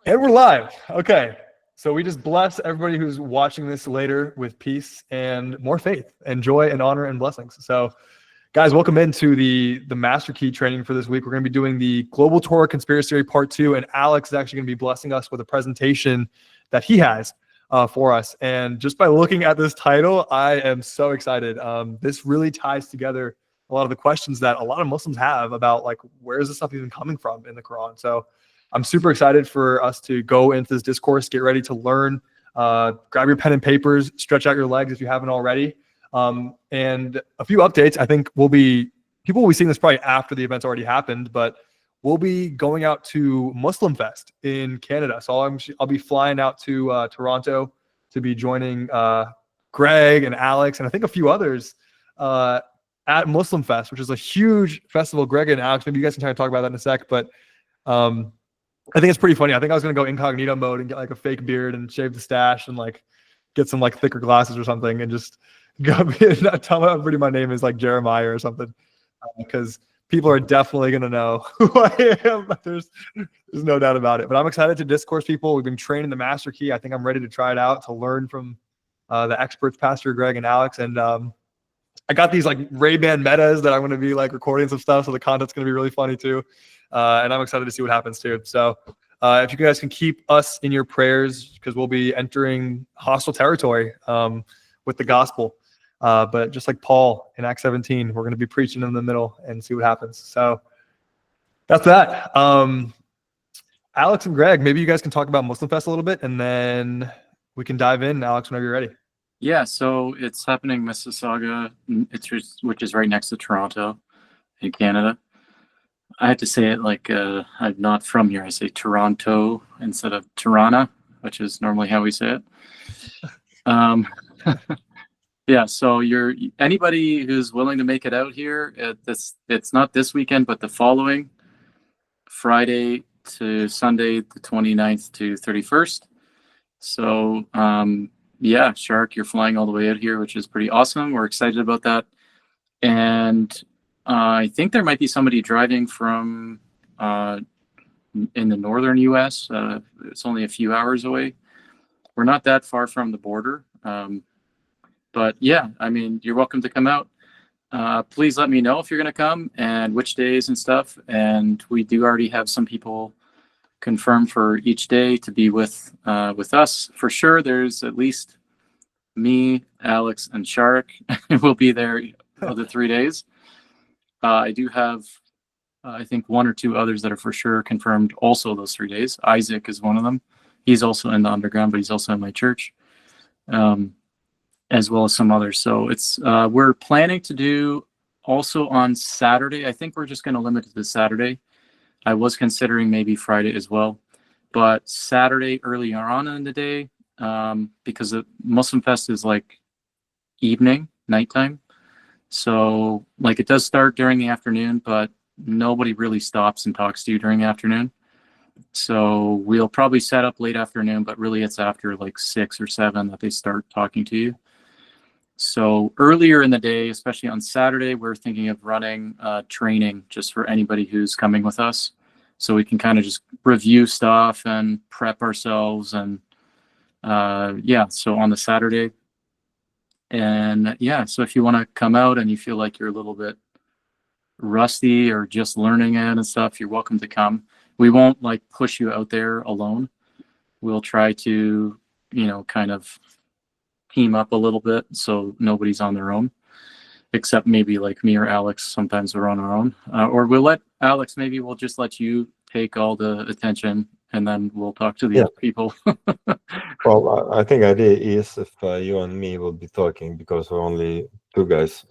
And we're live. Okay. So we just bless everybody who's watching this later with peace and more faith and joy and honor and blessings. So guys, welcome into the Master Key training for this week. We're going to be doing the Global Torah Conspiracy Theory Part 2, and Alex is actually going to be blessing us with a presentation that he has for us. And just by looking at this title, I am so excited. This really ties together a lot of the questions that a lot of Muslims have about, like, where is this stuff even coming from in the Quran? So I'm super excited for us to go into this discourse, get ready to learn, grab your pen and papers, stretch out your legs if you haven't already. And a few updates. I think people will be seeing this probably after the event's already happened, but we'll be going out to Muslim Fest in Canada. So I'll be flying out to Toronto to be joining Greg and Alex and I think a few others at Muslim Fest, which is a huge festival. Greg and Alex, maybe you guys can try to talk about that in a sec, but I think it's pretty funny. I think I was going to go incognito mode and get like a fake beard and shave the stash and like get some like thicker glasses or something and just go tell everybody my name is like Jeremiah or something, because people are definitely going to know who I am. There's no doubt about it. But I'm excited to discourse people. We've been training the Master Key. I think I'm ready to try it out, to learn from the experts, Pastor Greg and Alex. And I got these like Ray-Ban Metas that I'm going to be like recording some stuff, so the content's going to be really funny too. And I'm excited to see what happens too. So if you guys can keep us in your prayers, because we'll be entering hostile territory with the gospel. But just like Paul in Acts 17, we're going to be preaching in the middle and see what happens. So that's that. Alex and Greg, maybe you guys can talk about Muslim Fest a little bit, and then we can dive in. Alex, whenever you're ready. Yeah, so it's happening in Mississauga, which is right next to Toronto in Canada. I have to say it like I'm not from here. I say Toronto instead of Tirana, which is normally how we say it. Yeah, so anybody who's willing to make it out here, it's not this weekend, but the following Friday to Sunday, the 29th to 31st. So yeah, Shark, you're flying all the way out here, which is pretty awesome. We're excited about that. And I think there might be somebody driving from in the northern U.S. It's only a few hours away. We're not that far from the border. But yeah, I mean, you're welcome to come out. Please let me know if you're going to come and which days and stuff. And we do already have some people confirmed for each day to be with us. For sure, there's at least me, Alex, and Shark will be there for the 3 days. I do have, I think, one or two others that are for sure confirmed also those 3 days. Isaac is one of them. He's also in the underground, but he's also in my church, as well as some others. So it's we're planning to do also on Saturday. I think we're just going to limit it to Saturday. I was considering maybe Friday as well, but Saturday earlier on in the day, because the Muslim Fest is like nighttime. So like it does start during the afternoon, but nobody really stops and talks to you during the afternoon. So we'll probably set up late afternoon, but really it's after like 6 or 7 that they start talking to you. So earlier in the day, especially on Saturday, we're thinking of running training just for anybody who's coming with us. So we can kind of just review stuff and prep ourselves. And yeah, so on the Saturday. And yeah, so if you want to come out and you feel like you're a little bit rusty or just learning it and stuff, you're welcome to come. We won't like push you out there alone. We'll try to, kind of team up a little bit so nobody's on their own, except maybe like me or Alex. Sometimes we're on our own, or we'll let Alex, maybe we'll just let you take all the attention and then we'll talk to the other people. Well, I think the idea is if you and me will be talking, because we're only two guys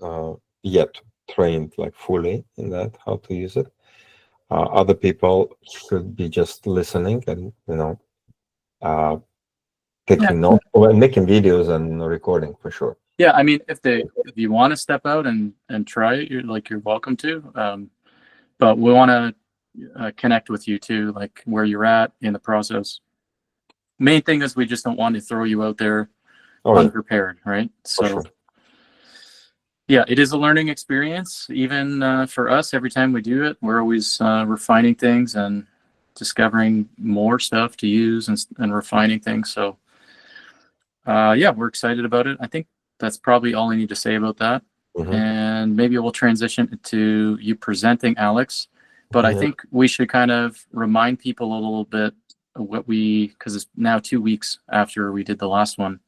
yet trained like fully in that, how to use it. Other people should be just listening and, taking notes or making videos and recording for sure. Yeah, I mean, if you want to step out and try it, you're welcome to. But we want to connect with you too, like where you're at in the process. Main thing is we just don't want to throw you out there unprepared, right? So, sure. Yeah, it is a learning experience, even for us. Every time we do it, we're always refining things and discovering more stuff to use and refining things. So yeah, we're excited about it. I think that's probably all I need to say about that. And maybe we'll transition to you presenting, Alex. But I think we should kind of remind people a little bit of what because it's now 2 weeks after we did the last one,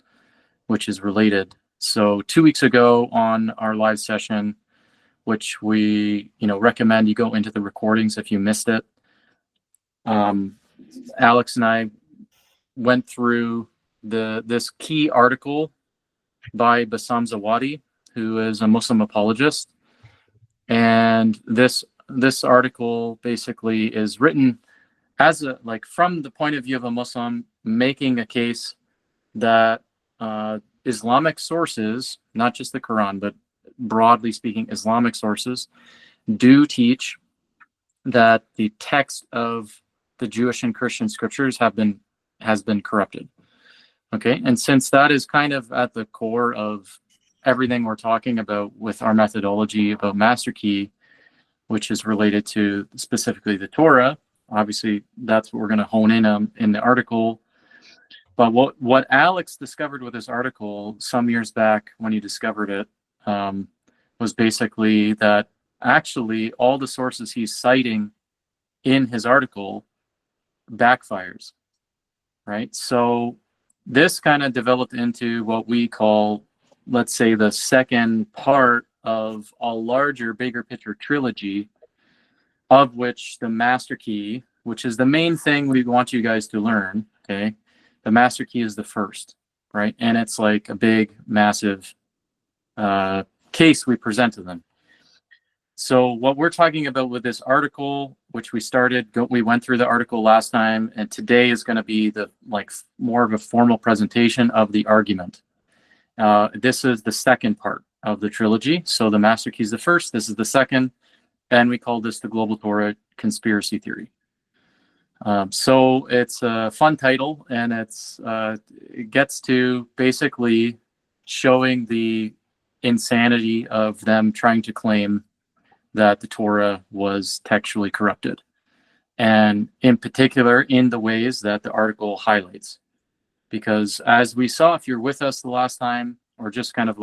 which is related. So 2 weeks ago on our live session, which we recommend you go into the recordings if you missed it. Alex and I went through this key article by Bassam Zawadi, who is a Muslim apologist, and this article basically is written as from the point of view of a Muslim, making a case that Islamic sources, not just the Quran, but broadly speaking, Islamic sources do teach that the text of the Jewish and Christian scriptures has been corrupted. Okay, and since that is kind of at the core of everything we're talking about with our methodology about Master Key, which is related to specifically the Torah, obviously that's what we're going to hone in on in the article. But what Alex discovered with this article some years back when he discovered it was basically that actually all the sources he's citing in his article backfires, right? So this kind of developed into what we call, let's say, the second part of a larger, bigger picture trilogy, of which the Master Key, which is the main thing we want you guys to learn, okay? The Master Key is the first, right? And it's like a big, massive case we present to them. So what we're talking about with this article, which we went through the article last time, and today is going to be the more of a formal presentation of the argument. This is the second part of the trilogy. So the Master Key is the first, this is the second, and we call this the Global Torah Conspiracy Theory. So it's a fun title, and it gets to basically showing the insanity of them trying to claim that the Torah was textually corrupted, and in particular in the ways that the article highlights. Because as we saw, if you're with us the last time, or just kind of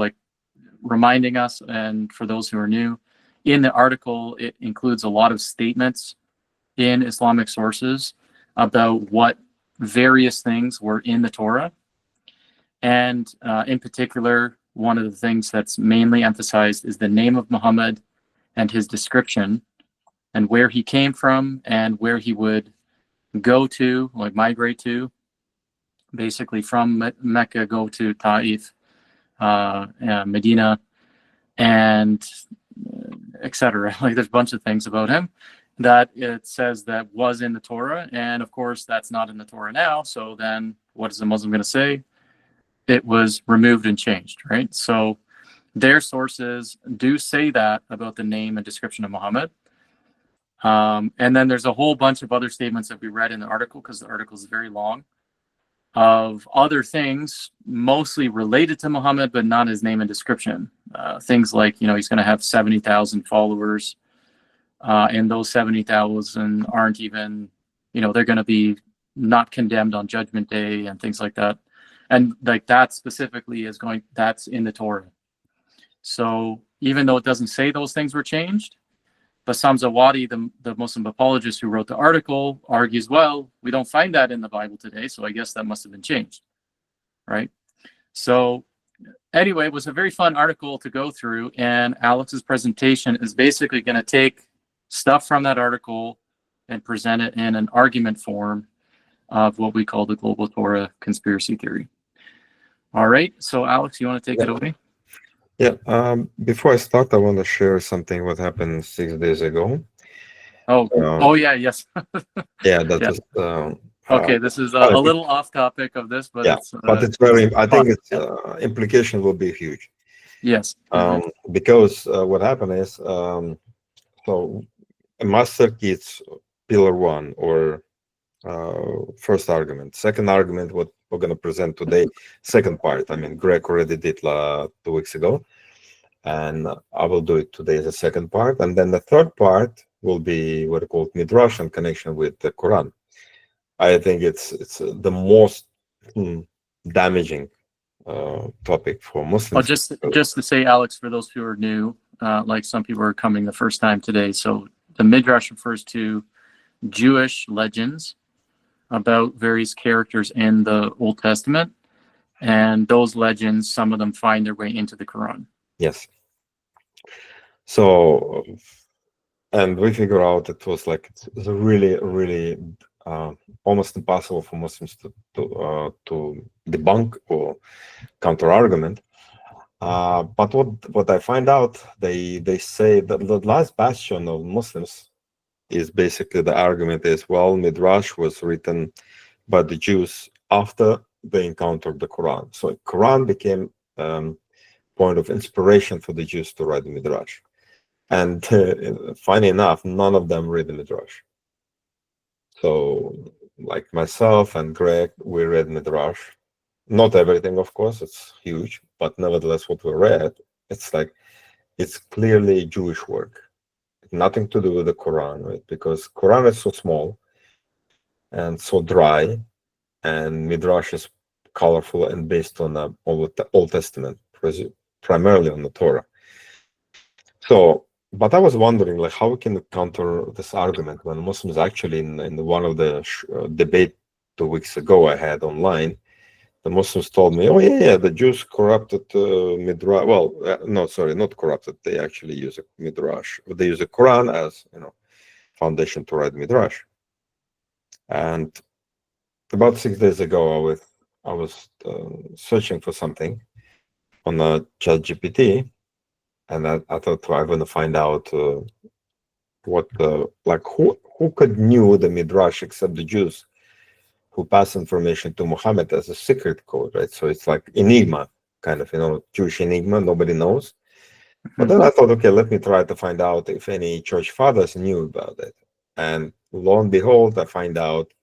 reminding us, and for those who are new, in the article, it includes a lot of statements in Islamic sources about what various things were in the Torah. And in particular, one of the things that's mainly emphasized is the name of Muhammad and his description, and where he came from, and where he would go to, migrate to, basically from Mecca, go to Ta'if, Medina, and etc. There's a bunch of things about him that it says that was in the Torah, and of course that's not in the Torah now. So then what is the Muslim going to say? It was removed and changed, right? So their sources do say that about the name and description of Muhammad. And then there's a whole bunch of other statements that we read in the article, because the article is very long, of other things mostly related to Muhammad, but not his name and description. Things like, he's going to have 70,000 followers, and those 70,000 aren't even, they're going to be not condemned on Judgment Day and things like that. And that specifically that's in the Torah. So even though it doesn't say those things were changed, Bassam Zawadi, the Muslim apologist who wrote the article, argues, well, we don't find that in the Bible today, so I guess that must have been changed, right? So anyway, it was a very fun article to go through, and Alex's presentation is basically going to take stuff from that article and present it in an argument form of what we call the Global Torah Conspiracy Theory. All right, so Alex, you want to take it away? Yeah, before I start, I want to share something what happened 6 days ago. Oh yeah, yes. Yeah, that Yeah. was Okay, this is a little off topic of this, but yeah, it's it's very, I think its implication will be huge. Yes. Because what happened is, so Master Key, it's pillar one, or first argument. Second argument, what we're going to present today, second part. I mean, Greg already did 2 weeks ago. and I will do it today as a second part, and then the third part will be what I call midrash in connection with the Quran. I think it's the most damaging topic for Oh, Muslims. just to say, Alex, for those who are new, like some people are coming the first time today. So the Midrash refers to Jewish legends about various characters in the Old Testament, and those legends, some of them find their way into the Quran. Yes. So, and we figure out it was like it's really, really almost impossible for Muslims to debunk or counter argument. But what I find out, they say that the last bastion of Muslims is basically the argument is, well, Midrash was written by the Jews after they encountered the Quran. So Quran became point of inspiration for the Jews to write the Midrash. And funny enough, none of them read the Midrash. So like myself and Greg, we read Midrash. Not everything, of course, it's huge, but nevertheless, what we read, it's like, it's clearly Jewish work. Nothing to do with the Quran, right? Because Quran is so small and so dry, and Midrash is colorful and based on the Old Testament, primarily on the Torah. So, but I was wondering, like, how we can counter this argument when Muslims actually, in one of the debate 2 weeks ago I had online, the Muslims told me, oh yeah, the Jews corrupted Midrash. Well, no, sorry, not corrupted. They actually use a Midrash. They use the Quran as, foundation to write Midrash. And about 6 days ago, I was searching for something on the ChatGPT, and I thought I'm going to find out who could knew the Midrash except the Jews, who pass information to Muhammad as a secret code, right? So it's like enigma, kind of, Jewish enigma, nobody knows. But then I thought, okay, let me try to find out if any church fathers knew about it. And lo and behold, I find out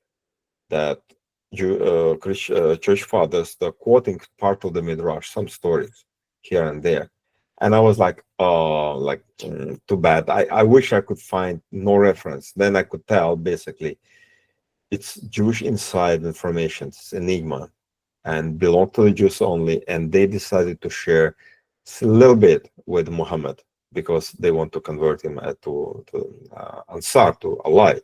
that church fathers, they're quoting part of the Midrash, some stories here and there. And I was like, oh, too bad. I wish I could find no reference. Then I could tell, basically, it's Jewish inside information, it's enigma, and belong to the Jews only. And they decided to share a little bit with Muhammad because they want to convert him to Ansar, to Allah.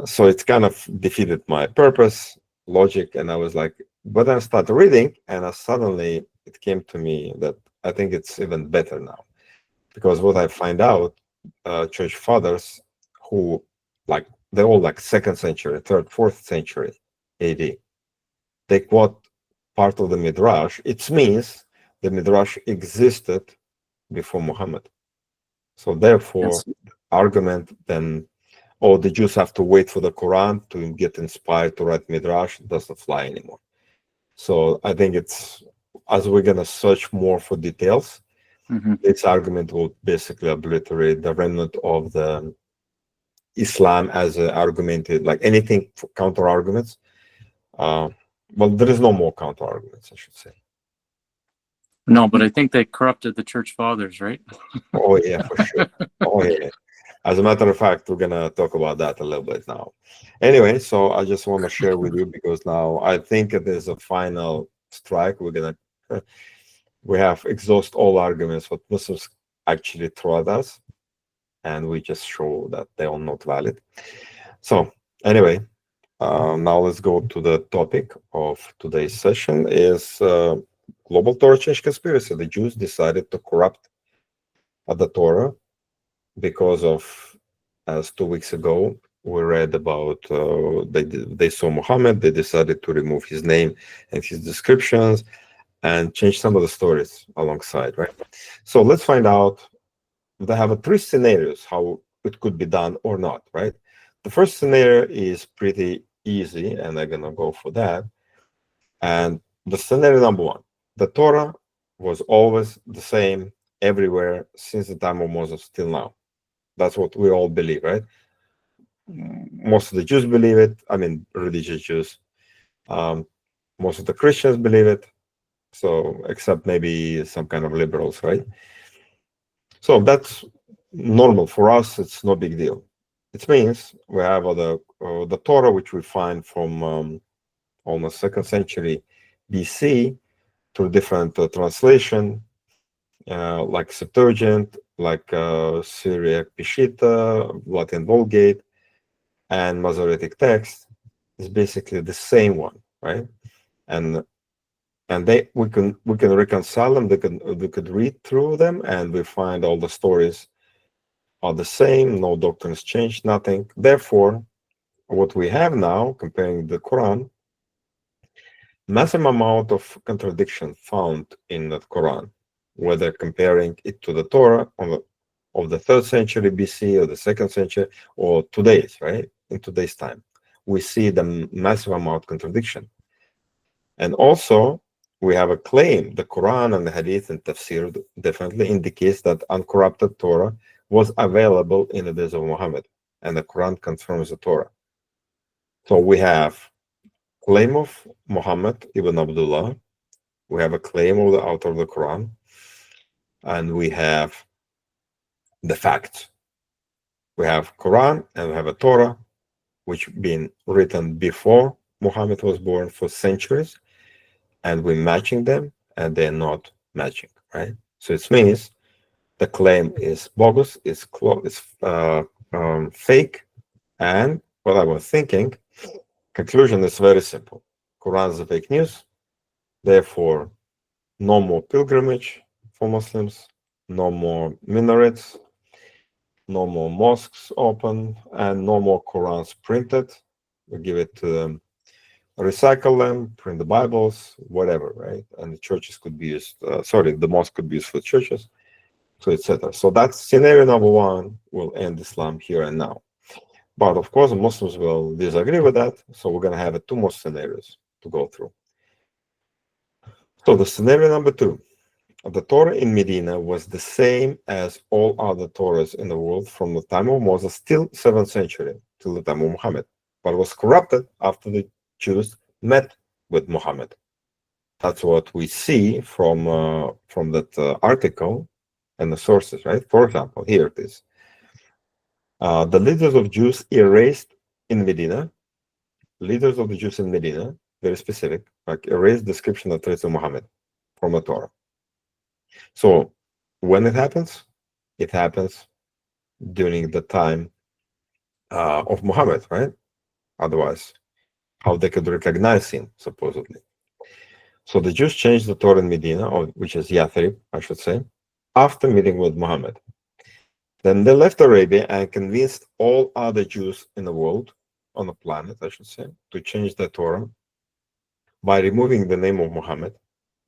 So it's kind of defeated my purpose, logic, and I was like, but then I started reading, and suddenly it came to me that I think it's even better now, because what I find out, church fathers who they're all like 2nd century, 3rd, 4th century AD. They quote part of the Midrash. It means the Midrash existed before Muhammad. So therefore, Yes. argument then, oh, the Jews have to wait for the Quran to get inspired to write Midrash, doesn't fly anymore. So I think it's, as we're going to search more for details, this argument will basically obliterate the remnant of the Islam as argumented, like anything for counter arguments. Well, there is no more counter arguments, I should say. No, but I think they corrupted the church fathers, right? Oh yeah, for sure. Oh yeah. As a matter of fact, we're gonna talk about that a little bit now. Anyway, so I just want to share with you, because now I think it is a final strike. We have exhaust all arguments what Muslims actually throw at us, and we just show that they are not valid. So anyway, now let's go to the topic of today's session is global Torah change conspiracy. The Jews decided to corrupt the Torah because of, as 2 weeks ago, we read about they saw Muhammad, they decided to remove his name and his descriptions and change some of the stories alongside, right? So let's find out. They have 3 scenarios how it could be done or not, right? The first scenario is pretty easy, and I'm gonna go for that. And the scenario number 1, the Torah was always the same everywhere since the time of Moses till now. That's what we all believe, right? Most of the Jews believe it. I mean, religious Jews. Most of the Christians believe it. So except maybe some kind of liberals, right? So that's normal for us. It's no big deal. It means we have the Torah, which we find from almost 2nd century BC through different translation, like Septuagint, like Syriac Peshitta, Latin Vulgate, and Masoretic text is basically the same one, right? And we can reconcile them. We could read through them, and we find all the stories are the same. No doctrines changed, nothing. Therefore, what we have now, comparing the Quran, massive amount of contradiction found in the Quran, whether comparing it to the Torah of the 3rd century BC or the 2nd century or today's, right? In today's time, we see the massive amount of contradiction. And also, we have a claim, the Quran and the Hadith and Tafsir definitely indicates that uncorrupted Torah was available in the days of Muhammad, and the Quran confirms the Torah. So we have claim of Muhammad ibn Abdullah, we have a claim of the author of the Quran, and we have the facts. We have Quran and we have a Torah, which been written before Muhammad was born for centuries, and we're matching them, and they're not matching, right? So it means the claim is bogus, it's fake, and what I was thinking, conclusion is very simple. Quran is fake news, therefore no more pilgrimage for Muslims, no more minarets, no more mosques open, and no more Qurans printed. We give it to them, recycle them, print the Bibles, whatever, right? And the churches could be used, the mosque could be used for churches, so etc. So that's scenario number one, will end Islam here and now. But of course, the Muslims will disagree with that, so we're going to have two more scenarios to go through. So the scenario number two, the Torah in Medina was the same as all other Torahs in the world from the time of Moses till 7th century, till the time of Muhammad, but was corrupted after the Jews met with Muhammad. That's what we see from that article and the sources, right? For example, here it is. The leaders of Jews erased in Medina, leaders of the Jews in Medina, very specific, like erased description of traits of Muhammad from the Torah. So when it happens during the time of Muhammad, right? Otherwise, how they could recognize him, supposedly. So the Jews changed the Torah in Medina, or which is Yathrib, I should say, after meeting with Muhammad. Then they left Arabia and convinced all other Jews in the world, on the planet, I should say, to change the Torah by removing the name of Muhammad.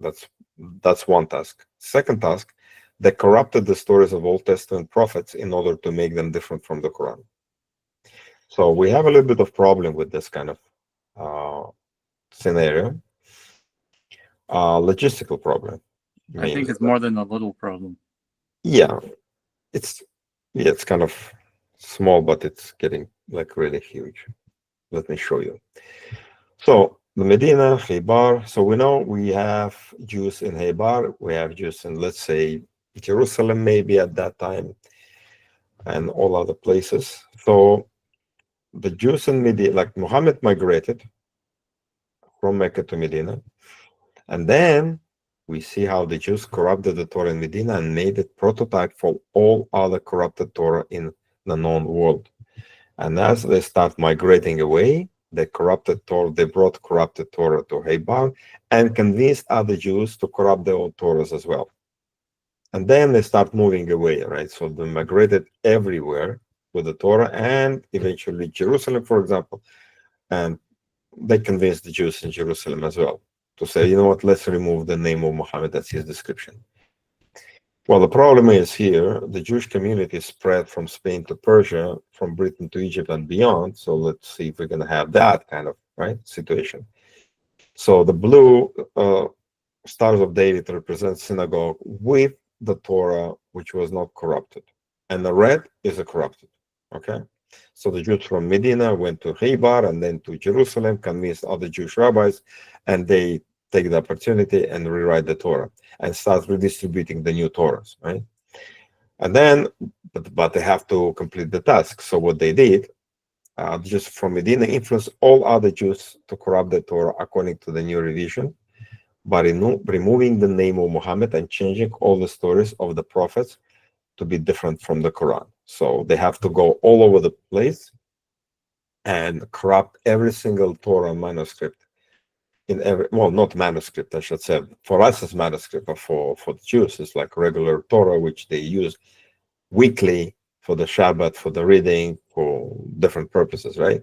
That's one task. Second task, they corrupted the stories of Old Testament prophets in order to make them different from the Quran. So we have a little bit of problem with this kind of scenario. Logistical problem. I think it's more than a little problem. Yeah, it's kind of small, but it's getting like really huge. Let me show you. So the Medina, Khaybar. So we know we have Jews in Khaybar. We have Jews in, let's say, Jerusalem, maybe at that time, and all other places. So the Jews in Medina, like Muhammad migrated from Mecca to Medina, and then we see how the Jews corrupted the Torah in Medina and made it prototype for all other corrupted Torah in the known world. And as they start migrating away, they brought corrupted Torah to Khaybar and convinced other Jews to corrupt their own Torahs as well. And then they start moving away, right? So they migrated everywhere with the Torah and eventually Jerusalem, for example. And they convinced the Jews in Jerusalem as well to say, you know what, let's remove the name of Muhammad, that's his description. Well, the problem is here, the Jewish community spread from Spain to Persia, from Britain to Egypt and beyond. So let's see if we're going to have that kind of situation. So the blue Stars of David represent synagogue with the Torah, which was not corrupted. And the red is a corrupted, okay? So the Jews from Medina went to Khaybar and then to Jerusalem, convinced other Jewish rabbis, and they take the opportunity and rewrite the Torah and start redistributing the new Torahs, right? And then, but they have to complete the task. So what they did, just from within, they influenced all other Jews to corrupt the Torah according to the new revision by removing the name of Muhammad and changing all the stories of the prophets to be different from the Quran. So they have to go all over the place and corrupt every single Torah manuscript in every, well, not manuscript, I should say. For us, it's manuscript, but for the Jews, it's like regular Torah, which they use weekly for the Shabbat, for the reading, for different purposes, right?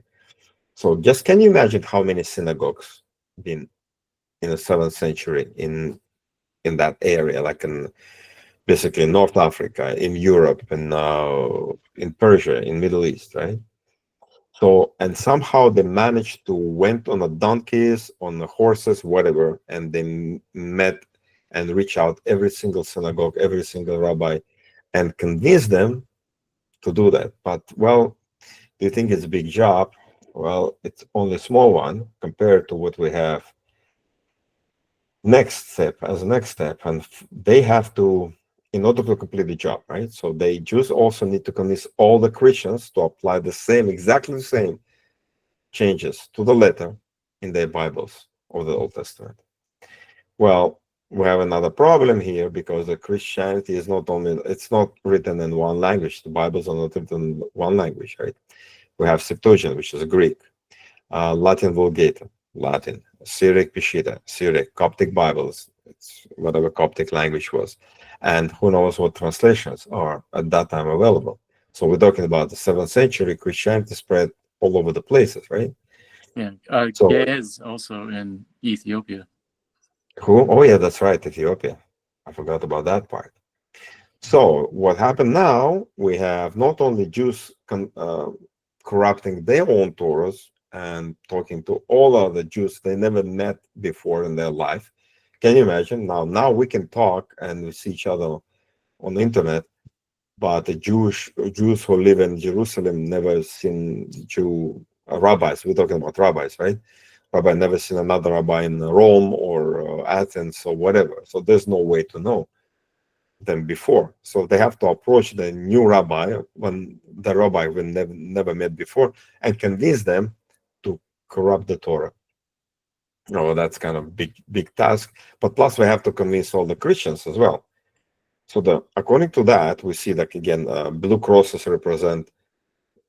So just can you imagine how many synagogues been in the 7th century in that area, like in basically North Africa, in Europe, and in Persia, in Middle East, right? So, and somehow they managed to went on the donkeys, on the horses, whatever, and they met and reach out every single synagogue, every single rabbi, and convince them to do that. But, well, do you think it's a big job? Well, it's only a small one compared to what we have next step, and they have to, in order to complete the job, right? So they Jews also need to convince all the Christians to apply the same, exactly the same changes to the letter in their Bibles of the Old Testament. Well, we have another problem here because the Christianity is not only, it's not written in one language. The Bibles are not written in one language, right? We have Septuagint, which is Greek, Latin Vulgate, Latin, Syriac Peshitta, Syriac, Coptic Bibles, it's whatever Coptic language was, and who knows what translations are at that time available. So we're talking about the 7th century. Christianity spread all over the places, right? Yeah, So Ge'ez also in Ethiopia. who? Oh yeah, that's right, Ethiopia. I forgot about that part. So what happened now? We have not only Jews corrupting their own Torahs and talking to all other Jews they never met before in their life. Can you imagine? Now we can talk and we see each other on the internet, but the Jews who live in Jerusalem never seen Jew rabbis. We're talking about rabbis, right? Rabbi never seen another rabbi in Rome or Athens or whatever. So there's no way to know them before. So they have to approach the new rabbi, when the rabbi we never met before, and convince them to corrupt the Torah. Oh, that's kind of big task. But plus we have to convince all the Christians as well. So according to that, we see that again, blue crosses represent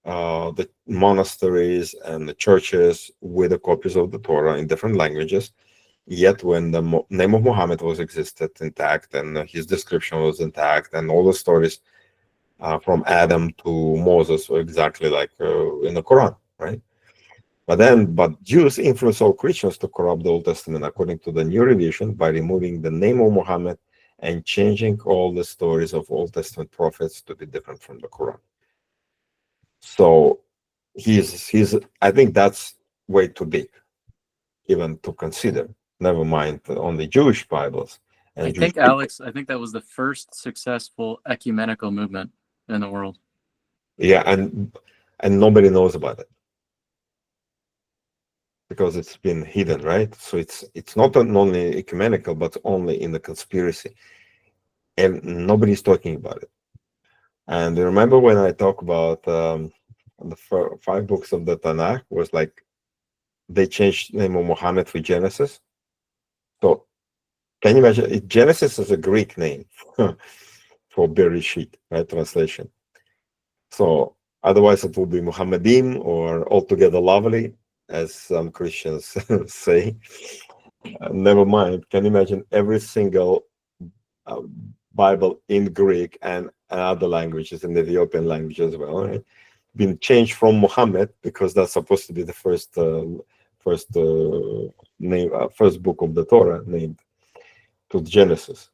the monasteries and the churches with the copies of the Torah in different languages. Yet when the name of Muhammad was existed intact and his description was intact and all the stories from Adam to Moses were exactly like in the Quran, right? But Jews influence all Christians to corrupt the Old Testament according to the new revision by removing the name of Muhammad and changing all the stories of Old Testament prophets to be different from the Quran. So he's I think that's way too big even to consider, never mind on the Jewish Bibles. And I think, Alex, I think that was the first successful ecumenical movement in the world. Yeah, and nobody knows about it because it's been hidden, right? So it's not only ecumenical, but only in the conspiracy, and nobody's talking about it. And remember when I talk about the 5 books of the Tanakh was like they changed the name of Muhammad for Genesis. So can you imagine? Genesis is a Greek name for Bereshit, right? Translation. So otherwise it will be Muhammadim or altogether lovely, as some Christians say. Never mind. Can you imagine every single Bible in Greek and other languages, in the Ethiopian language as well, right? Been changed from Muhammad because that's supposed to be the first book of the Torah named to Genesis.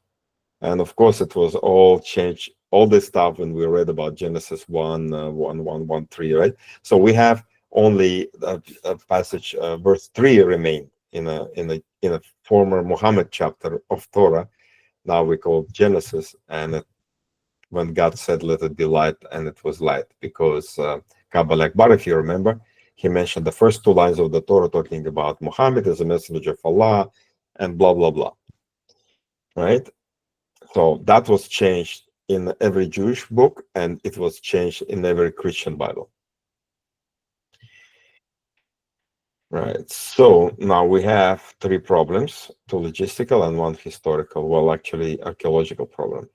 And of course, it was all changed, all this stuff when we read about Genesis 1:1, 3, right? So we have only a passage, verse 3 remain in a former Muhammad chapter of Torah. Now we call Genesis, and when God said, "Let it be light," and it was light, because Kabbalah Akbar, if you remember, he mentioned the first 2 lines of the Torah talking about Muhammad as a messenger of Allah, and blah, blah, blah. Right? So that was changed in every Jewish book, and it was changed in every Christian Bible. Right. So now we have three problems, two logistical and one historical, well, actually archaeological problem.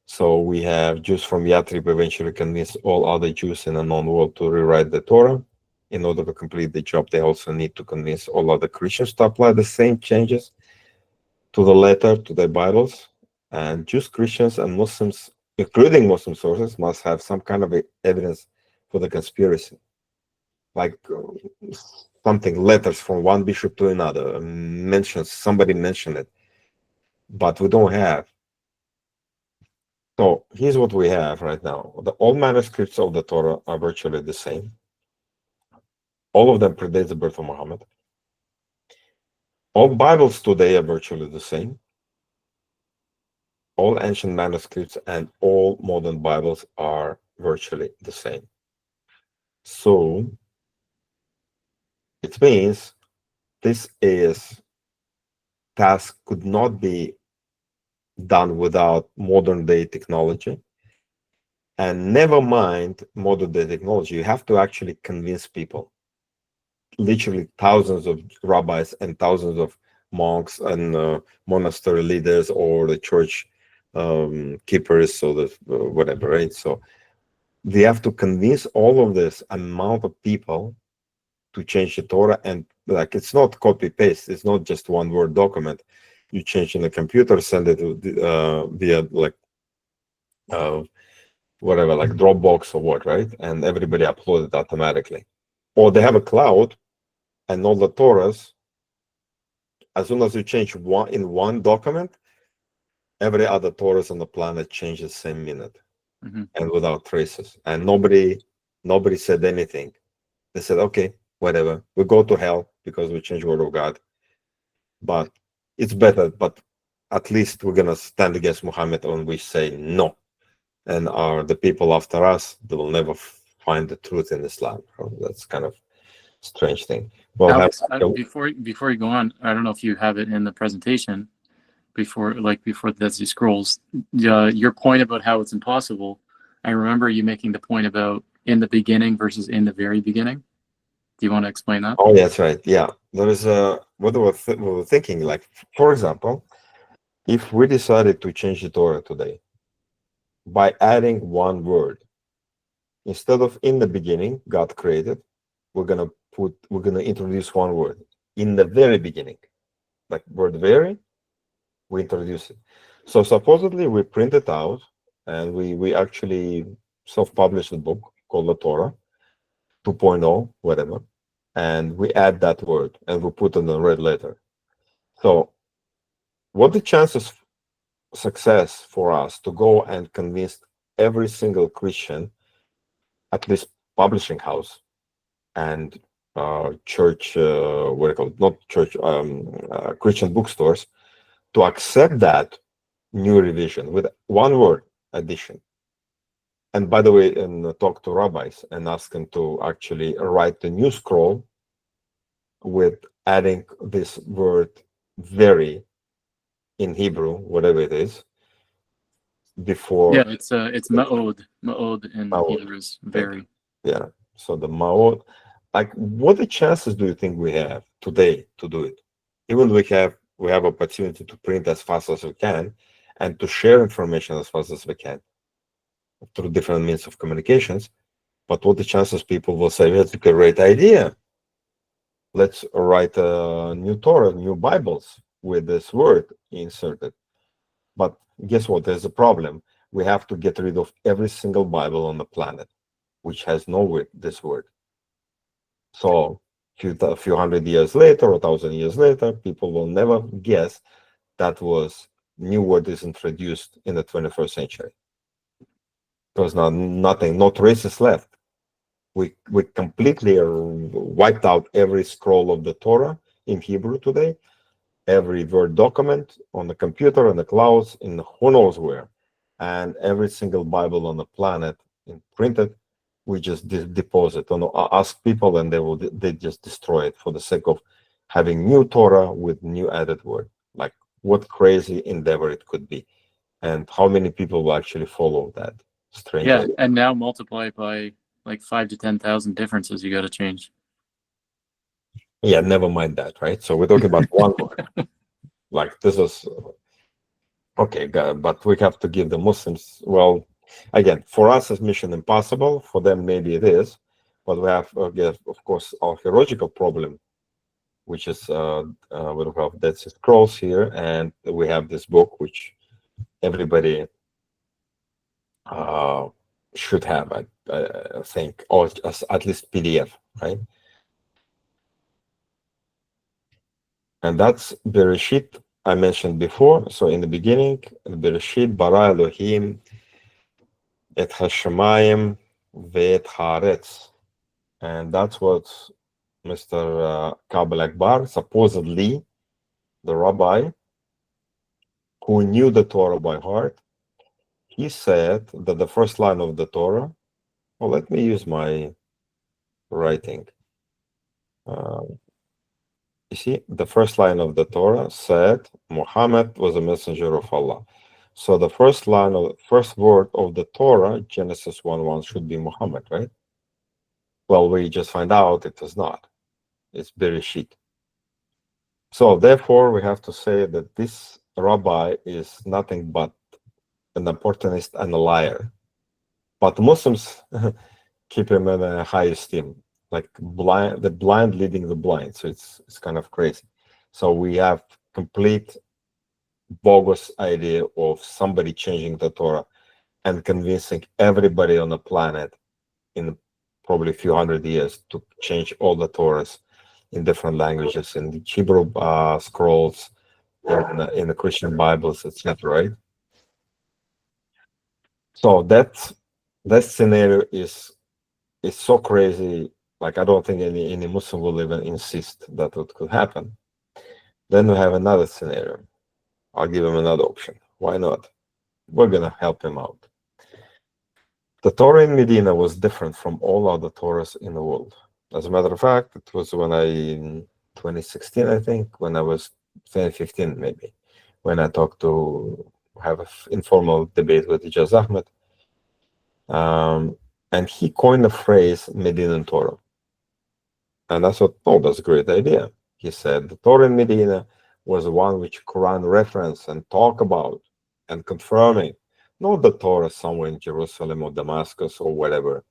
So we have Jews from Yathrib eventually convinced all other Jews in the known world to rewrite the Torah. In order to complete the job, they also need to convince all other Christians to apply the same changes to the letter, to their Bibles. And Jews, Christians, and Muslims, including Muslim sources, must have some kind of evidence for the conspiracy. Like something, letters from one bishop to another, somebody mentioned it, but we don't have. So here's what we have right now. All manuscripts of the Torah are virtually the same. All of them predate the birth of Muhammad. All Bibles today are virtually the same. All ancient manuscripts and all modern Bibles are virtually the same. So it means this task could not be done without modern day technology. And never mind modern day technology, you have to actually convince people. Literally thousands of rabbis and thousands of monks and monastery leaders or the church keepers or the whatever, right? So they have to convince all of this amount of people to change the Torah, and like it's not copy paste, it's not just one word document. You change in the computer, send it via like whatever, like Dropbox or what, right? And everybody upload it automatically. Or they have a cloud and all the Torahs, as soon as you change one in one document, every other Torahs on the planet changes the same minute and without traces. And nobody said anything. They said, okay, whatever, we go to hell because we change word of God. But it's better, but at least we're gonna stand against Muhammad when we say no. And the people after us, they will never find the truth in Islam. That's kind of strange thing. Well, Alex, before you go on, I don't know if you have it in the presentation before the Dead Sea Scrolls. Your point about how it's impossible. I remember you making the point about in the beginning versus in the very beginning. Do you want to explain that? Oh, that's right. Yeah, there is what we were thinking. Like, for example, if we decided to change the Torah today by adding one word, instead of in the beginning, God created, we're gonna introduce one word in the very beginning, like word very, we introduce it. So supposedly we print it out and we actually self-published a book called the Torah 2.0, whatever, and we add that word and we put in a red letter. So what the chances success for us to go and convince every single Christian, at least publishing house and church, what do you call it? Not church, Christian bookstores, to accept that new revision with one word addition. And by the way, and talk to rabbis and ask them to actually write the new scroll with adding this word very in Hebrew, whatever it is, before. Yeah, it's ma'od. Ma'od in Hebrew is very. Yeah. So the ma'od, like, what the chances do you think we have today to do it? Even we have opportunity to print as fast as we can and to share information as fast as we can through different means of communications. But what the chances people will say, that's a great idea. Let's write a new Torah, new Bibles with this word inserted. But guess what? There's a problem. We have to get rid of every single Bible on the planet which has this word. So a few hundred years later or 1,000 years later, people will never guess that was new word is introduced in the 21st century. There's nothing, no traces left. We completely wiped out every scroll of the Torah in Hebrew today, every Word document on the computer, in the clouds, in who knows where, and every single Bible on the planet in printed. We just deposit on ask people, and they just destroy it for the sake of having new Torah with new added word. Like what crazy endeavor it could be, and how many people will actually follow that strange Yeah, idea. and now multiply by like 5 to 10,000 differences you got to change. Yeah, never mind that, right? So we're talking about one word. Like this is okay, but we have to give the Muslims, well, again, for us it's mission impossible. For them, maybe it is, but we have, of course, our theological problem, which is we have Dead Sea Scrolls here, and we have this book which everybody uh, should have, I think, or at least PDF, right? And that's Bereshit I mentioned before. So in the beginning, Bereshit bara Elohim et hashamayim ve'et haaretz. And that's what Mr. Kabel Akbar, supposedly the rabbi who knew the Torah by heart, he said that the first line of the Torah, well, let me use my writing. You see, the first line of the Torah said Muhammad was a messenger of Allah. So the first word of the Torah, Genesis 1:1, should be Muhammad, right? Well, we just find out it is not. It's Bereshit. So therefore, we have to say that this rabbi is nothing but an opportunist and a liar. But Muslims keep him in a high esteem, like the blind leading the blind. So it's kind of crazy. So we have complete bogus idea of somebody changing the Torah and convincing everybody on the planet in probably a few hundred years to change all the Torahs in different languages, in the Hebrew scrolls, in the Christian Bibles, etc. Right? So that scenario is so crazy. Like I don't think any Muslim will even insist that it could happen. Then we have another scenario. I'll give him another option. Why not? We're gonna help him out. The Torah in Medina was different from all other Torahs in the world. As a matter of fact, it was in 2016, I think, when I was 2015 maybe, when I talked to have an informal debate with Ijaz Ahmed. And he coined the phrase Medinan Torah. And I thought, oh, that's a great idea. He said the Torah in Medina was the one which Quran reference and talk about and confirming, not the Torah somewhere in Jerusalem or Damascus or whatever.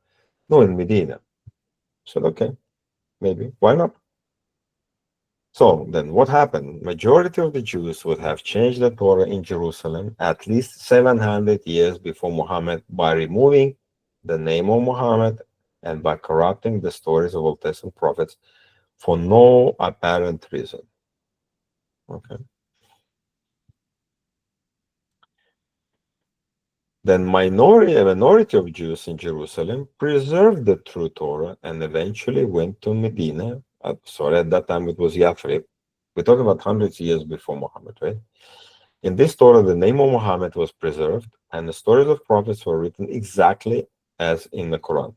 No, in Medina. I said, okay, maybe. Why not? So then what happened? Majority of the Jews would have changed the Torah in Jerusalem at least 700 years before Muhammad by removing the name of Muhammad and by corrupting the stories of Old Testament prophets for no apparent reason. Okay. Then a minority of Jews in Jerusalem preserved the true Torah and eventually went to Medina. Sorry, at that time it was Yathrib. We're talking about hundreds of years before Muhammad, right? In this Torah, the name of Muhammad was preserved, and the stories of prophets were written exactly as in the Quran.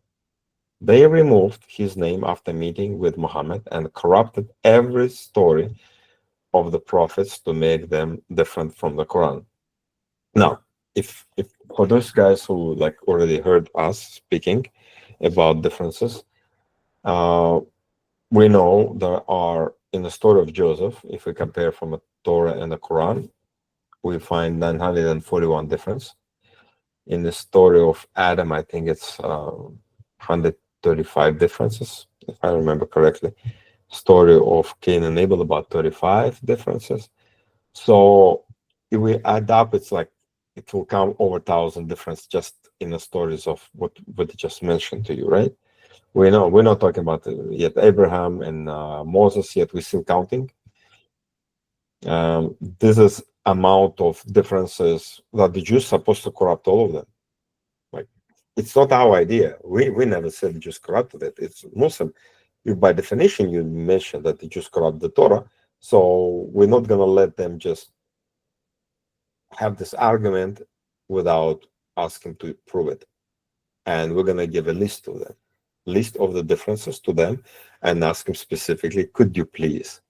They removed his name after meeting with Muhammad and corrupted every story of the prophets to make them different from the Quran. Now, if for those guys who like already heard us speaking about differences, we know there are in the story of Joseph, if we compare from a Torah and the Quran, we find 941 difference. In the story of Adam, I think it's 135 differences, if I remember correctly. Story of Cain and Abel, about 35 differences. So if we add up, it's like it will come over 1,000 differences just in the stories of what I just mentioned to you, right? We know we're not talking about yet Abraham and Moses yet. We're still counting. This is amount of differences that the Jews are supposed to corrupt all of them. Like it's not our idea. We never said the Jews corrupted it. It's Muslim. By definition, you mentioned that the Jews corrupt the Torah. So we're not gonna let them just have this argument without asking to prove it. And we're gonna give a list of them, list of the differences to them, and ask them specifically, could you please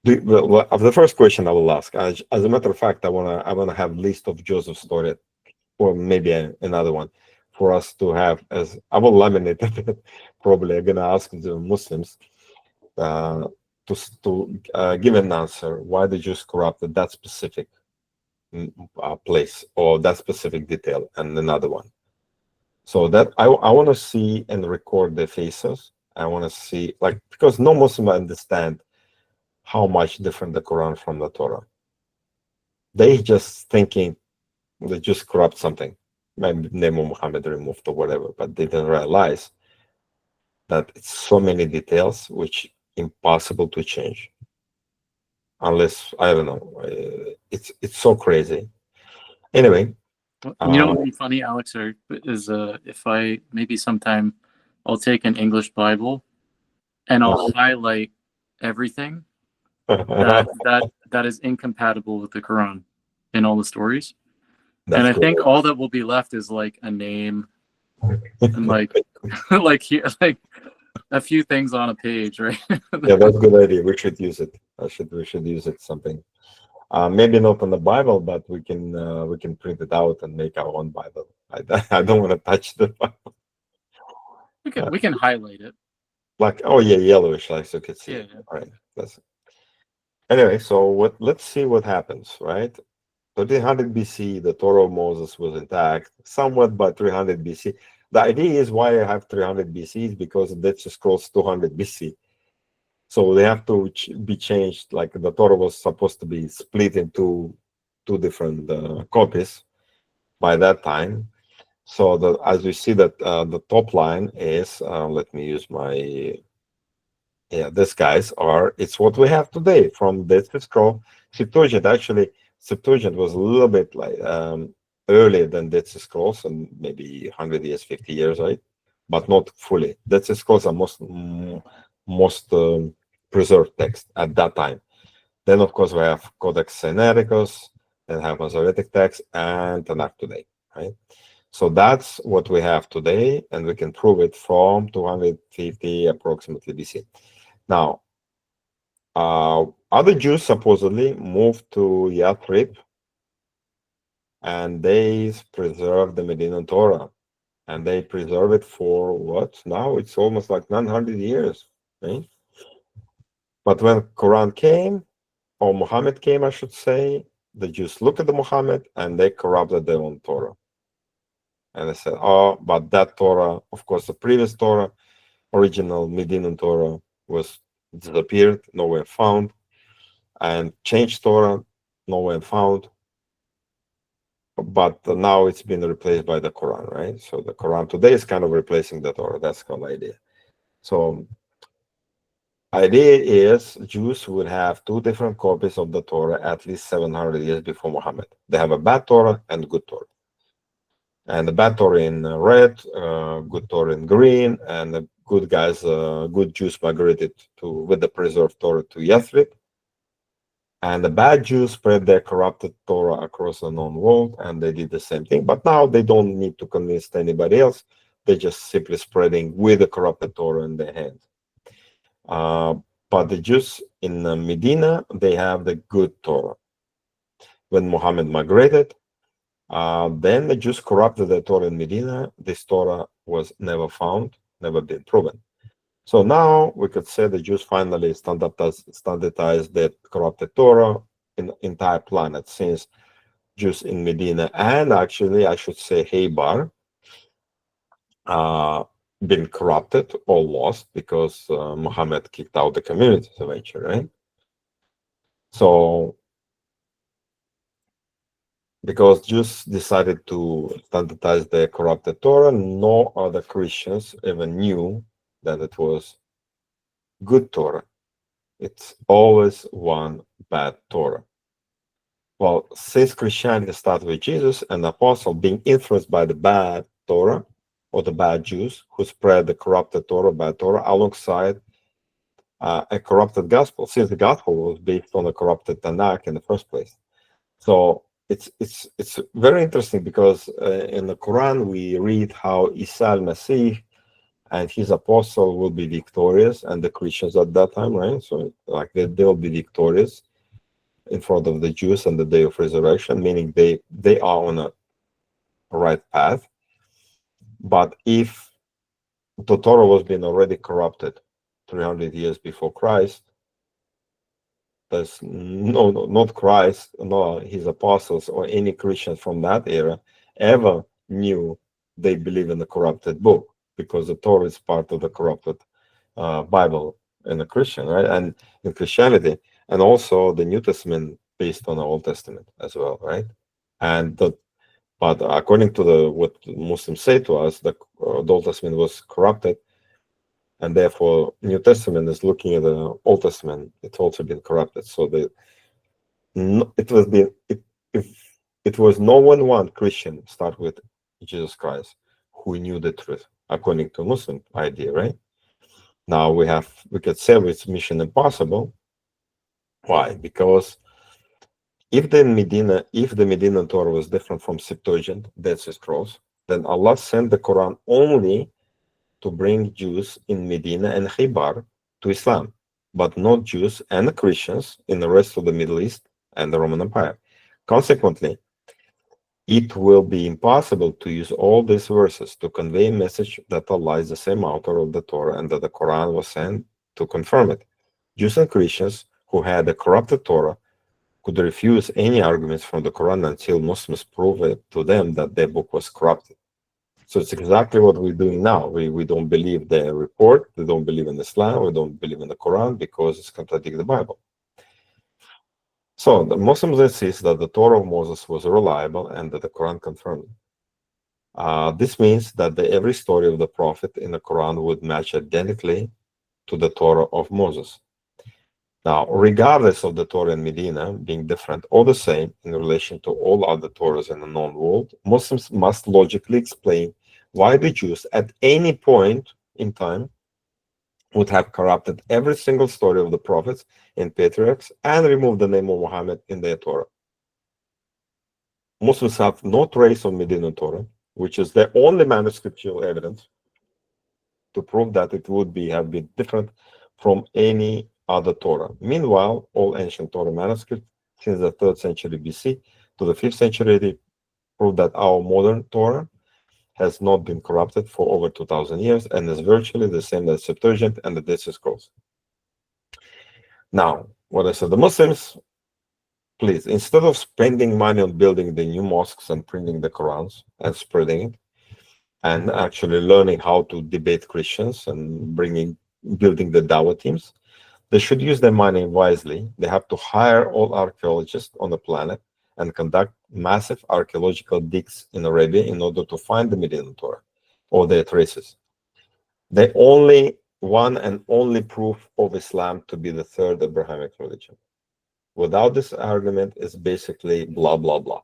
Of the first question I will ask, as a matter of fact, I wanna have list of Joseph story, or maybe another one, for us to have. As I will laminate it. Probably I'm gonna ask the Muslims uh, to give an answer why the Jews corrupted that specific place or that specific detail, and another one. So that I want to see and record their faces. I want to see, like, because no Muslim understand how much different the Quran from the Torah. They just thinking they just corrupt something. Maybe name of Muhammad removed or whatever, but they didn't realize that it's so many details which impossible to change unless, I don't know. It's so crazy. Anyway, You know what would be funny, Alex, is if I maybe sometime I'll take an English Bible and I'll highlight everything that is incompatible with the Quran in all the stories. And I think all that will be left is like a name and like like a few things on a page, right? Yeah, that's a good idea. We should use it. We should use it something. Maybe not on the Bible, but we can print it out and make our own Bible. I don't want to touch the Bible. We can highlight it. Like, oh yeah, yellowish, like, so you can see. Yeah. It. All right. Anyway, so let's see what happens, right? 1300 BC, the Torah of Moses was intact, somewhat by 300 BC. The idea is why I have 300 BC is because Dead Sea Scrolls 200 BC. So they have to be changed. Like the Torah was supposed to be split into two different copies by that time. So as we see that the top line is, let me use my, these guys are, it's what we have today from Dead Sea Scroll. Septuagint, actually, Septuagint was a little bit like earlier than Dead Sea Scrolls, and maybe 100 years, 50 years, right? But not fully. Dead Sea Scrolls are most preserved text at that time. Then, of course, we have Codex Sinaiticus, then have Masoretic text, and Tanakh today, right? So that's what we have today, and we can prove it from 250 approximately BC. Now, other Jews supposedly moved to Yathrib, and they preserved the Medinan Torah, and they preserve it for what? Now it's almost like 900 years, right? But when Quran came, or Muhammad came, I should say, the Jews looked at the Muhammad and they corrupted their own Torah. And they said, oh, but that Torah, of course, the previous Torah, original Medinan Torah, was disappeared, nowhere found, and changed Torah, nowhere found. But now it's been replaced by the Quran, right? So the Quran today is kind of replacing the Torah. That's the idea. So idea is Jews would have two different copies of the Torah at least 700 years before Muhammad. They have a bad Torah and good Torah. And the bad Torah in red, good Torah in green, and the good guys, good Jews migrated with the preserved Torah to Yathrib. And the bad Jews spread their corrupted Torah across the known world, and they did the same thing. But now they don't need to convince anybody else. They're just simply spreading with the corrupted Torah in their hands. But the Jews in Medina, they have the good Torah. When Muhammad migrated, then the Jews corrupted the Torah in Medina. This Torah was never found, never been proven. So now we could say the Jews finally standardized the corrupted Torah in the entire planet, since Jews in Medina and actually I should say Haybar been corrupted or lost because Muhammad kicked out the communities eventually, right? So because Jews decided to standardize the corrupted Torah, no other Christians even knew that it was good Torah. It's always one bad Torah. Well, since Christianity started with Jesus and the apostle being influenced by the bad Torah or the bad Jews who spread the corrupted Torah, bad Torah, alongside a corrupted gospel, since the gospel was based on a corrupted Tanakh in the first place. So it's very interesting because in the Quran we read how Isa al-Masih and his apostle will be victorious, and the Christians at that time, right? So like they'll be victorious in front of the Jews on the day of resurrection, meaning they are on a right path. But if the Torah was being already corrupted 300 years before Christ, there's not Christ, nor his apostles or any Christians from that era ever knew they believe in the corrupted book, because the Torah is part of the corrupted Bible in the Christian, right? And in Christianity, and also the New Testament based on the Old Testament as well, right? And but according to what Muslims say to us, the Old Testament was corrupted, and therefore New Testament is looking at the Old Testament. It's also been corrupted. So it was no one Christian start with Jesus Christ who knew the truth according to Muslim idea, right? Now we could say it's mission impossible. Why? Because if the Medina Torah was different from Septuagint, Dead Sea Scrolls, then Allah sent the Quran only to bring Jews in Medina and Khaybar to Islam, but not Jews and Christians in the rest of the Middle East and the Roman Empire. Consequently, it will be impossible to use all these verses to convey a message that Allah is the same author of the Torah and that the Quran was sent to confirm it. Jews and Christians who had a corrupted Torah could refuse any arguments from the Quran until Muslims prove it to them that their book was corrupted. So it's exactly what we're doing now. We don't believe the report, we don't believe in Islam, we don't believe in the Quran because it's contradicting the Bible. So the Muslims insist that the Torah of Moses was reliable and that the Quran confirmed it. This means that every story of the prophet in the Quran would match identically to the Torah of Moses. Now, regardless of the Torah in Medina being different or the same in relation to all other Torahs in the known world, Muslims must logically explain why the Jews at any point in time would have corrupted every single story of the prophets and patriarchs and removed the name of Muhammad in their Torah. Muslims have no trace of Medina Torah, which is the only manuscriptural evidence to prove that it would have been different from any other Torah. Meanwhile, all ancient Torah manuscripts since the 3rd century BC to the 5th century AD prove that our modern Torah has not been corrupted for over 2,000 years and is virtually the same as Septuagint and the Dead Sea Scrolls. Now, what I said, the Muslims, please, instead of spending money on building the new mosques and printing the Qurans and spreading it, and actually learning how to debate Christians and building the Dawah teams, they should use their money wisely. They have to hire all archaeologists on the planet and conduct massive archaeological digs in Arabia in order to find the Medina Torah or their traces. The only one and only proof of Islam to be the third Abrahamic religion. Without this argument, it's basically blah, blah, blah.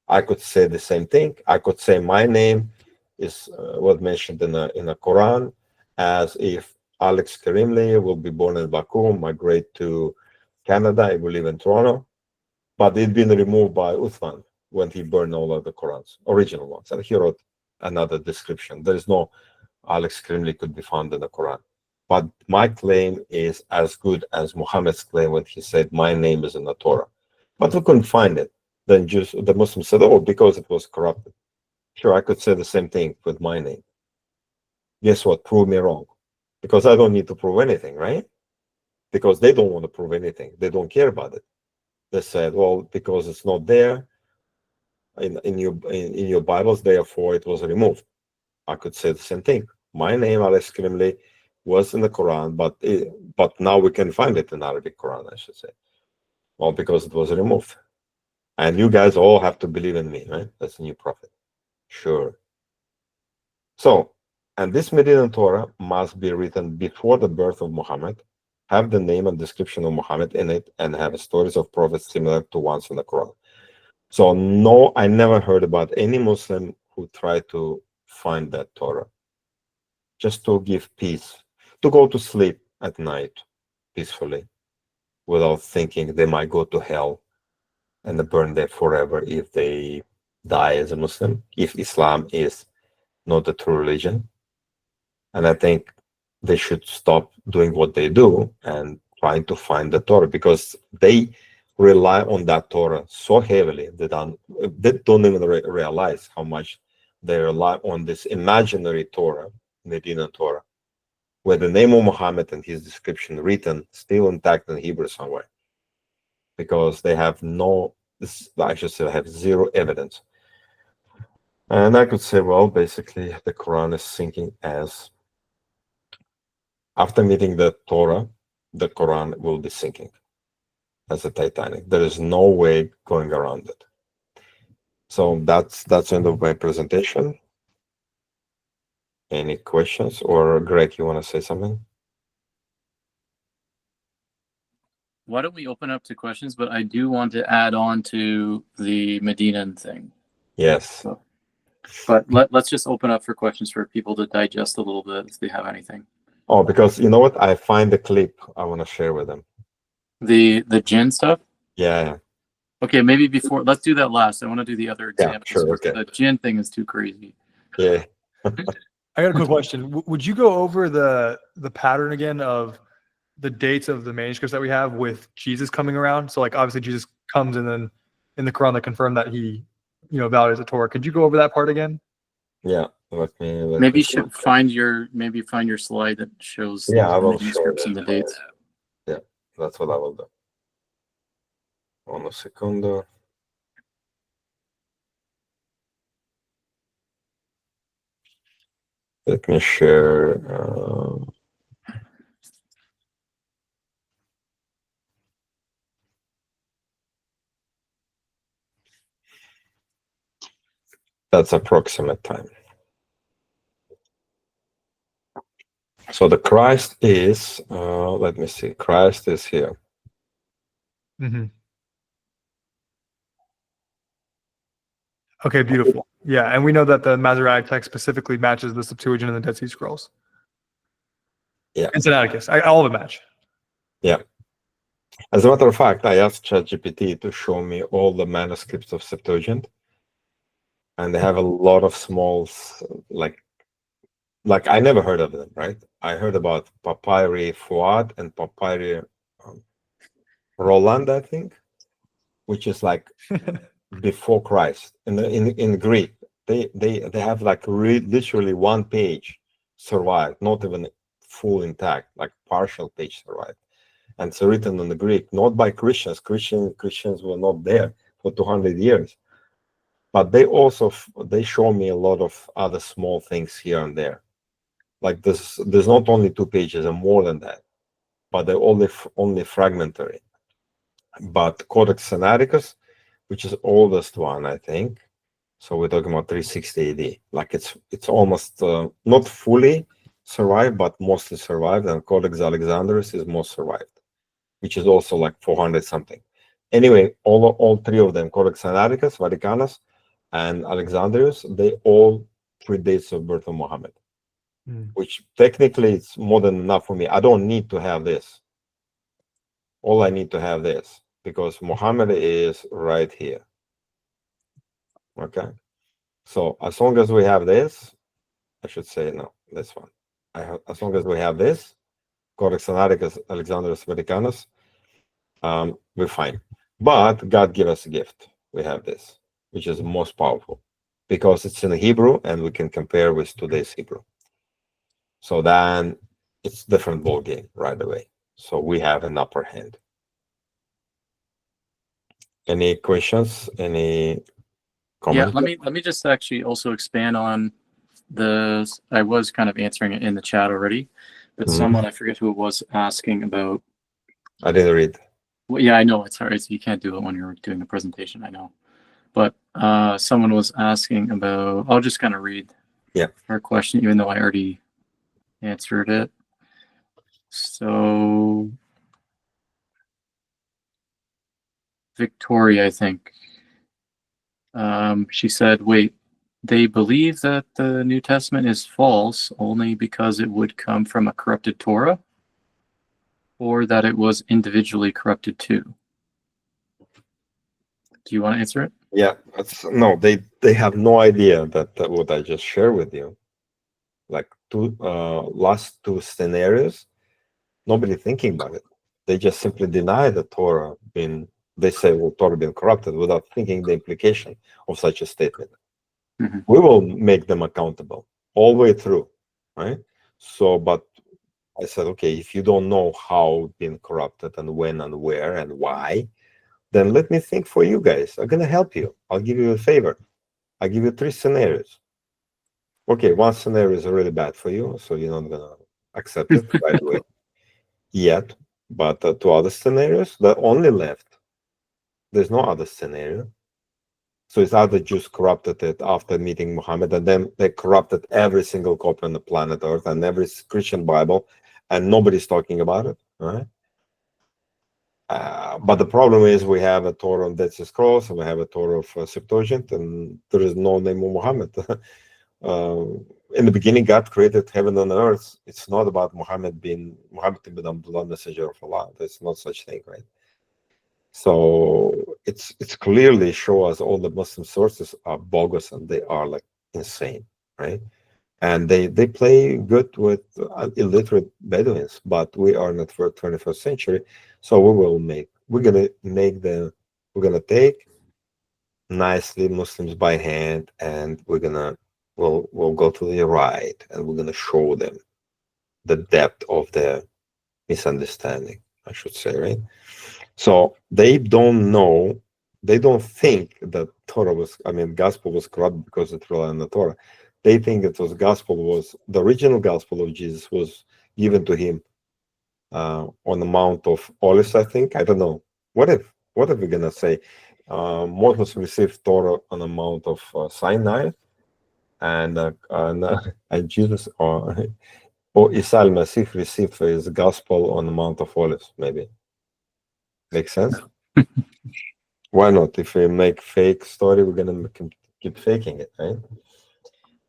I could say the same thing. I could say my name is what mentioned in the Quran, as if Alex Kerimli will be born in Baku, migrate to Canada, I believe in Toronto, but it's been removed by Uthman when he burned all of the Qurans, original ones, and he wrote another description. There is no Alex Kerimli could be found in the Quran. But my claim is as good as Muhammad's claim when he said, my name is in the Torah. But we couldn't find it. Then the Muslims said, oh, because it was corrupted. Sure, I could say the same thing with my name. Guess what? Prove me wrong. Because I don't need to prove anything, right? Because they don't want to prove anything. They don't care about it. They said, well, because it's not there in your Bibles, therefore it was removed. I could say the same thing. My name, Alex Kerimli, was in the Quran, but now we can find it in Arabic Quran, I should say. Well, because it was removed. And you guys all have to believe in me, right? That's a new prophet. Sure. So, and this Medina Torah must be written before the birth of Muhammad, have the name and description of Muhammad in it, and have stories of prophets similar to ones in the Quran. So, no, I never heard about any Muslim who tried to find that Torah just to give peace, to go to sleep at night peacefully without thinking they might go to hell and burn there forever if they die as a Muslim, if Islam is not the true religion. And I think they should stop doing what they do and trying to find the Torah, because they rely on that Torah so heavily that they don't even realize how much they rely on this imaginary Torah, Medina Torah, where the name of Muhammad and his description written still intact in Hebrew somewhere, because they have I should say, have zero evidence. And I could say, well, basically, the Quran is sinking as after meeting the Torah, the Quran will be sinking as a Titanic. There is no way going around it. So that's the end of my presentation. Any questions? Or Greg, you want to say something? Why don't we open up to questions? But I do want to add on to the Medinan thing. Yes. But let's just open up for questions for people to digest a little bit if they have anything. Oh, because you know what? I find the clip I want to share with them. The jinn stuff? Yeah. Okay, maybe before, let's do that last. I want to do the other Yeah, examples. sure. Okay. The jinn thing is too crazy. Yeah. I got a quick question. Would you go over the pattern again of the dates of the manuscripts that we have with Jesus coming around? So like obviously Jesus comes, and then in the Quran they confirm that he, validates the Torah. Could you go over that part again? Yeah. Maybe you should find your slide that shows Yeah, I the will manuscripts show and the dates. Yeah, that's what I will do. Un secondo. Let me share. That's approximate time. So the Christ is, let me see, Christ is here. Mm-hmm. Okay, beautiful. Yeah, and we know that the Masoretic text specifically matches the Septuagint and the Dead Sea Scrolls. Yeah. And Sinaiticus. All of it match. Yeah. As a matter of fact, I asked ChatGPT to show me all the manuscripts of Septuagint, and they have a lot of small, like I never heard of them, right? I heard about Papyri Fuad and Papyri Roland, I think, which is like before Christ. In Greek, they have like literally one page survived, not even full intact, like partial page survived. And it's written in the Greek, not by Christians. Christians were not there for 200 years. But they show me a lot of other small things here and there. Like there's not only 2 pages and more than that, but they're only fragmentary. But Codex Sinaiticus, which is oldest one, I think. So we're talking about 360 AD. Like it's almost not fully survived, but mostly survived. And Codex Alexandrinus is most survived, which is also like 400 something. Anyway, all 3 of them, Codex Sinaiticus, Vaticanus, and Alexandrinus, they all predates the birth of Muhammad, which technically it's more than enough for me. I don't need to have this. All I need to have this, because Muhammad is right here. Okay. So as long as we have this, I should say no, this one. As long as we have this, Codex Sinaiticus, Alexandrinus, Vaticanus, we're fine. But God gave us a gift. We have this, which is most powerful, because it's in Hebrew and we can compare with today's Hebrew. So then it's different ball game right away. So we have an upper hand. Any questions? Any comments? Yeah, let me just actually also expand on I was kind of answering it in the chat already, but someone, I forget who it was, asking about. I didn't read. Well, yeah, I know it's hard. You can't do it when you're doing the presentation. I know, but someone was asking about. I'll just kind of read. Yeah. Her question, even though I already answered it. So Victoria, I think. She said, "Wait, they believe that the New Testament is false only because it would come from a corrupted Torah, or that it was individually corrupted too." Do you want to answer it? Yeah, no, they have no idea that what I just shared with you. Like last two scenarios, nobody thinking about it. They just simply deny the Torah been. They say, well, Torah been corrupted without thinking the implication of such a statement. Mhm. We will make them accountable all the way through, right? So, but I said, okay, if you don't know how it's been corrupted and when and where and why, then let me think for you guys. I'm gonna help you. I'll give you a favor. I'll give you 3 scenarios. Okay, one scenario is really bad for you, so you're not gonna accept it right away yet. But 2 other scenarios that only left. There's no other scenario. So it's either Jews corrupted it after meeting Muhammad, and then they corrupted every single copy on the planet Earth and every Christian Bible, and nobody's talking about it, right? But the problem is we have a Torah on Dead Sea Scrolls and we have a Torah of Septuagint, and there is no name of Muhammad. In the beginning, God created heaven and earth. It's not about Muhammad being the blood messenger of Allah. There's no such thing, right? So it's clearly show us all the Muslim sources are bogus and they are like insane, right? And they play good with illiterate Bedouins, but we are in the 21st century, so we're gonna take nicely Muslims by hand, and we'll go to the right, and we're gonna show them the depth of their misunderstanding, I should say, right? So they don't know, they don't think that gospel was corrupt because it relied on the Torah. They think it was the original gospel of Jesus was given to him on the Mount of Olives, I think. I don't know. What if we're gonna say Moses received Torah on the Mount of Sinai, and Jesus or Isa al-Masih received his gospel on the Mount of Olives? Maybe makes sense. Why not? If we make fake story, we're gonna keep faking it, right?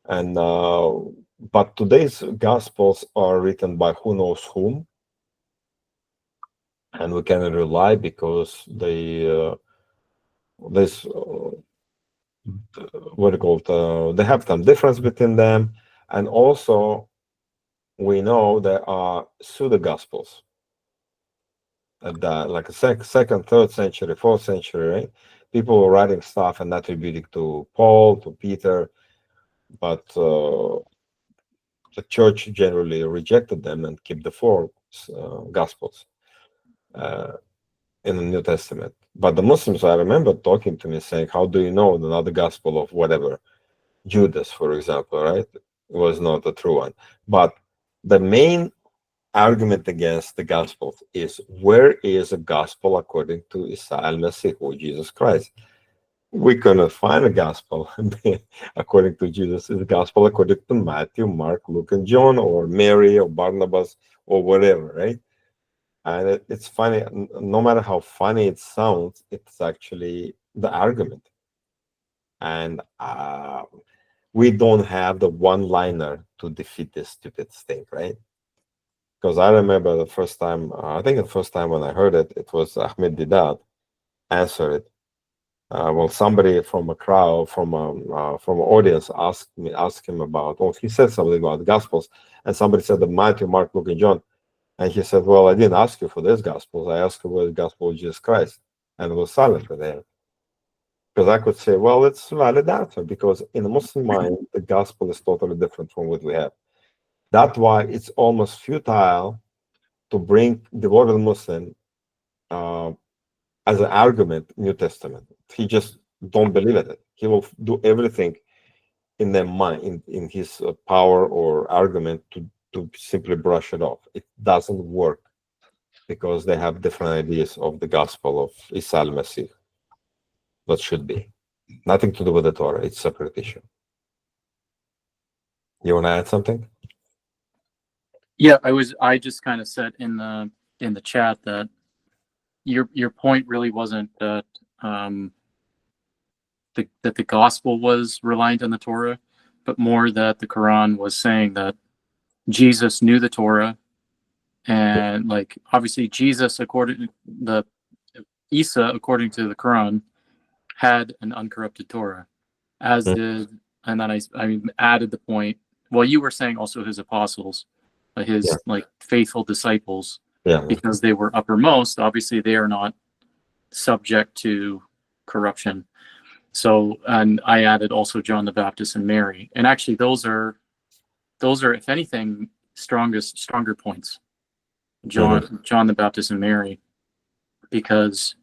And but today's gospels are written by who knows whom, and we cannot rely because there's what do you call it? They have some difference between them, and also we know there are pseudo gospels like a second, third century, fourth century, right? People were writing stuff and attributing to Paul, to Peter, but the church generally rejected them and kept the 4 gospels in the New Testament. But the Muslims, I remember talking to me saying, how do you know another gospel of whatever? Judas, for example, right? Was not a true one. But the main argument against the gospels is, where is a gospel according to Isa al-Masih, or Jesus Christ? We cannot find a gospel according to Jesus. Is a gospel according to Matthew, Mark, Luke, and John, or Mary, or Barnabas, or whatever, right? And it's funny, no matter how funny it sounds, it's actually the argument. And we don't have the one-liner to defeat this stupid thing, right? Because I remember the first time, I think the first time when I heard it, it was Ahmed Didat answered it. Well, somebody from a crowd, from an audience asked him about, well, he said something about the Gospels, and somebody said the Matthew, Mark, Luke, and John. And he said, well, I didn't ask you for this Gospels. I asked you for the Gospel of Jesus Christ. And it was silent for them. Because I could say, well, it's a valid answer, because in the Muslim mind, the Gospel is totally different from what we have. That's why it's almost futile to bring the word of the Muslim as an argument, New Testament. He just don't believe in it. He will do everything in their mind, in his power or argument to simply brush it off. It doesn't work because they have different ideas of the gospel of Isa al-Masih. That should be nothing to do with the Torah. It's a separate issue. You want to add something? Yeah, I just kind of said in the chat that your point really wasn't that that the gospel was reliant on the Torah, but more that the Quran was saying that Jesus knew the Torah, and like obviously Jesus, according the Isa, according to the Quran, had an uncorrupted Torah, as did, and then I added the point well, you were saying also his apostles, his like faithful disciples, Yeah. because they were uppermost. Obviously, they are not subject to corruption. So, and I added also John the Baptist and Mary, and actually those are if anything stronger points. John the Baptist and Mary, because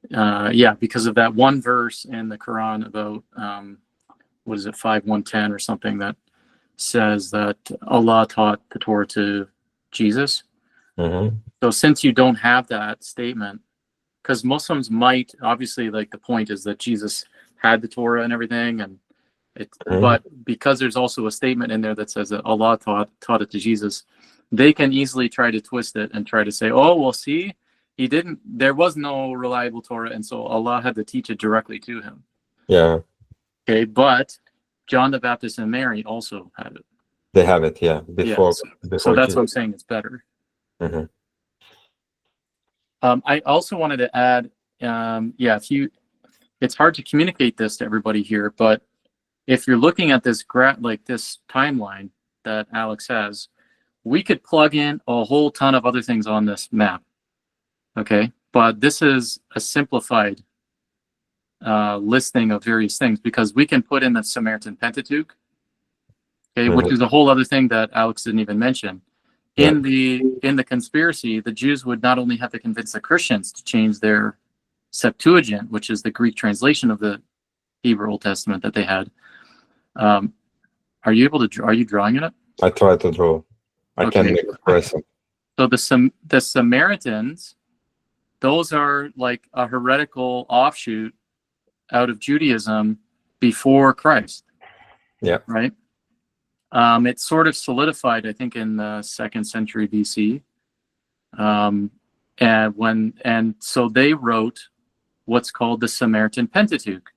because of that one verse in the Quran about what is it, 5:110 or something, that says that Allah taught the Torah to Jesus. So since you don't have that statement, because Muslims might, obviously, like, the point is that Jesus had the Torah and everything, and but because there's also a statement in there that says that Allah taught it to Jesus, they can easily try to twist it and try to say, oh, well, see, there was no reliable Torah, and so Allah had to teach it directly to him. Yeah. Okay, but John the Baptist and Mary also had it. They have it, yeah. Before so that's Jesus. what I'm saying, it's better. I also wanted to add, it's hard to communicate this to everybody here, but if you're looking at this this timeline that Alex has, we could plug in a whole ton of other things on this map. Okay, but this is a simplified listing of various things, because we can put in the Samaritan Pentateuch, okay, which is a whole other thing that Alex didn't even mention. In the conspiracy, the Jews would not only have to convince the Christians to change their Septuagint, which is the Greek translation of the Hebrew Old Testament that they had. Are you drawing in it? I try to draw. I can make it present. So the Samaritans, those are like a heretical offshoot out of Judaism before Christ. Yeah. Right? It sort of solidified, I think, in the 2nd century BC. And so they wrote what's called the Samaritan Pentateuch.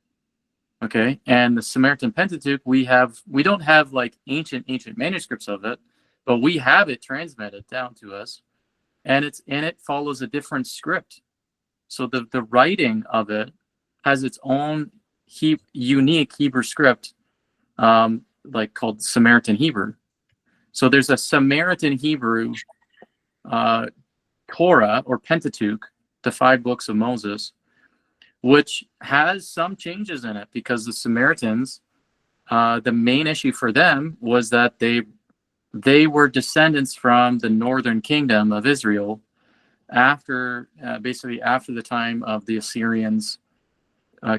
Okay, and the Samaritan Pentateuch, we don't have like ancient manuscripts of it, but we have it transmitted down to us, and it follows a different script. So the writing of it has its own unique Hebrew script, like called Samaritan Hebrew. So there's a Samaritan Hebrew Torah or Pentateuch, the 5 books of Moses, which has some changes in it, because the Samaritans, the main issue for them was that they were descendants from the northern kingdom of Israel basically after the time of the Assyrians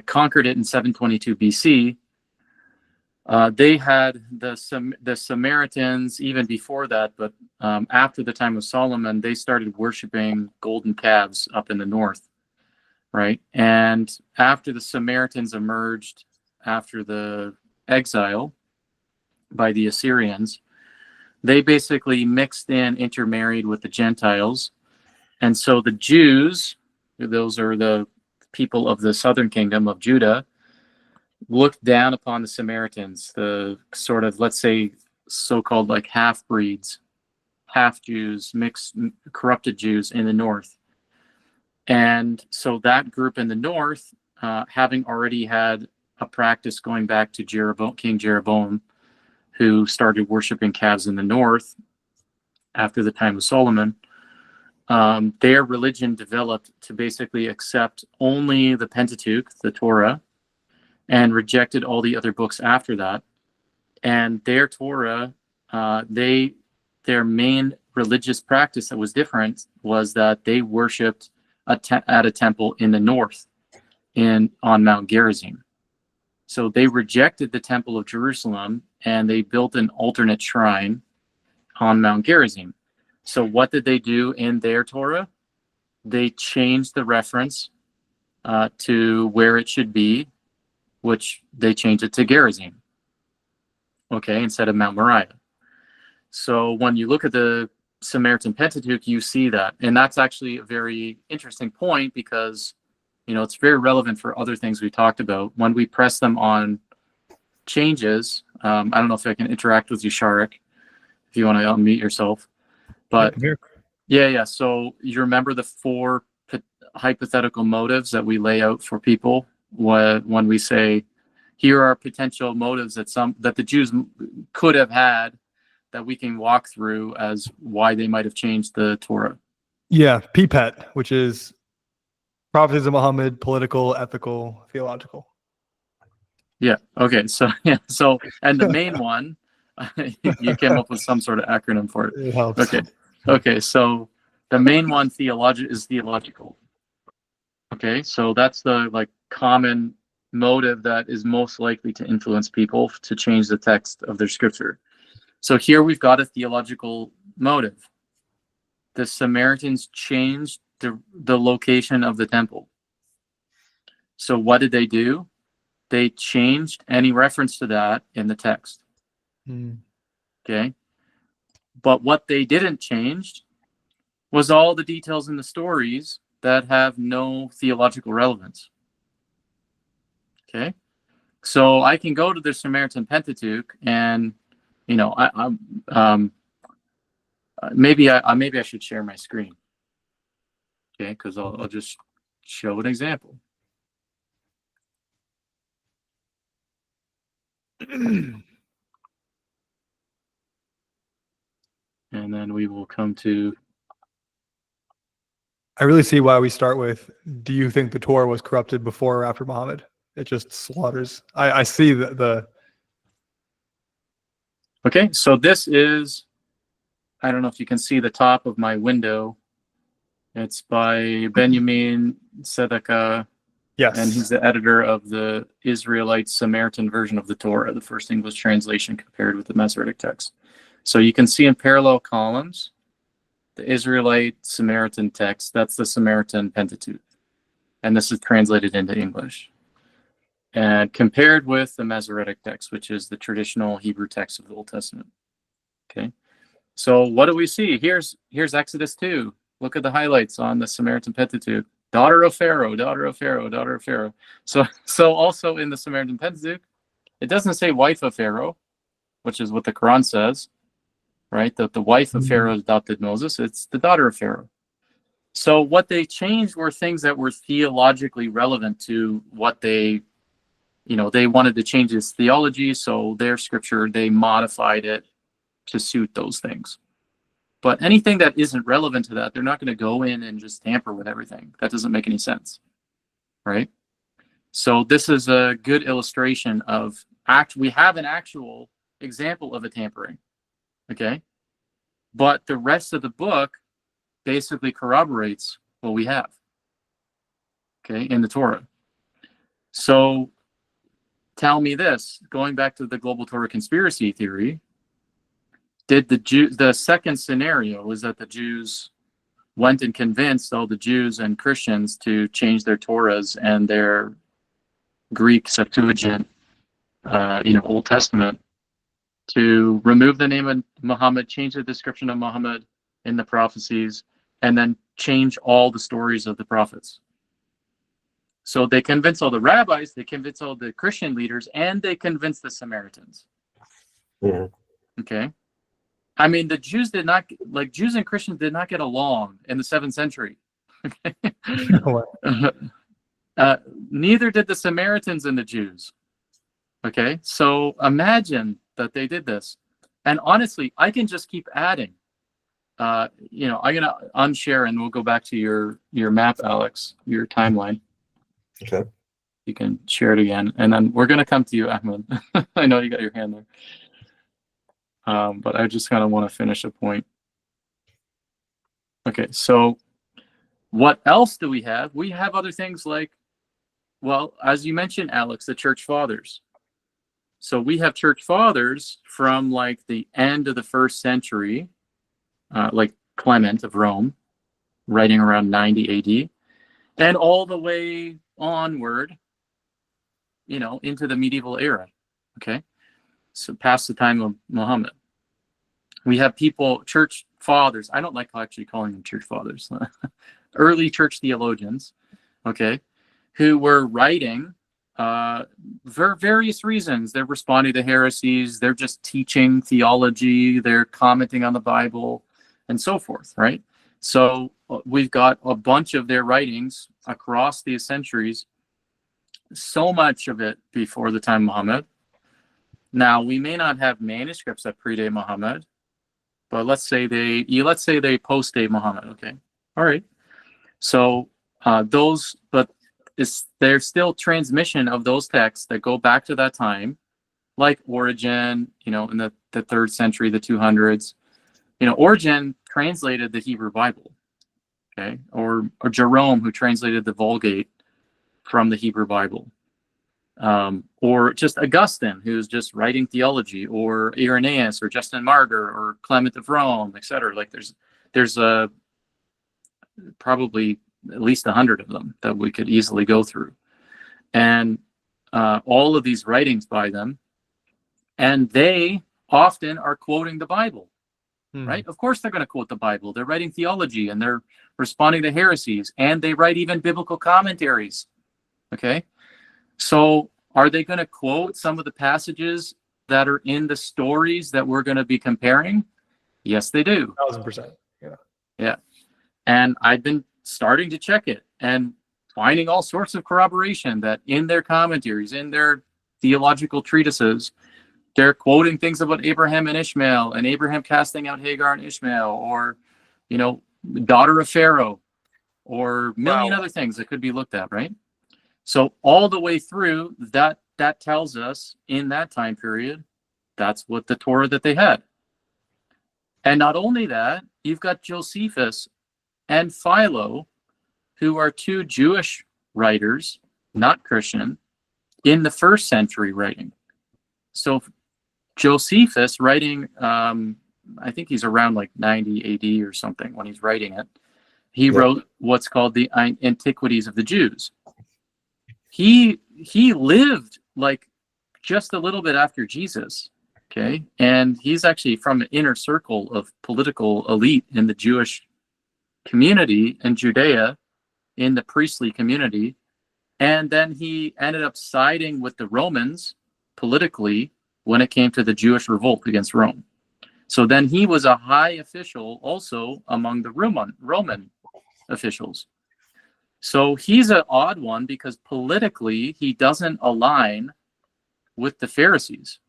conquered it in 722 BC. They had the Samaritans even before that, but after the time of Solomon, they started worshiping golden calves up in the north. Right, and after the Samaritans emerged after the exile by the Assyrians, they basically intermarried with the Gentiles, and so the Jews, those are the people of the southern kingdom of Judah, looked down upon the Samaritans, the sort of, let's say, so-called like half-breeds, half-Jews, mixed, corrupted Jews in the north. And so that group in the north, having already had a practice going back to King Jeroboam, who started worshiping calves in the north after the time of Solomon, their religion developed to basically accept only the Pentateuch, the Torah, and rejected all the other books after that. And their Torah, their main religious practice that was different was that they worshipped at a temple in the north, on Mount Gerizim. So they rejected the Temple of Jerusalem, and they built an alternate shrine on Mount Gerizim. So what did they do in their Torah? They changed the reference to where it should be, which they changed it to Gerizim, okay, instead of Mount Moriah. So when you look at the Samaritan Pentateuch, you see that, and that's actually a very interesting point, because it's very relevant for other things we talked about when we press them on changes. I don't know if I can interact with you, Sharik, if you want to unmute yourself, but yeah. So you remember the 4 hypothetical motives that we lay out for people when we say, here are potential motives that the Jews could have had that we can walk through as why they might have changed the Torah. Yeah, PPET, which is prophecies of Muhammad, political, ethical, theological. Yeah. Okay. So yeah. So and the main one, you came up with some sort of acronym for it. It helps. Okay. Okay. So the main one is theological. Okay. So that's the like common motive that is most likely to influence people to change the text of their scripture. So here we've got a theological motive. The Samaritans changed the location of the temple. So what did they do? They changed any reference to that in the text. Okay. But what they didn't change was all the details in the stories that have no theological relevance. Okay. So I can go to the Samaritan Pentateuch and, you know, maybe I should share my screen. Okay. Because I'll just show an example. And then we will come to. I really see why we start with, do you think the Torah was corrupted before or after Muhammad? It just slaughters. I see the. Okay, so this is, I don't know if you can see the top of my window. It's by Benjamin Sedeka. Yes. And he's the editor of the Israelite Samaritan version of the Torah, the first English translation compared with the Masoretic text. So you can see in parallel columns, the Israelite Samaritan text, that's the Samaritan Pentateuch. And this is translated into English. And compared with the Masoretic text, which is the traditional Hebrew text of the Old Testament. Okay. So what do we see? Here's Exodus 2. Look at the highlights on the Samaritan Pentateuch. Daughter of Pharaoh, daughter of Pharaoh, daughter of Pharaoh. So also in the Samaritan Pentateuch, it doesn't say wife of Pharaoh, which is what the Quran says, right? That the wife of Pharaoh adopted Moses. It's the daughter of Pharaoh. So what they changed were things that were theologically relevant to what they wanted to change his theology. So their scripture, they modified it to suit those things. But anything that isn't relevant to that, they're not going to go in and just tamper with everything. That doesn't make any sense, right? So this is a good illustration of we have an actual example of a tampering, okay? But the rest of the book basically corroborates what we have, okay, in the Torah. So tell me this, going back to the global Torah conspiracy theory, did the second scenario was that the Jews went and convinced all the Jews and Christians to change their Torahs and their Greek Septuagint, Old Testament, to remove the name of Muhammad, change the description of Muhammad in the prophecies, and then change all the stories of the prophets. So they convinced all the rabbis, they convinced all the Christian leaders, and they convinced the Samaritans. Yeah. Okay. I mean, the Jews Jews and Christians did not get along in the 7th century. Neither did the Samaritans and the Jews. Okay, so imagine that they did this. And honestly, I can just keep adding. I'm gonna unshare and we'll go back to your map, Alex, your timeline. Okay. You can share it again, and then we're gonna come to you, Ahmed. I know you got your hand there. But I just kind of want to finish a point. Okay, so what else do we have? We have other things like, well, as you mentioned, Alex, the church fathers. So we have church fathers from like the end of the 1st century, like Clement of Rome, writing around 90 AD, and all the way onward, into the medieval era. Okay. So past the time of Muhammad. We have church fathers. I don't like actually calling them church fathers. Early church theologians, okay, who were writing for various reasons. They're responding to heresies. They're just teaching theology. They're commenting on the Bible and so forth, right? So we've got a bunch of their writings across the centuries so much of it before the time of Muhammad. Now, we may not have manuscripts that predate Muhammad, but let's say they post-date Muhammad. Okay, all right. So there's still transmission of those texts that go back to that time, like Origen, in the 3rd century, the 200s. Origen translated the Hebrew Bible, okay, or Jerome, who translated the Vulgate from the Hebrew Bible. Or just Augustine, who's just writing theology, or Irenaeus, or Justin Martyr, or Clement of Rome, etc. Like there's probably at least 100 of them that we could easily go through, and all of these writings by them, and they often are quoting the Bible, right? Of course they're going to quote the Bible. They're writing theology, and they're responding to heresies, and they write even biblical commentaries. Okay. So are they going to quote some of the passages that are in the stories that we're going to be comparing? Yes, they do. 1000%. Yeah. Yeah. And I've been starting to check it and finding all sorts of corroboration that in their commentaries, in their theological treatises, they're quoting things about Abraham and Ishmael, and Abraham casting out Hagar and Ishmael, or, daughter of Pharaoh, or a million other things that could be looked at, right? So all the way through, that tells us in that time period, that's what the Torah that they had. And not only that, you've got Josephus and Philo, who are two Jewish writers, not Christian, in the 1st century writing. So Josephus writing, I think he's around like 90 AD or something when he's writing it. He wrote what's called the Antiquities of the Jews. He lived like just a little bit after Jesus, okay? And he's actually from an inner circle of political elite in the Jewish community in Judea, in the priestly community. And then he ended up siding with the Romans politically when it came to the Jewish revolt against Rome. So then he was a high official also among the Roman officials. So he's an odd one because politically he doesn't align with the Pharisees,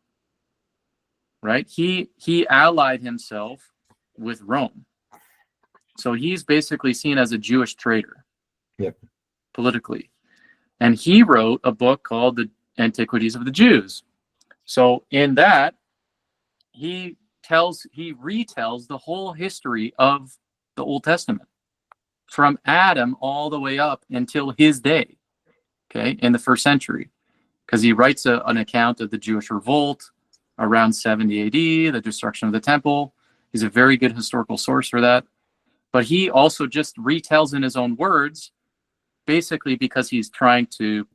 right? He allied himself with Rome. So he's basically seen as a Jewish traitor, politically. And he wrote a book called The Antiquities of the Jews. So in that, he retells the whole history of the Old Testament, from Adam all the way up until his day, okay, in the 1st century, because he writes an account of the Jewish revolt around 70 AD, the destruction of the temple. He's a very good historical source for that. But he also just retells in his own words, basically because he's trying to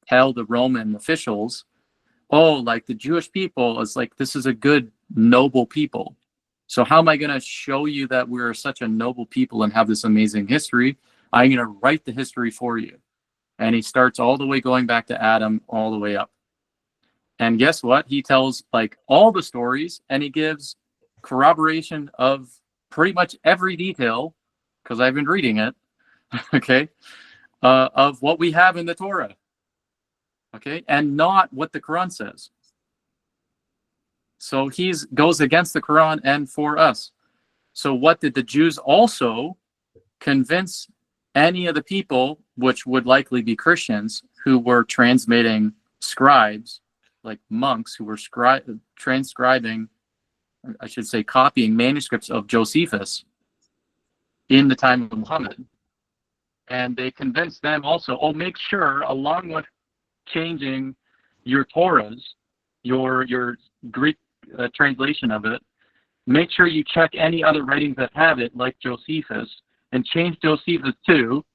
tell the Roman officials, oh, like the Jewish people is like, this is a good, noble people. So how am I going to show you that we're such a noble people and have this amazing history? I'm going to write the history for you. And he starts all the way going back to Adam, all the way up. And guess what? He tells like all the stories, and he gives corroboration of pretty much every detail, because I've been reading it, okay, of what we have in the Torah, okay, and not what the Quran says. So he goes against the Quran and for us. So what did the Jews also convince any of the people, which would likely be Christians, who were transmitting scribes, like monks who were transcribing, I should say copying manuscripts of Josephus in the time of Muhammad. And they convinced them also, oh, make sure, along with changing your Torahs, your Greek translation of it, make sure you check any other writings that have it, like Josephus, and change Josephus too,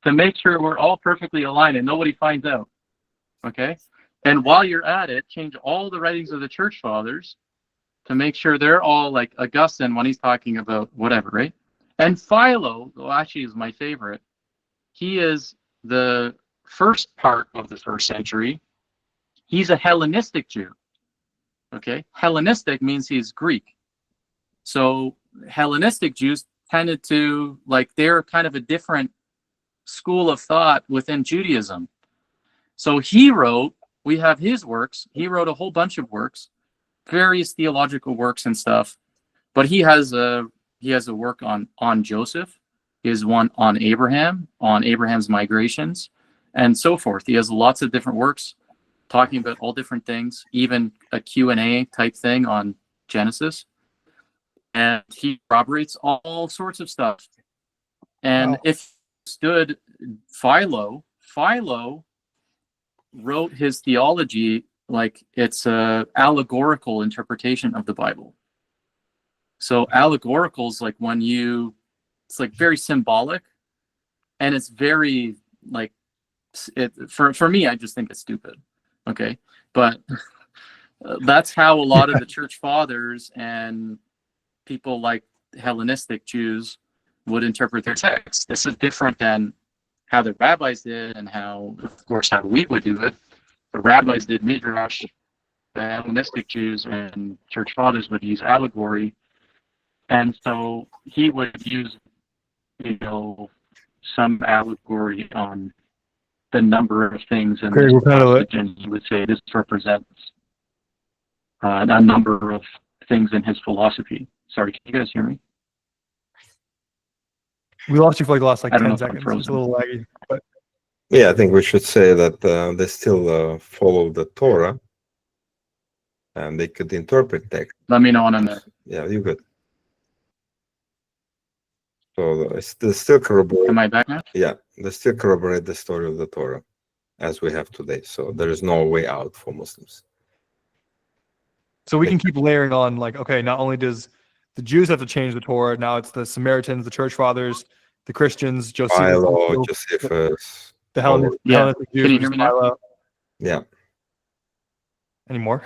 to make sure we're all perfectly aligned and nobody finds out. Okay? And while you're at it, change all the writings of the church fathers to make sure they're all like Augustine when he's talking about whatever, right? And Philo, who actually is my favorite, he is the first part of the 1st century. He's a Hellenistic Jew. Okay? Hellenistic means he's Greek. So Hellenistic Jews tended to, like, they're kind of a different school of thought within Judaism. So we have his works. He wrote a whole bunch of works, various theological works and stuff. But he has a work on Joseph. He has one on Abraham's migrations, and so forth. He has lots of different works talking about all different things, even a Q&A type thing on Genesis. And he corroborates all sorts of stuff. And Wow. if stood Philo wrote his theology like it's a allegorical interpretation of the Bible. So allegorical is like when it's like very symbolic, and it's very like for me, I just think it's stupid. Okay, but that's how a lot of the church fathers and people like Hellenistic Jews would interpret their texts. This is different than how the rabbis did, and how, of course, how we would do it. The rabbis did midrash. The Hellenistic Jews and church fathers would use allegory, and so he would use, some allegory on the number of things in Okay, this we're kind of passage, and he would say this represents a number of things in his philosophy. Sorry, can you guys hear me? we lost you for like the last like I don't 10 know if I'm seconds. It's a little laggy. But Yeah, I think we should say that they still follow the Torah, and they could interpret text. Let me know when I'm there. Yeah, you good. So they still corroborate. Am I back now? Yeah, they still corroborate the story of the Torah as we have today. So there is no way out for Muslims. so we can keep layering on, like, okay, not only does the Jews have to change the Torah, now it's the Samaritans, the church fathers, the Christians, Philo, Josephus. the Hellenistic Yeah. Jews. Can you which hear is me now? Philo. Yeah, Any more?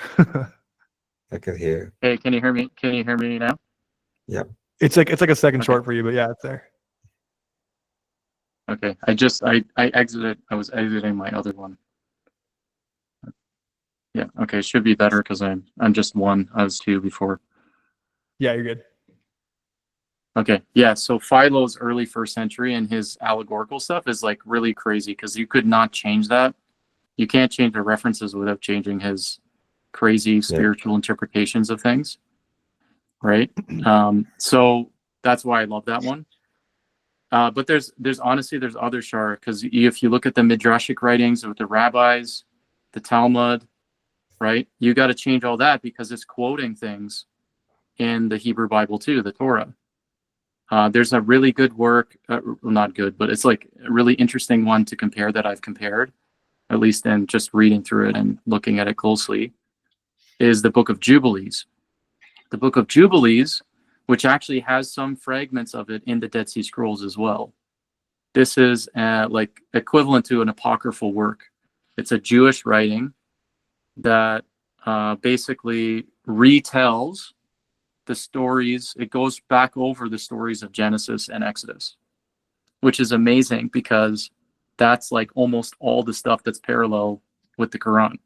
I can hear. Hey, can you hear me? Can you hear me now? It's like a second Okay. short for you, but yeah, it's there. Okay. I exited. I was exiting my other one. Yeah. Okay. It should be better because I'm just one. I was two before. Yeah, you're good. Okay. Yeah. So Philo's early first century and his allegorical stuff is like really crazy because you could not change that. You can't change the references without changing his crazy spiritual interpretations of things. Right. So that's why I love that one. But there's honestly, there's other shar, because if you look at the midrashic writings with the rabbis, the Talmud, right, you got to change all that because it's quoting things in the Hebrew Bible too, the Torah. There's a really good work, not good, but it's like a really interesting one to compare that I've compared, at least in just reading through it and looking at it closely, is the Book of Jubilees. The Book of Jubilees, which actually has some fragments of it in the Dead Sea Scrolls as well. This is like equivalent to an apocryphal work. It's a Jewish writing that basically retells the stories. It goes back over the stories of Genesis and Exodus, which is amazing because that's like almost all the stuff that's parallel with the Quran.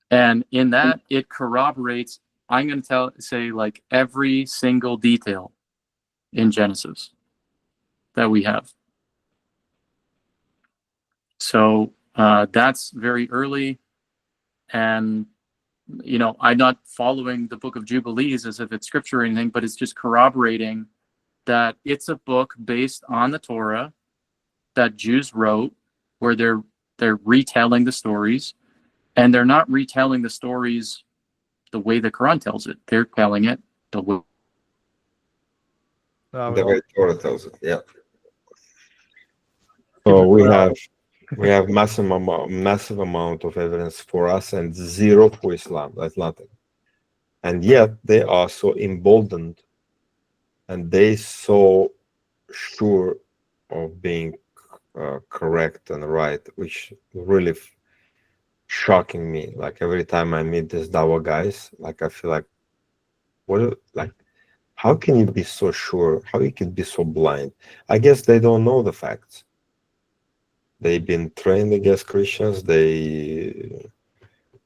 And in that, it corroborates, I'm going to say like every single detail in Genesis that we have. So that's very early. And, I'm not following the Book of Jubilees as if it's scripture or anything, but it's just corroborating that it's a book based on the Torah that Jews wrote, where they're retelling the stories, and they're not retelling the stories the way the Quran tells it. They're telling it the way. The way Torah tells it. Yeah. So we have massive amount of evidence for us and zero for Islam. That's nothing. And yet they are so emboldened and they so sure of being correct and right, which really shocking me. Like every time I meet these Dawa guys, like I feel like, how can you be so sure? How you can be so blind? I guess they don't know the facts. They've been trained against Christians. They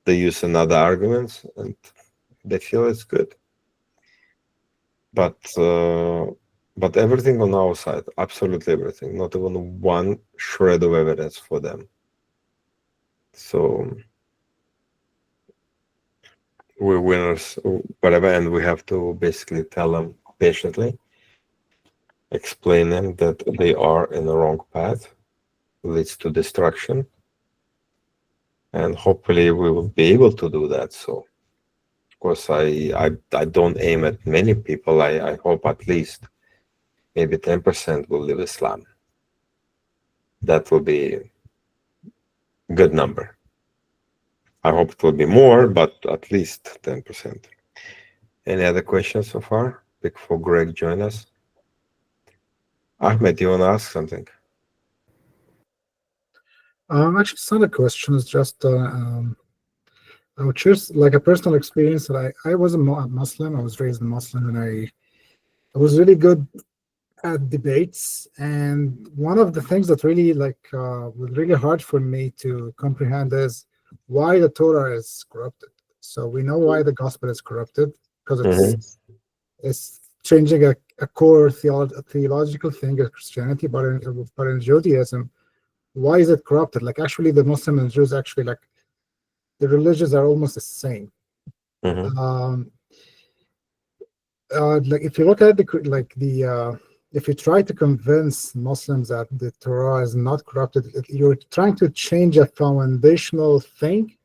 use another arguments and they feel it's good. But everything on our side, absolutely everything, not even one shred of evidence for them. So we're winners, whatever, and we have to basically tell them patiently, explain them that they are in the wrong path, leads to destruction, and hopefully we will be able to do that. So of course I don't aim at many people. I hope at least maybe 10% will leave Islam. That will be a good number. I hope it will be more, but at least 10%. Any other questions so far before Greg join us? Ahmed, you want to ask something? Actually, it's not a question. It's just I would share like a personal experience that I was a Muslim. I was raised a Muslim, and I was really good at debates. And one of the things that really was really hard for me to comprehend is why the Torah is corrupted. So we know why the gospel is corrupted, because it's changing a core theological thing of Christianity, but in Judaism, why is it corrupted? Like actually, the Muslim and Jews actually like the religions are almost the same. Like if you look at if you try to convince Muslims that the Torah is not corrupted, you're trying to change a foundational thing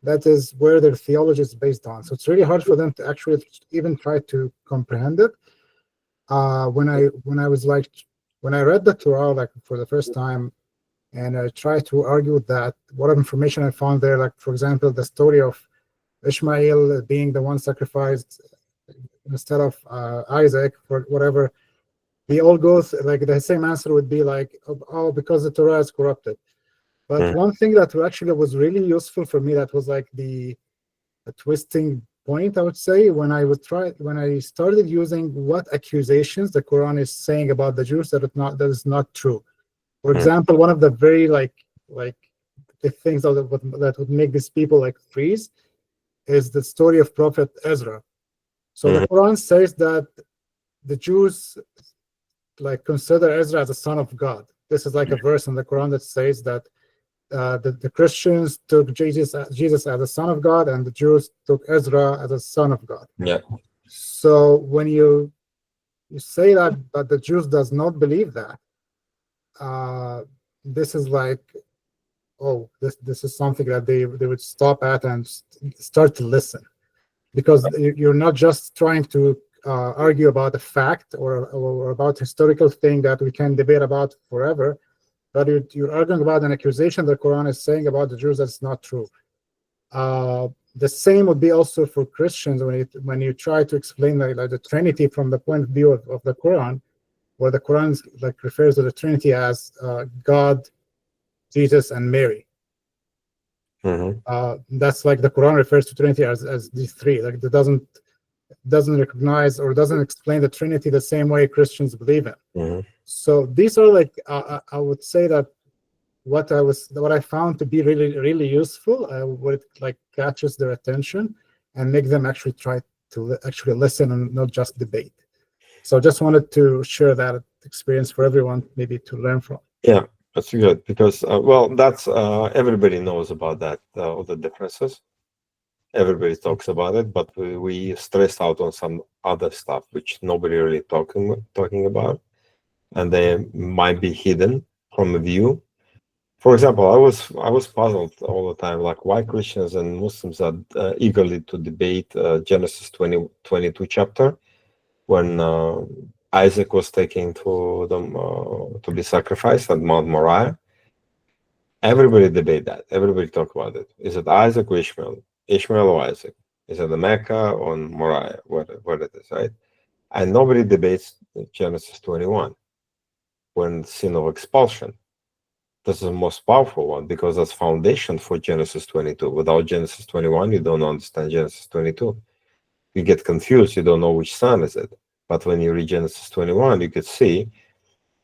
that is where their theology is based on. So it's really hard for them to actually even try to comprehend it. When I read the Torah like for the first time, and I tried to argue that what information I found there, like for example, the story of Ishmael being the one sacrificed instead of Isaac for whatever, they all go like the same answer would be like, oh, because the Torah is corrupted. But one thing that actually was really useful for me, that was like the twisting point, I would say, when I started using what accusations the Quran is saying about the Jews that is not true. For example, one of the very like the things that would make these people like freeze is the story of Prophet Ezra. So the Quran says that the Jews like consider Ezra as a son of God. This is like a verse in the Quran that says that the Christians took Jesus as a son of God, and the Jews took Ezra as a son of God. Yeah. So when you say that, but the Jews does not believe that, this is like, oh, this is something that they would stop at and start to listen, because you're not just trying to argue about a fact or about historical thing that we can debate about forever, but you're arguing about an accusation the Quran is saying about the Jews that's not true. The same would be also for Christians when you try to explain like the Trinity from the point of view of the Quran, where the Quran like refers to the Trinity as God, Jesus, and Mary. That's like the Quran refers to Trinity as these three. Like it doesn't recognize or doesn't explain the Trinity the same way Christians believe in. So these are like I would say that what I found to be really, really useful, what like catches their attention and make them actually try to actually listen and not just debate. So just wanted to share that experience for everyone, maybe to learn from. Yeah, that's good, because well, that's everybody knows about that, all the differences. Everybody talks about it, but we stressed out on some other stuff which nobody really talking about, and they might be hidden from the view. For example, I was puzzled all the time, like why Christians and Muslims are eagerly to debate Genesis 22 chapter, when Isaac was taken to them to be sacrificed at Mount Moriah. Everybody debate that. Everybody talk about it. Is it Isaac or Ishmael? Ishmael or Isaac? Is it the Mecca or Moriah? What it is, right? And nobody debates Genesis 21, when sin of expulsion. This is the most powerful one, because that's foundation for Genesis 22. Without Genesis 21, you don't understand Genesis 22. You get confused. You don't know which son is it. But when you read Genesis 21, you could see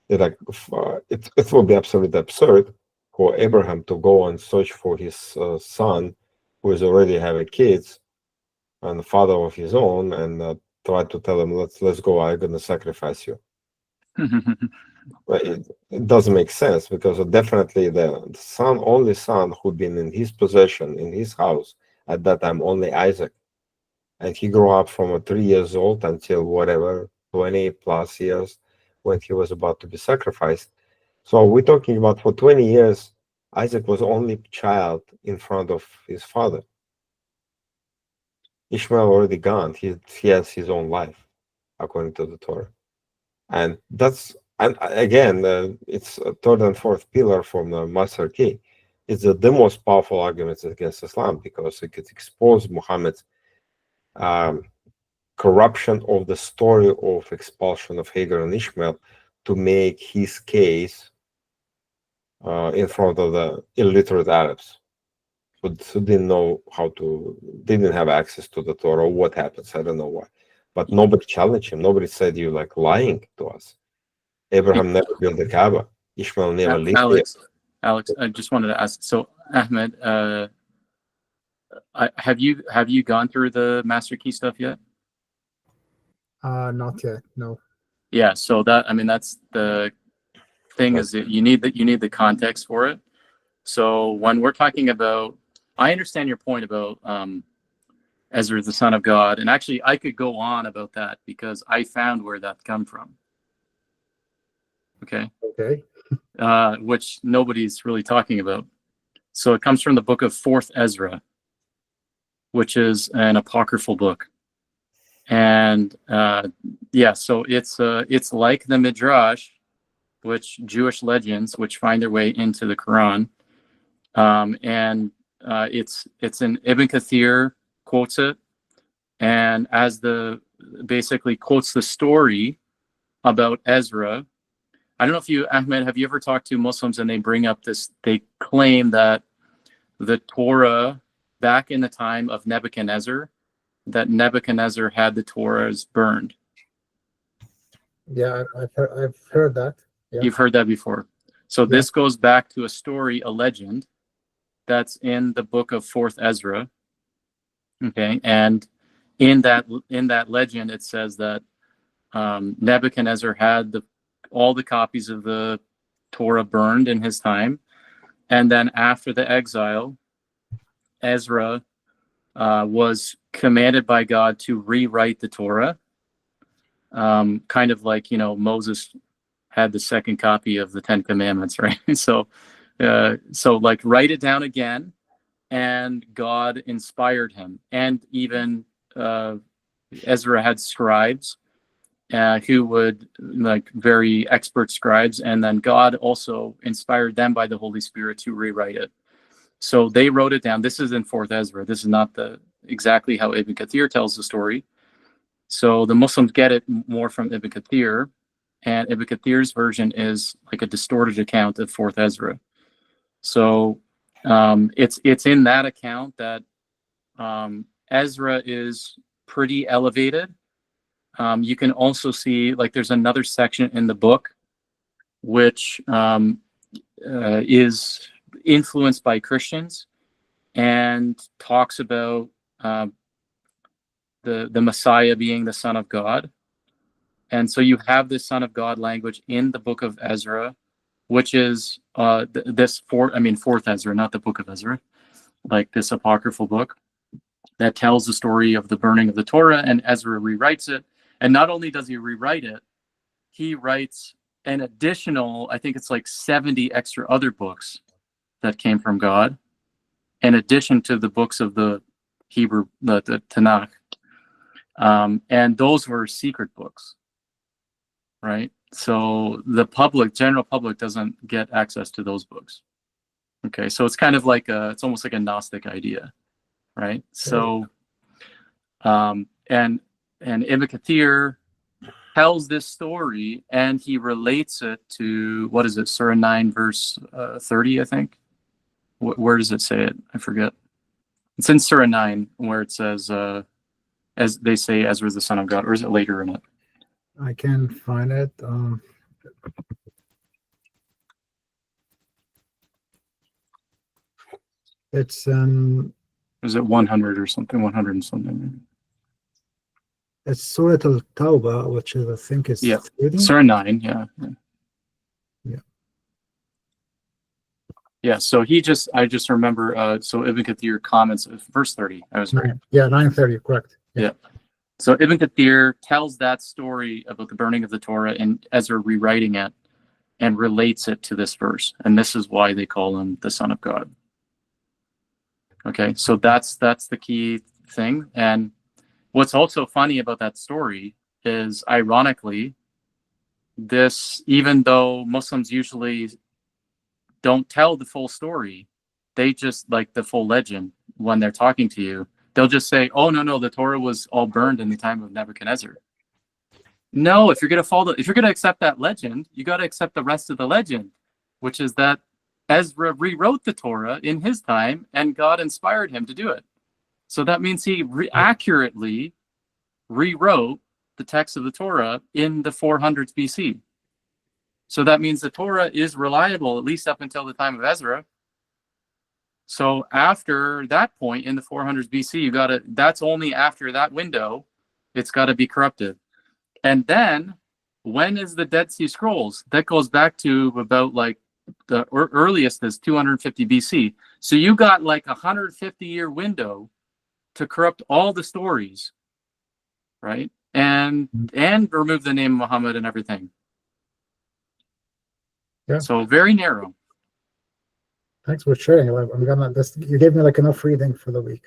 that like, it will be absolutely absurd for Abraham to go and search for his son, who is already having kids, and the father of his own, and try to tell him, let's go, I'm going to sacrifice you. But it doesn't make sense because definitely the only son who'd been in his possession, in his house at that time, only Isaac. And he grew up from 3 years old until whatever, 20 plus years when he was about to be sacrificed. So we're talking about for 20 years, Isaac was only child in front of his father. Ishmael already gone. He has his own life, according to the Torah. And that's, and again, it's a third and fourth pillar from the Master Key. It's the most powerful arguments against Islam because it could expose Muhammad's corruption of the story of expulsion of Hagar and Ishmael to make his case in front of the illiterate Arabs who didn't know didn't have access to the Torah. What happens? I don't know why. But nobody challenged him. Nobody said you like lying to us. Abraham never built the Kaaba. Ishmael never lived there. Alex, I just wanted to ask. So, Ahmed, have you gone through the Master Key stuff yet? Not yet. No. Yeah. So that's the thing is that you need the context for it. So when we're talking about, I understand your point about Ezra, the son of God, and actually I could go on about that because I found where that come from. Okay. Okay. Which nobody's really talking about. So it comes from the book of 4th Ezra, which is an apocryphal book. And so it's like the Midrash, which Jewish legends, which find their way into the Quran. It's in Ibn Kathir quotes it, and basically quotes the story about Ezra. I don't know if Ahmed, have you ever talked to Muslims and they bring up this, they claim that the Torah back in the time of Nebuchadnezzar, that Nebuchadnezzar had the Torahs burned. Yeah, I've heard that. Yeah. You've heard that before. So this goes back to a story, a legend, that's in the book of 4th Ezra. Okay, and in that legend, it says that Nebuchadnezzar had all the copies of the Torah burned in his time, and then after the exile, Ezra was commanded by God to rewrite the Torah, kind of like Moses had the second copy of the 10 Commandments, right? So like write it down again, and God inspired him, and even Ezra had scribes who would, like, very expert scribes, and then God also inspired them by the Holy Spirit to rewrite it. So they wrote it down. This is in 4th Ezra. This is not exactly how Ibn Kathir tells the story. So the Muslims get it more from Ibn Kathir, and Ibn Kathir's version is like a distorted account of 4th Ezra. So it's in that account that Ezra is pretty elevated. You can also see, like, there's another section in the book which is influenced by Christians and talks about the Messiah being the Son of God. And so you have this Son of God language in the book of Ezra, which is 4th Ezra, not the book of Ezra, like this apocryphal book that tells the story of the burning of the Torah, and Ezra rewrites it. And not only does he rewrite it, he writes an additional, I think it's like 70 extra other books that came from God, in addition to the books of the Hebrew, the Tanakh. And those were secret books, right? So the general public doesn't get access to those books. Okay, so it's kind of like it's almost like a Gnostic idea, right? So, and Ibn Kathir tells this story, and he relates it to, what is it, Surah 9, verse 30, I think. Where does it say it? I forget. It's in Surah 9, where it says, as they say, Ezra is the son of God, or is it later in it? I can't find it. It's Is it 100 or something? 100 and something. It's Surah Al-Tawbah, which is, I think, is 30. Surah 9, yeah. Yeah, so I just remember, so Ibn Kathir comments, verse 30, I was right. Yeah, 9:30, correct. Yeah. So Ibn Kathir tells that story about the burning of the Torah and Ezra rewriting it and relates it to this verse. And this is why they call him the Son of God. Okay, so that's the key thing. And what's also funny about that story is, ironically, this, even though Muslims usually don't tell the full story, they just like the full legend when they're talking to you. They'll just say, "Oh no, the Torah was all burned in the time of Nebuchadnezzar." No, if you're gonna accept that legend, you got to accept the rest of the legend, which is that Ezra rewrote the Torah in his time, and God inspired him to do it. So that means he accurately rewrote the text of the Torah in the 400s BC. So that means the Torah is reliable, at least up until the time of Ezra. So after that point in the 400s BC, that's only after that window, it's got to be corrupted. And then when is the Dead Sea Scrolls? That goes back to about like the earliest is 250 BC. So you got like a 150-year window to corrupt all the stories, right? And remove the name of Muhammad and everything. Yeah. So very narrow. Thanks for sharing. I'm gonna you gave me like enough reading for the week.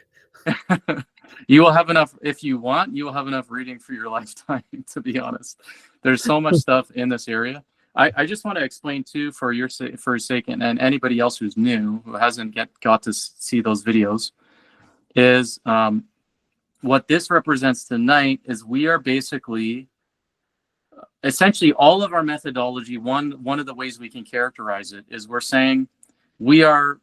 You will have enough, if you want, you will have enough reading for your lifetime, to be honest. There's so much stuff in this area. I just want to explain too, for your sake, and anybody else who's new, who hasn't got to see those videos, is what this represents tonight is we are basically, essentially all of our methodology, one of the ways we can characterize it is we're saying we are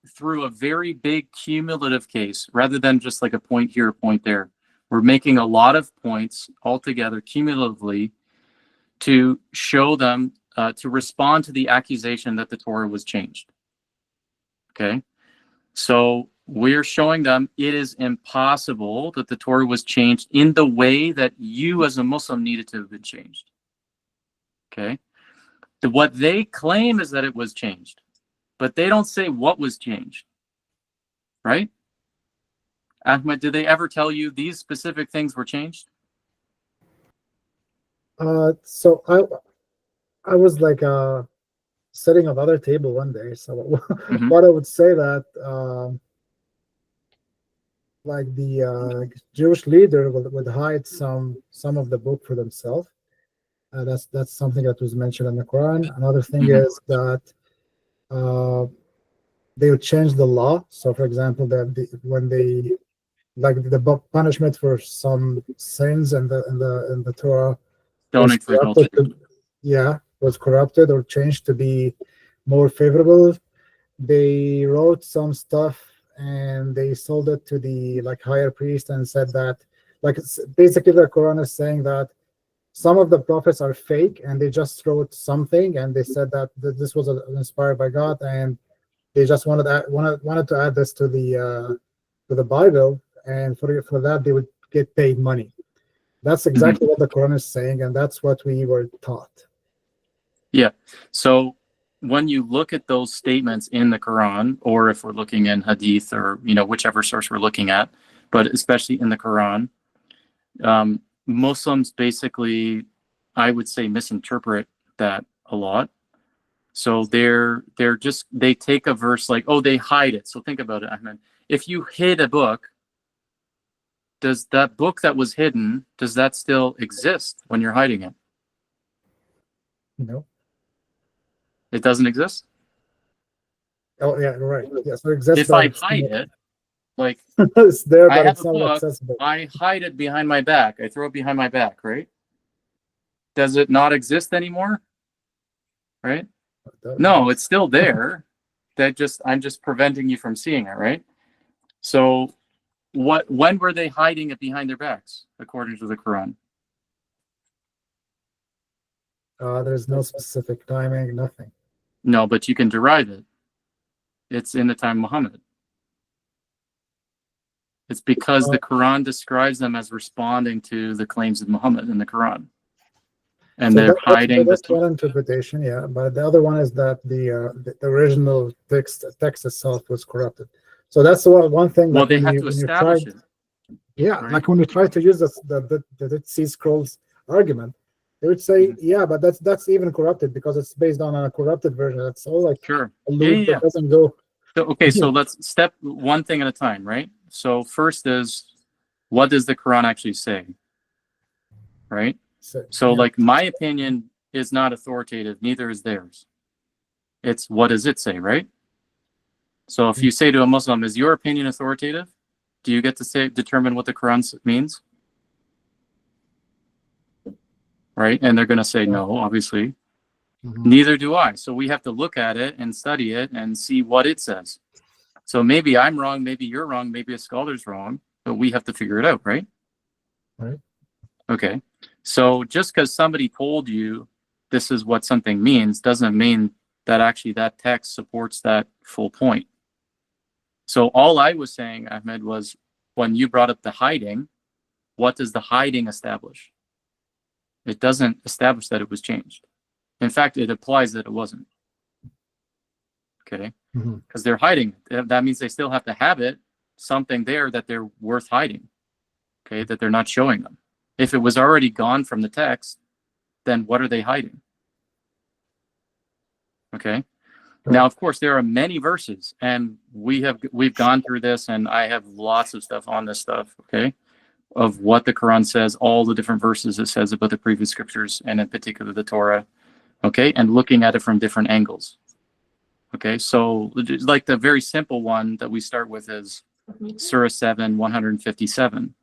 through a very big cumulative case, rather than just like a point here, a point there. We're making a lot of points altogether cumulatively to show them, to respond to the accusation that the Torah was changed. Okay, so we're showing them it is impossible that the Torah was changed in the way that you as a Muslim needed to have been changed. Okay, what they claim is that it was changed, but they don't say what was changed, right? Ahmed, did they ever tell you these specific things were changed? So I was like sitting at the other table one day. So what I would say that like the Jewish leader would hide some of the book for themselves. That's something that was mentioned in the Quran. Another thing is that they would change the law. So, for example, when they like the punishment for some sins in the Torah Stoning for adultery. Was corrupted or changed to be more favorable. They wrote some stuff and they sold it to the like higher priest and said that like basically the Quran is saying that some of the prophets are fake and they just wrote something and they said that this was inspired by God and they just wanted to add this to the Bible, and for that they would get paid money. That's exactly what the Quran is saying, and that's what we were taught. Yeah. So when you look at those statements in the Quran, or if we're looking in Hadith, or whichever source we're looking at, but especially in the Quran, Muslims basically, I would say, misinterpret that a lot. So they take a verse like, oh, they hide it. So think about it, Ahmed. If you hid a book, does that book that was hidden, does that still exist when you're hiding it? No. It doesn't exist? Oh, yeah, right. Yeah, so it exists. If I hide it, like it's there, but I have it's a not book, accessible. I hide it behind my back. I throw it behind my back, right? Does it not exist anymore? Right? No, it's still there. I'm just preventing you from seeing it, right? So when were they hiding it behind their backs, according to the Quran? There's no specific timing, nothing. No, but you can derive it. It's in the time of Muhammad. It's because the Quran describes them as responding to the claims of Muhammad in the Quran. and So they're hiding that's the one interpretation, yeah. But the other one is that the original text itself was corrupted. So that's one thing well, that they when have you to when you establish tried, it, yeah, right? like when you try to use the Dead Sea Scrolls argument, they would say, Mhm. yeah, but that's even corrupted because it's based on a corrupted version. It's all like Sure. a Yeah, loop yeah, that yeah. doesn't go. So, okay, so let's step one thing at a time, right? So first is, what does the Quran actually say, right? So Yeah. like my opinion is not authoritative, neither is theirs. It's what does it say, right? So if you say to a Muslim, is your opinion authoritative? Do you get to determine what the Quran means? Right? And they're going to say no, obviously. Mhm. Neither do I. So we have to look at it and study it and see what it says. So maybe I'm wrong, maybe you're wrong, maybe a scholar's wrong, but we have to figure it out, right? Right. Okay. So just because somebody told you this is what something means doesn't mean that actually that text supports that full point. So all I was saying, Ahmed, was when you brought up the hiding, what does the hiding establish? It doesn't establish that it was changed. In fact, it implies that it wasn't. Okay. Mhm. Because they're hiding. That means they still have to have it, something there that they're worth hiding. Okay. That they're not showing them. If it was already gone from the text, then what are they hiding? Okay. Right. Now, of course, there are many verses, and we've gone through this, and I have lots of stuff on this stuff, okay, of what the Quran says, all the different verses it says about the previous scriptures, and in particular the Torah, okay, and looking at it from different angles. Okay, so like the very simple one that we start with is Surah 7, 157,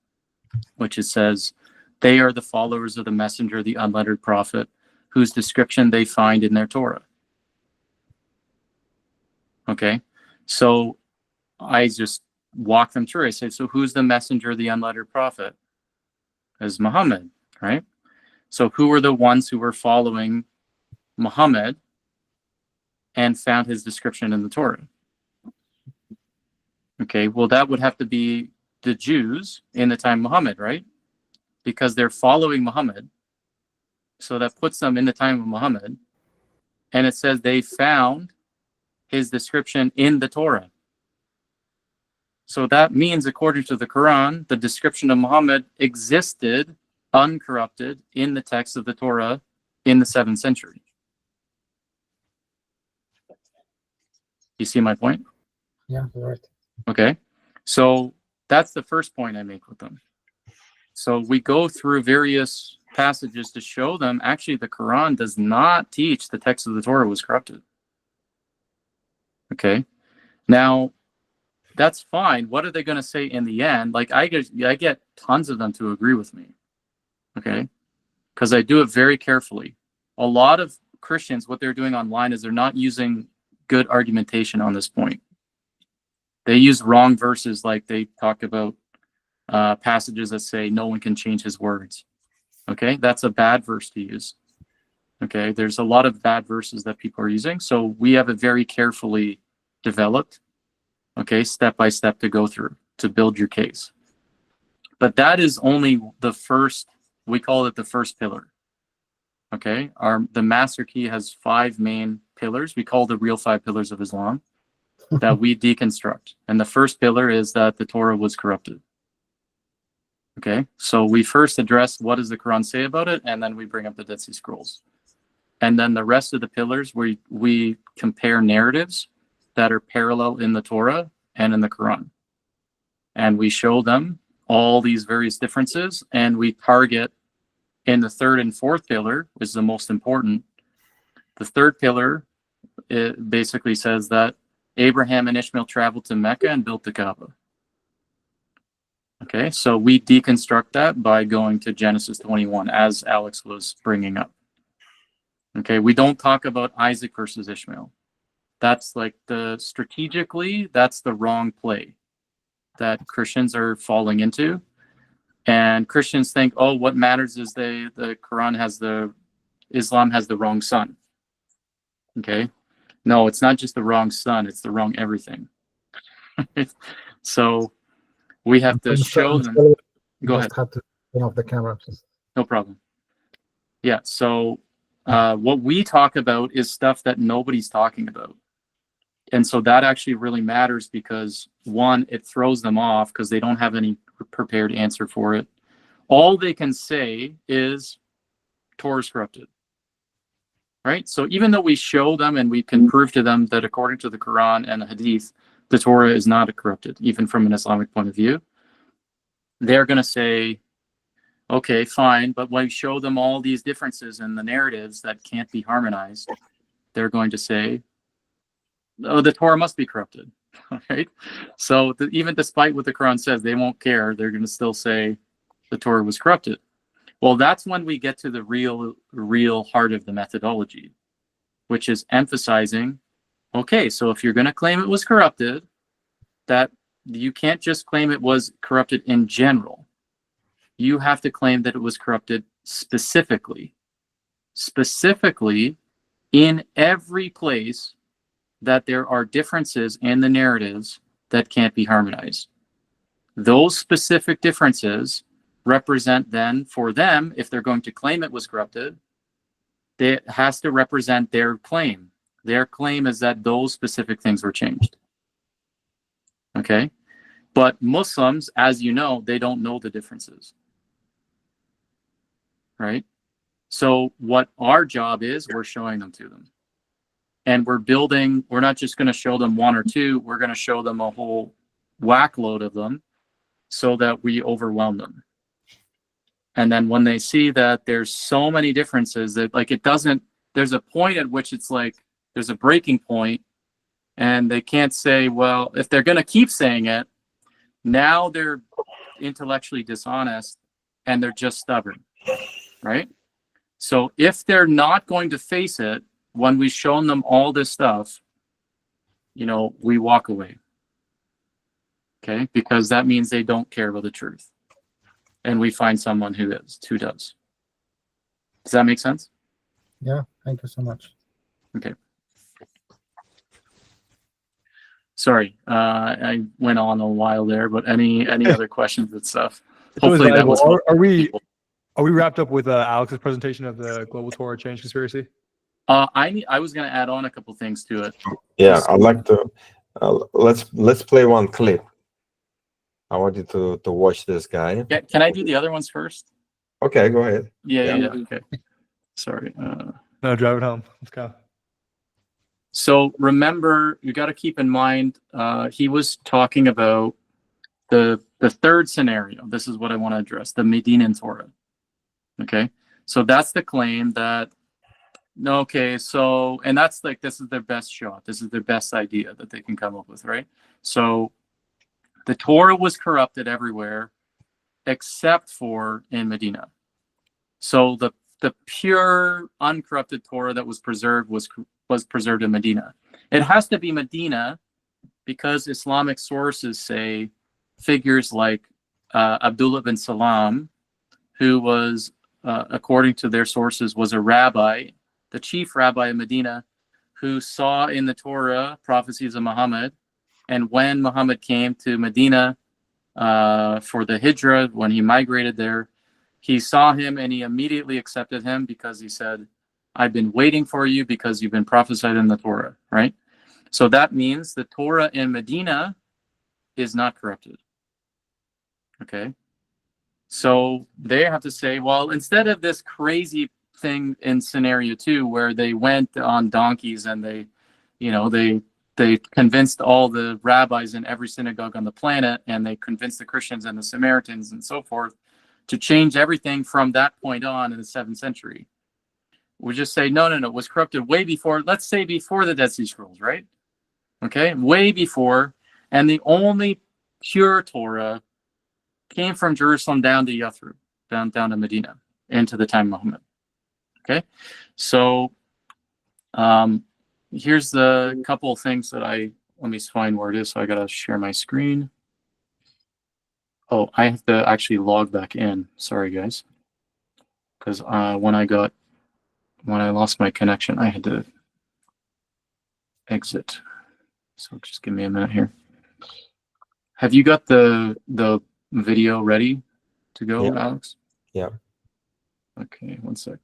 which it says, they are the followers of the messenger, the unlettered prophet, whose description they find in their Torah. Okay, so I just walk them through. I say, so who's the messenger, the unlettered prophet? Is Muhammad, right? So who were the ones who were following Muhammad and found his description in the Torah? Okay, well, that would have to be the Jews in the time of Muhammad, right? Because they're following Muhammad. So that puts them in the time of Muhammad. And it says they found his description in the Torah. So that means, according to the Quran, the description of Muhammad existed uncorrupted in the text of the Torah in the 7th century. You see my point? Yeah, right. Okay. So that's the first point I make with them. So we go through various passages to show them actually the Quran does not teach the text of the Torah was corrupted. Okay. Now, that's fine. What are they going to say in the end? Like I get tons of them to agree with me. Okay. Because I do it very carefully. A lot of Christians, what they're doing online is they're not using good argumentation on this point. They use wrong verses, like they talk about passages that say no one can change his words. Okay, that's a bad verse to use. Okay, there's a lot of bad verses that people are using. So we have it very carefully developed, okay, step by step to go through to build your case. But that is only the first, we call it the first pillar. Okay, the master key has 5 main pillars. We call the real 5 pillars of Islam that we deconstruct. And the first pillar is that the Torah was corrupted. Okay, so we first address what does the Quran say about it, and then we bring up the Dead Sea Scrolls. And then the rest of the pillars, we compare narratives that are parallel in the Torah and in the Quran. And we show them all these various differences, and we target in the 3rd and 4th pillar, which is the most important. The 3rd pillar, it basically says that Abraham and Ishmael traveled to Mecca and built the Kaaba. Okay, so we deconstruct that by going to Genesis 21, as Alex was bringing up. Okay, we don't talk about Isaac versus Ishmael. That's like strategically, that's the wrong play that Christians are falling into. And Christians think, oh, what matters is the Quran has Islam has the wrong son. Okay, no, it's not just the wrong son, it's the wrong everything. So we have to show them. Go ahead. Have to turn off the camera. No problem. Yeah. So what we talk about is stuff that nobody's talking about. And so that actually really matters because, one, it throws them off because they don't have any prepared answer for it. All they can say is Torah is corrupted, right? So even though we show them and we can prove to them that according to the Quran and the Hadith, the Torah is not corrupted, even from an Islamic point of view, they're going to say, okay, fine, but when we show them all these differences in the narratives that can't be harmonized, they're going to say, oh, the Torah must be corrupted, right? So even despite what the Quran says, they won't care. They're going to still say the Torah was corrupted. Well, that's when we get to the real heart of the methodology, which is emphasizing, okay, so if you're going to claim it was corrupted, that you can't just claim it was corrupted in general. You have to claim that it was corrupted specifically in every place that there are differences in the narratives that can't be harmonized. Those specific differences represent then, for them, if they're going to claim it was corrupted, it has to represent their claim. Their claim is that those specific things were changed. Okay? But Muslims, as you know, they don't know the differences. Right? So what our job is, we're showing them to them. And we're not just going to show them one or two, we're going to show them a whole whack load of them so that we overwhelm them. And then when they see that there's so many differences that there's a point at which it's like, there's a breaking point and they can't say, well, if they're going to keep saying it, now they're intellectually dishonest and they're just stubborn, right? So if they're not going to face it, when we've shown them all this stuff, we walk away. Okay? Because that means they don't care about the truth. And we find someone who does. Does that make sense? Yeah, thank you so much. Okay. Sorry, I went on a while there, but any other questions and stuff? Hopefully that was Are we wrapped up with Alex's presentation of the global Torah change conspiracy? I was going to add on a couple things to it. Yeah, I'd like to. Let's play one clip. I want you to watch this guy. Yeah, can I do the other ones first? Okay, go ahead. Yeah. Okay. Sorry. No, drive it home. Let's go. So remember, you got to keep in mind, he was talking about the third scenario. This is what I want to address: the Medinan Torah. Okay, so that's the claim that. Okay, so, and that's like, this is their best shot. This is their best idea that they can come up with, right? So the Torah was corrupted everywhere except for in Medina. So the pure uncorrupted Torah that was preserved was preserved in Medina. It has to be Medina because Islamic sources say figures like Abdullah bin Salam, who was, according to their sources, was a rabbi, the chief rabbi of Medina, who saw in the Torah prophecies of Muhammad. And when Muhammad came to Medina for the Hijrah, when he migrated there, he saw him and he immediately accepted him because he said, I've been waiting for you because you've been prophesied in the Torah, right? So that means the Torah in Medina is not corrupted. Okay? So they have to say, well, instead of this crazy thing in scenario 2 where they went on donkeys and they convinced all the rabbis in every synagogue on the planet, and they convinced the Christians and the Samaritans and so forth to change everything from that point on in the 7th century. We just say, no, it was corrupted way before, let's say before the Dead Sea Scrolls, right? Okay, way before. And the only pure Torah came from Jerusalem down to Yathrib, down to Medina, into the time of Muhammad. Okay, so here's the couple of things that let me find where it is. So I gotta share my screen. Oh, I have to actually log back in. Sorry, guys, because when I lost my connection, I had to exit. So just give me a minute here. Have you got the video ready to go, Yeah. Alex? Yeah. Okay, one sec.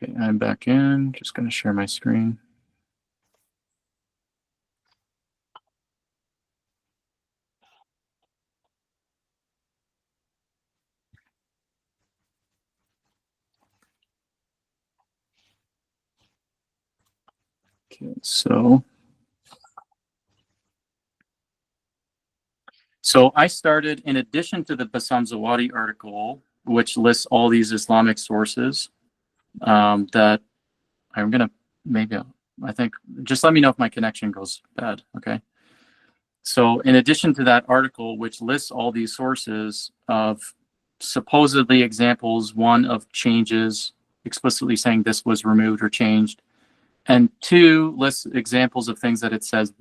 Okay, I'm back in. Just going to share my screen. Okay, so I started, in addition to the Bassam Zawadi article, which lists all these Islamic sources, that I'm going to maybe, I think, just let me know if my connection goes bad, okay? So in addition to that article, which lists all these sources of supposedly examples, one of changes, explicitly saying this was removed or changed, and two lists examples of things that it says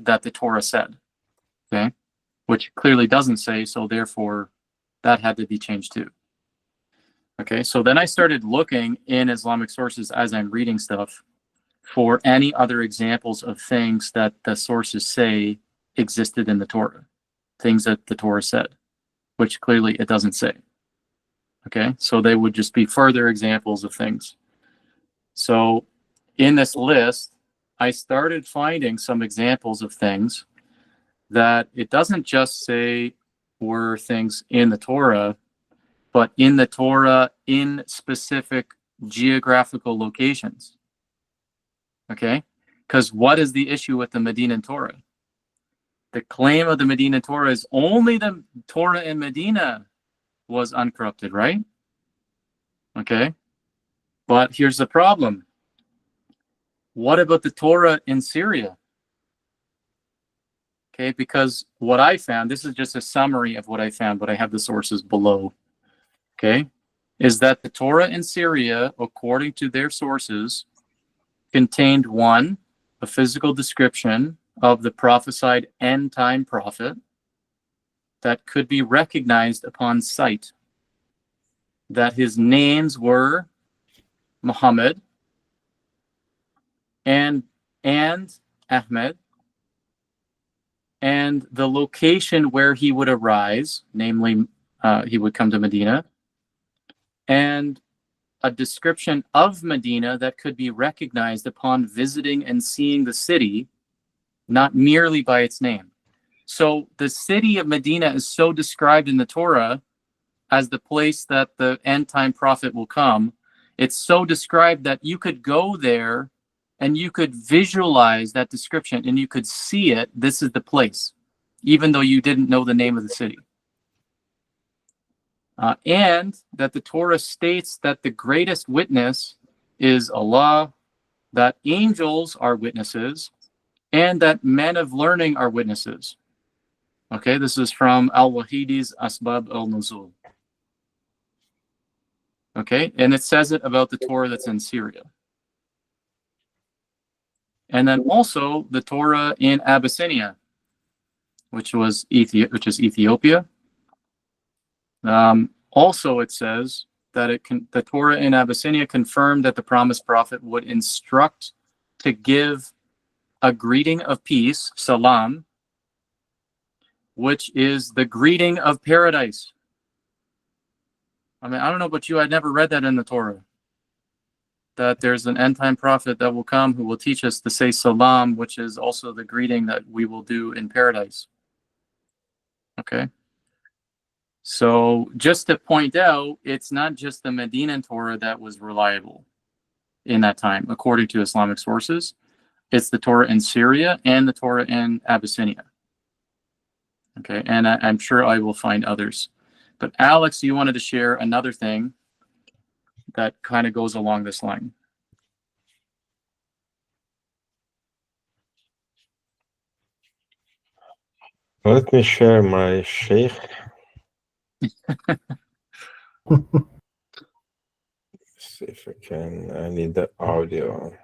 that the Torah said, okay? Which clearly doesn't say, so therefore that had to be changed too. Okay, so then I started looking in Islamic sources as I'm reading stuff for any other examples of things that the sources say existed in the Torah, things that the Torah said, which clearly it doesn't say. Okay, so they would just be further examples of things. So in this list, I started finding some examples of things that it doesn't just say were things in the Torah, but in the Torah in specific geographical locations. Okay? Because what is the issue with the Medinan Torah? The claim of the Medinan Torah is only the Torah in Medina was uncorrupted, right? Okay? But here's the problem. What about the Torah in Syria? Okay, because what I found, this is just a summary of what I found, but I have the sources below. Okay, is that the Torah in Syria, according to their sources, contained one, a physical description of the prophesied end time prophet that could be recognized upon sight, that his names were Muhammad and Ahmed, and the location where he would arise, namely he would come to Medina, and a description of Medina that could be recognized upon visiting and seeing the city, not merely by its name. So the city of Medina is so described in the Torah as the place that the end time prophet will come. It's so described that you could go there and you could visualize that description and you could see it. This is the place, even though you didn't know the name of the city. And that the Torah states that the greatest witness is Allah, that angels are witnesses, and that men of learning are witnesses. Okay, this is from Al-Wahidi's Asbab al-Nuzul. Okay, and it says it about the Torah that's in Syria. And then also the Torah in Abyssinia, which is Ethiopia. Also, it says that the Torah in Abyssinia confirmed that the promised prophet would instruct to give a greeting of peace, salam, which is the greeting of paradise. I mean, I don't know about you, I'd never read that in the Torah, that there's an end time prophet that will come who will teach us to say salam, which is also the greeting that we will do in paradise. Okay. So just to point out, it's not just the Medinan Torah that was reliable in that time, according to Islamic sources. It's the Torah in Syria and the Torah in Abyssinia. Okay, and I'm sure I will find others. But Alex, you wanted to share another thing that kind of goes along this line. Let me share my sheikh. See if I can. I need the audio.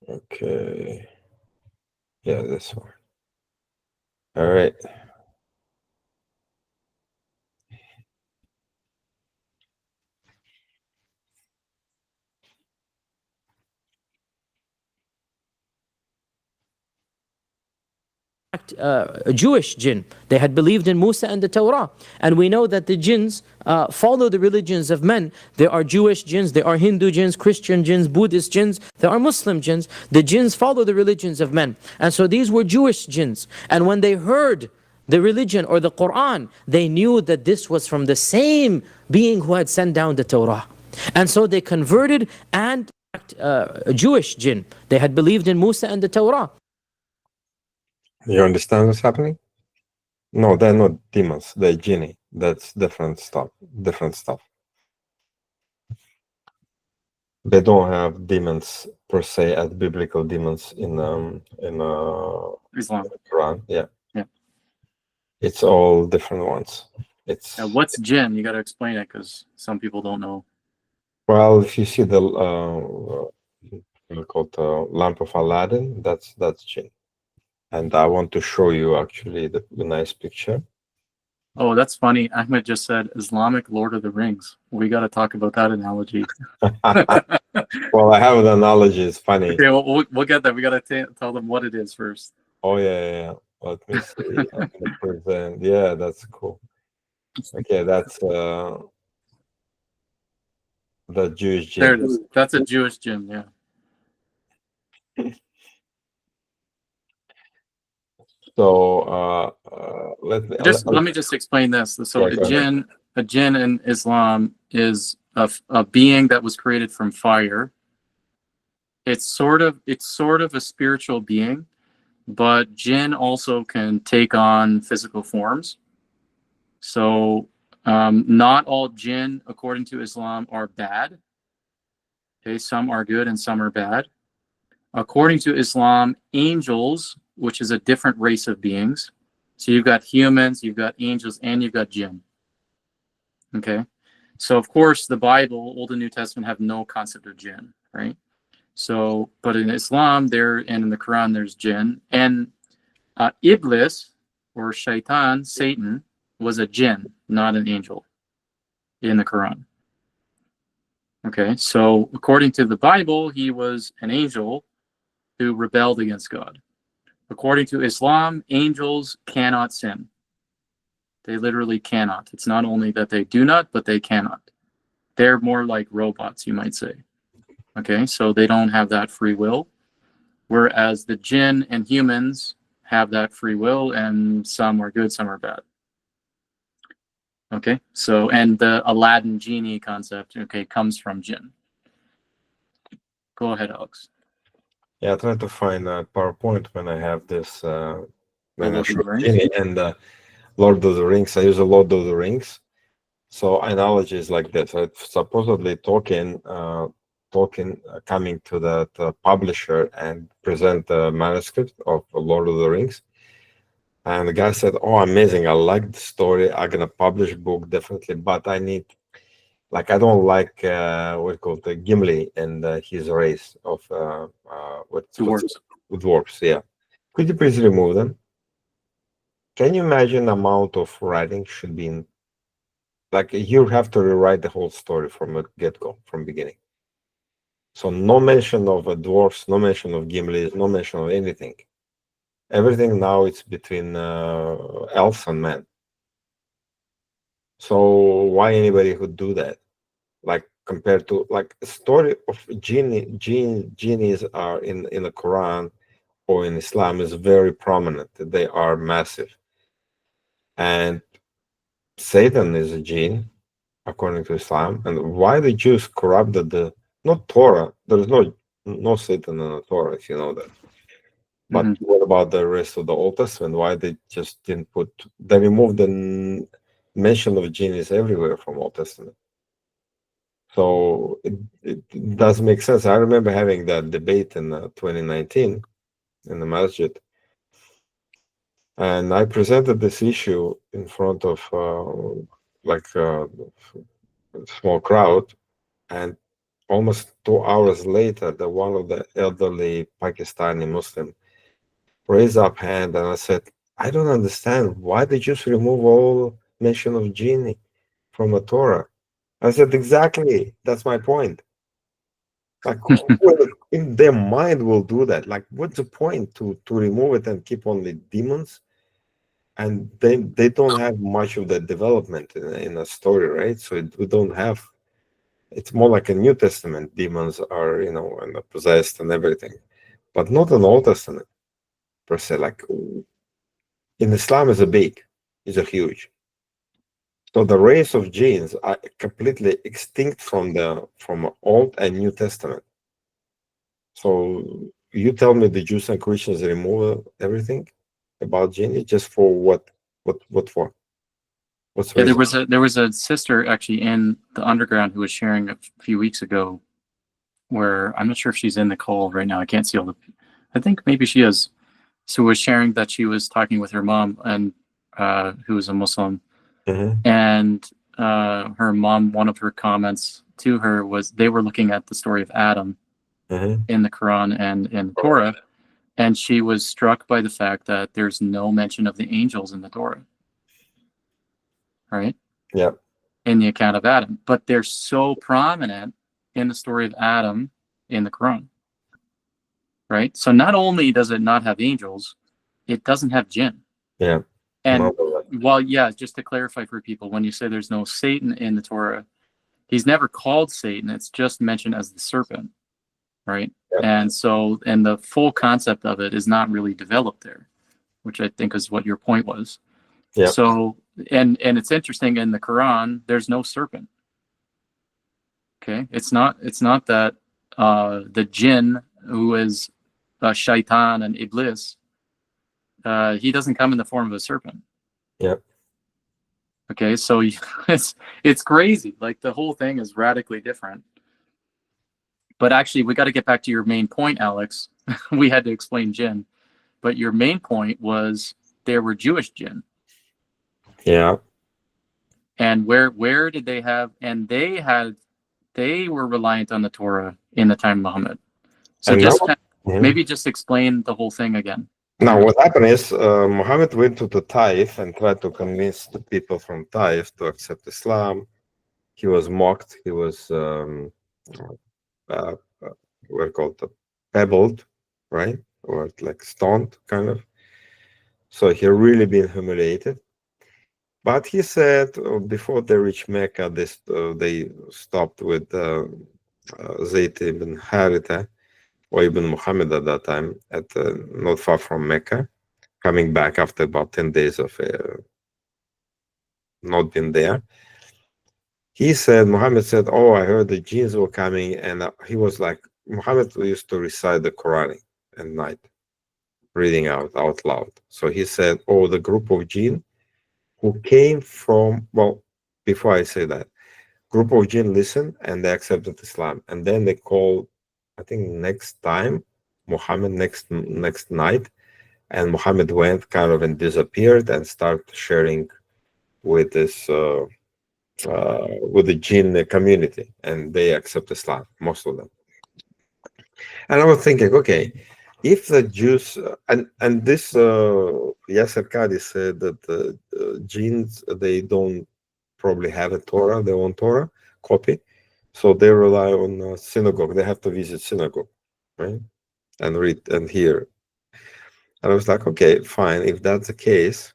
Okay. Yeah, this one. All right. fact Jewish jinn. They had believed in Musa and the Torah. And we know that the jinns follow the religions of men. There are Jewish jinns, there are Hindu jinns, Christian jinns, Buddhist jinns, there are Muslim jinns. The jinns follow the religions of men. And so these were Jewish jinns. And when they heard the religion or the Quran, they knew that this was from the same being who had sent down the Torah. And so they converted, and a Jewish jinn. They had believed in Musa and the Torah. You understand what's happening? No, they're not demons. They're genie. That's different stuff. Different stuff. They don't have demons per se as biblical demons in Islam. Quran. Yeah. Yeah. It's all different ones. It's What's jinn? You got to explain it because some people don't know. well, if you see the called lamp of Aladdin, that's jinn. And I want to show you actually the nice picture. Oh, that's funny. Ahmed just said Islamic Lord of the Rings. We got to talk about that analogy. Well, I have an analogy. It's funny. Okay, we'll get that. We got to tell them what it is first. Oh yeah. Let me see. I'm gonna present. Yeah, that's cool. Okay, that's the Jewish There jinn. it is. That's a Jewish jinn. Yeah. So let me just explain this. So Yeah, a jinn in Islam is a being that was created from fire. It's sort of a spiritual being, but jinn also can take on physical forms. So not all jinn, according to Islam, are bad. Okay, some are good and some are bad. According to Islam, angels, which is a different race of beings. So you've got humans, you've got angels, and you've got jinn. Okay? So of course the Bible, Old and New Testament, have no concept of jinn, right? So, but in Islam, and in the Quran, there's jinn. And Iblis, or Shaitan, Satan, was a jinn, not an angel, in the Quran. Okay, so according to the Bible, he was an angel who rebelled against God. According to Islam, angels cannot sin. They literally cannot. It's not only that they do not, but they cannot. They're more like robots, you might say. Okay, so they don't have that free will. Whereas the jinn and humans have that free will, and some are good, some are bad. Okay, so, and the Aladdin genie concept, okay, comes from jinn. Go ahead, Alex. Yeah, I try to find a PowerPoint when I have this when I Lord of show the Rings? Genie and Lord of the Rings. I use a Lord of the Rings. So analogies like this. Supposedly Tolkien coming to that publisher and present the manuscript of Lord of the Rings. And the guy said, "Oh, amazing! I like the story. I'm gonna publish book definitely, but I need, like, I don't like what called the Gimli and his race of dwarves. Yeah, could you please remove them? Can you imagine the amount of writing should be in? Like, you have to rewrite the whole story from a get-go, from beginning. So no mention of dwarfs, no mention of Gimli, no mention of anything. Everything now it's between elves and men. So why anybody would do that? Like, compared to, like, a story of genies are in the Quran or in Islam is very prominent. They are massive. And Satan is a jinn, according to Islam. And why the Jews corrupted not Torah? There is no Satan in the Torah, if you know that. But what about the rest of the Old Testament? Why they just didn't they removed the mention of genies everywhere from Old Testament? So it does make sense. I remember having that debate in 2019 in the masjid. And I presented this issue in front of a small crowd, and almost 2 hours later, one of the elderly Pakistani Muslim raised up hand, and I said, "I don't understand why they just remove all mention of genie from the Torah." I said, "Exactly, that's my point. Like, who in their mind will do that? Like, what's the point to remove it and keep only demons? And they don't have much of that development in a story, right? So we don't have. It's more like a New Testament. Demons are, and possessed and everything, but not an Old Testament per se. Like in Islam, is a huge. So the race of jinns are completely extinct from Old and New Testament. So you tell me the Jews and Christians remove everything about jinn just for what? What for? What's the Yeah, reason? there was a sister actually in the underground who was sharing a few weeks ago, where I'm not sure if she's in the call right now. I can't see all the. I think maybe she is. So was sharing that she was talking with her mom and who was a Muslim, Mhm, and her mom. One of her comments to her was they were looking at the story of Adam mhm. in the Quran and in the Torah, and she was struck by the fact that there's no mention of the angels in the Torah, right? Yeah, In the account of Adam, but they're so prominent in the story of Adam in the Quran, right? So not only does it not have angels, it doesn't have jinn. yeah. And Not all that. well, yeah, just to clarify for people, when you say there's no Satan in the Torah, he's never called Satan. It's just mentioned as the serpent, right? Yeah, And so, and the full concept of it is not really developed there, which I think is what your point was. yeah. So, and it's interesting in the Quran, there's no serpent. Okay, it's not that the jinn who is shaitan and iblis, he doesn't come in the form of a serpent. Yeah. Okay, so it's crazy. Like the whole thing is radically different. But actually, we got to get back to your main point, Alex. We had to explain jinn, but your main point was there were Jewish jinn, Yeah. and where did they have? And they were reliant on the Torah in the time of Muhammad. So And now, just mhm. maybe just explain the whole thing again. Now what happened is Muhammad went to the Taif and tried to convince the people from Taif to accept Islam. He was mocked. He was uh, we're called pebbled, right? Or like stoned, kind of. So he really been humiliated. But he said before they reached Mecca, they stopped with Zayd ibn Haritha or Ibn Muhammad at that time, at not far from Mecca, coming back after about 10 days of not being there. He said, Muhammad said, "Oh, I heard the jinns were coming," and he was like, Muhammad used to recite the Quran at night, reading out loud. So he said, "Oh, the group of jinn who came from," well, before I say that, group of jinn listened and they accepted Islam, and then they called, I think next time, Muhammad next night, and Muhammad went kind of and disappeared and started sharing with this with the jinn community, and they accept Islam, most of them. And I was thinking, okay, if the Jews and this Yasser Qadi said that the jinns, they don't probably have a Torah, their own Torah copy, so they rely on synagogue. They have to visit synagogue, right, and read and hear. And I was like, okay, fine. If that's the case,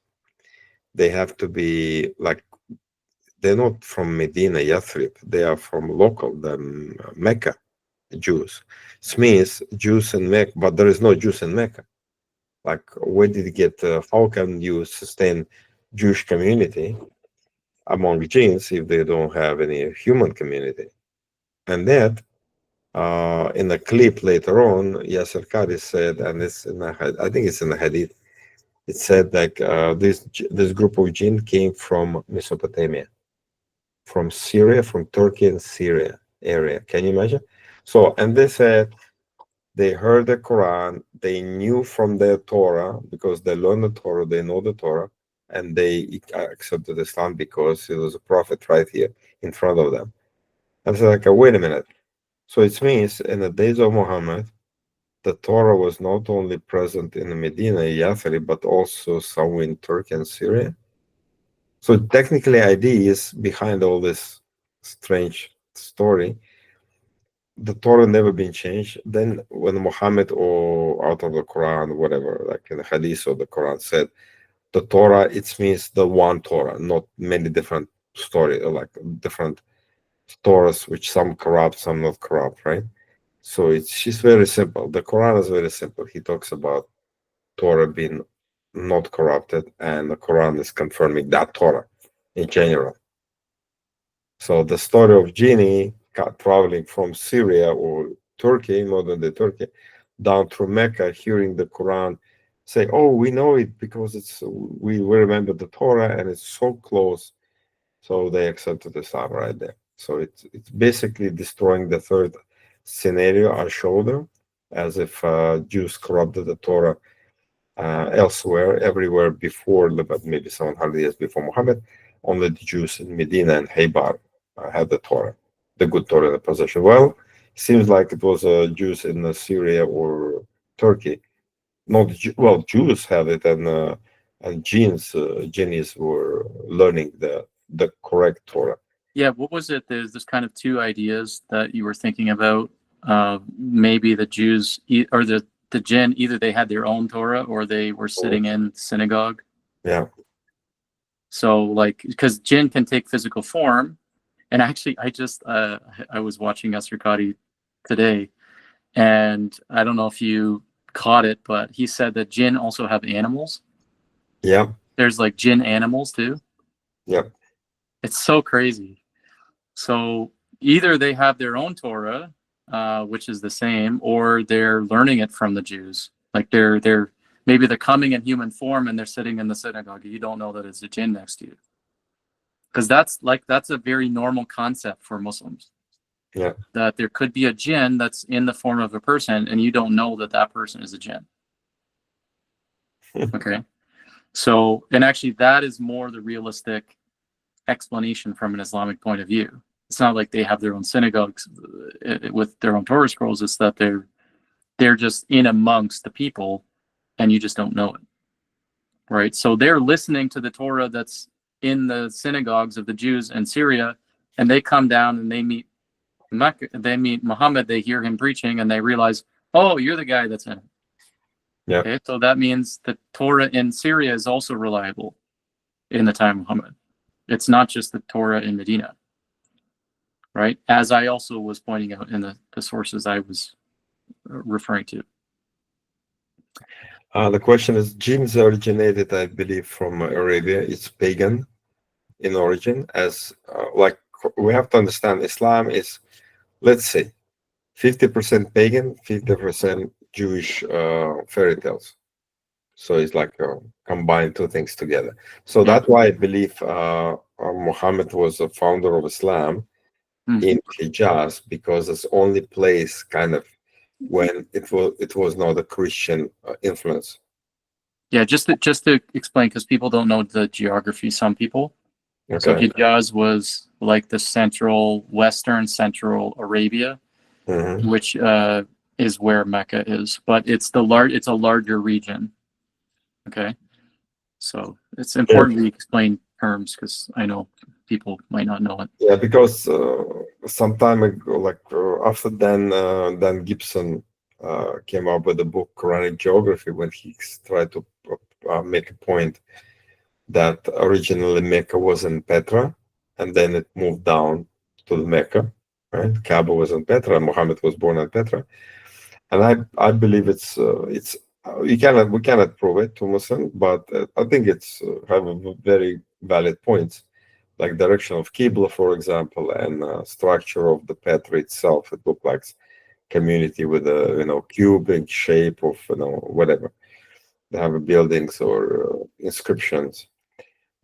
they have to be like, they're not from Medina, Yathrib. They are from local, the Mecca Jews. It means Jews in Mecca, but there is no Jews in Mecca. Like, where did you get? How can you sustain Jewish community among jinns if they don't have any human community? And that, in a clip later on, Yasser Qadi said, and it's in I think it's in the Hadith. It said like this group of jinn came from Mesopotamia, from Syria, from Turkey and Syria area. Can you imagine? So, and they said they heard the Quran, they knew from their Torah because they learned the Torah, they know the Torah, and they accepted Islam because it was a prophet right here in front of them. I said, like, wait a minute. So it means in the days of Muhammad, the Torah was not only present in Medina, Yathrib, but also somewhere in Turkey and Syria. So technically, idea is behind all this strange story the Torah never been changed. Then when Muhammad or out of the Quran, whatever, like in the Hadith or the Quran said, the Torah, it means the one Torah, not many different story, like different Torahs, which some corrupt, some not corrupt, right? So it's very simple. The Quran is very simple. He talks about Torah being not corrupted, and the Quran is confirming that Torah in general. So the story of Genie traveling from Syria or Turkey, modern day Turkey, down through Mecca, hearing the Quran, say, "Oh, we know it because we remember the Torah and it's so close." So they accepted Islam right there. So it's basically destroying the third scenario I showed them, as if Jews corrupted the Torah elsewhere, everywhere before, but maybe 700 years before Muhammad. Only the Jews in Medina and Haybar had the Torah, the good Torah in the possession. Well, seems like it was Jews in Syria or Turkey. Not well, Jews had it, and genies were learning the correct Torah. Yeah, what was it? There's kind of two ideas that you were thinking about. Maybe the Jews or the jinn, either they had their own Torah or they were sitting in synagogue. Yeah. So like, because jinn can take physical form, and actually, I was watching Esther Kadi today, and I don't know if you caught it, but he said that jinn also have animals. Yeah. There's like jinn animals too. Yep. It's so crazy. So either they have their own Torah, which is the same, or they're learning it from the Jews. Like they're maybe they're coming in human form and they're sitting in the synagogue. You don't know that it's a jinn next to you, because that's a very normal concept for Muslims. Yeah. That there could be a jinn that's in the form of a person, and you don't know that that person is a jinn. Okay. So, and actually, that is more the realistic explanation from an Islamic point of view. It's not like they have their own synagogues with their own Torah scrolls. It's that they're just in amongst the people, and you just don't know it, right? So they're listening to the Torah that's in the synagogues of the Jews in Syria, and they come down and they meet Mecca, they meet Muhammad, they hear him preaching, and they realize, oh, you're the guy that's in it. Yeah. Okay, so that means the Torah in Syria is also reliable in the time of Muhammad. It's not just the Torah in Medina, right? As I also was pointing out in the sources I was referring to. The question is, jinns originated, I believe, from Arabia. It's pagan in origin. As like we have to understand, Islam is, let's say, 50% pagan, 50% Jewish fairy tales. So it's like combine two things together. So that's why I believe Muhammad was a founder of Islam in Hijaz, because it's the only place kind of when it was not a Christian influence. Yeah, just to explain, because people don't know the geography. Some people. Okay. So Hijaz was like the western central Arabia, which is where Mecca is, but it's a larger region. Okay, so it's important to explain terms because I know people might not know it. Yeah, because some time ago, like after Dan Gibson came up with the book Quranic Geography, when he tried to make a point that originally Mecca was in Petra, and then it moved down to the Mecca, right? Kaaba was in Petra, and Muhammad was born in Petra, and I believe we cannot prove it to Muslim, but I think it's have a very valid points, like direction of Qibla, for example, and structure of the Petra itself. It looked like community with a cubic shape of whatever. They have buildings or inscriptions.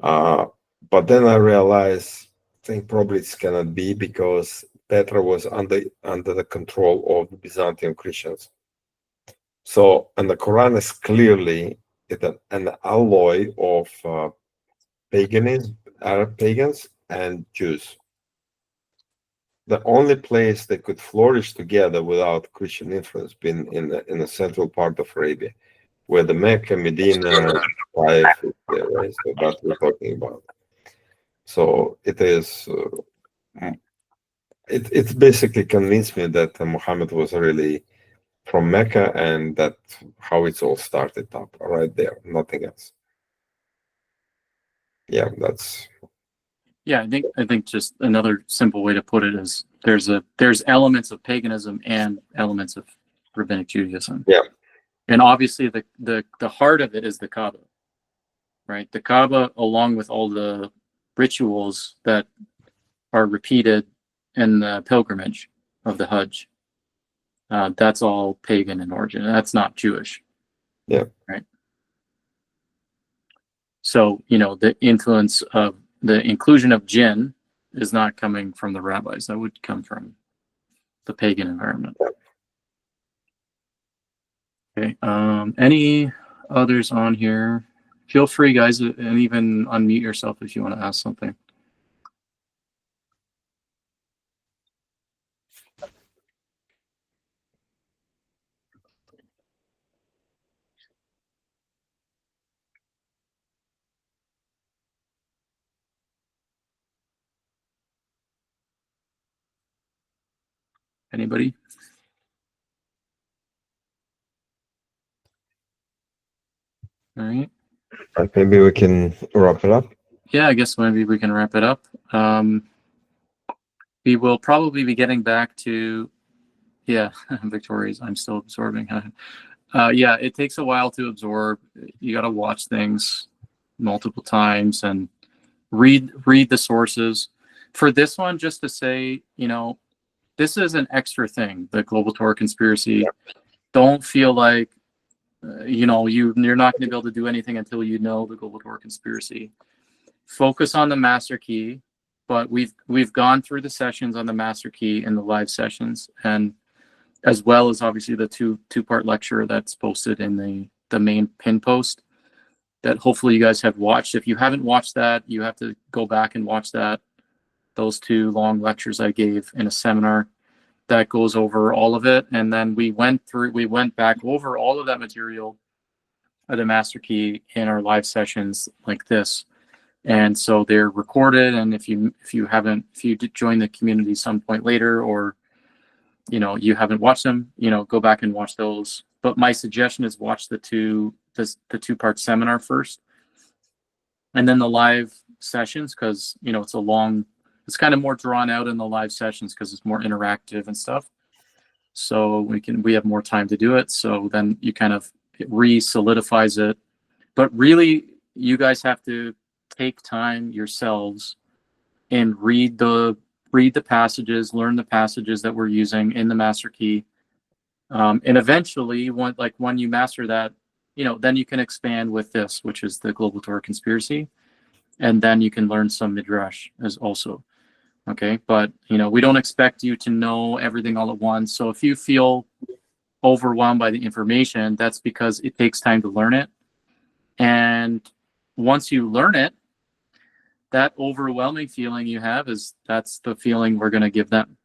But then I realized, I think probably it cannot be, because Petra was under the control of the Byzantine Christians. So, and the Quran is clearly an alloy of paganism, Arab pagans, and Jews. The only place they could flourish together without Christian influence been in the central part of Arabia, where the Mecca, Medina, Taif, right? So that we're talking about. So it is It basically convinced me that Muhammad was really from Mecca, and that how it's all started up right there, nothing else. Yeah, that's Yeah, I think just another simple way to put it is there's elements of paganism and elements of rabbinic Judaism. Yeah. And obviously the heart of it is the Kaaba, right? The Kaaba, along with all the rituals that are repeated in the pilgrimage of the Hajj, that's all pagan in origin. That's not Jewish. Yeah. Right. So, you know, the influence of the inclusion of jinn is not coming from the rabbis. That would come from the pagan environment. Okay. Any others on here? Feel free, guys, and even unmute yourself if you want to ask something. Anybody? All right. maybe we can wrap it up. Yeah, I guess maybe we can wrap it up. We will probably be getting back to, yeah, Victoria's. I'm still absorbing. Yeah, it takes a while to absorb. You got to watch things multiple times and read the sources. For this one, just to say, you know, this is an extra thing, the global Torah conspiracy. Don't feel like, you know, you're not going to be able to do anything until you know the global Torah conspiracy. Focus on the master key, but we've gone through the sessions on the master key in the live sessions, and as well as obviously the two-part lecture that's posted in the main pin post that hopefully you guys have watched. If you haven't watched that, you have to go back and watch that. Those 2 long lectures I gave in a seminar that goes over all of it. And then we went back over all of that material at the master key in our live sessions like this. And so they're recorded. And if you did join the community some point later, or, you know, you haven't watched them, you know, go back and watch those. But my suggestion is watch the two-part seminar first, and then the live sessions, because, you know, it's kind of more drawn out in the live sessions because it's more interactive and stuff. So we have more time to do it. So then you kind of, it re-solidifies it. But really, you guys have to take time yourselves and read the passages, learn the passages that we're using in the master key. And eventually, when you master that, you know, then you can expand with this, which is the global Torah conspiracy. And then you can learn some midrash as also. Okay, but, you know, we don't expect you to know everything all at once. So if you feel overwhelmed by the information, that's because it takes time to learn it. And once you learn it, that overwhelming feeling you have that's the feeling we're going to give them.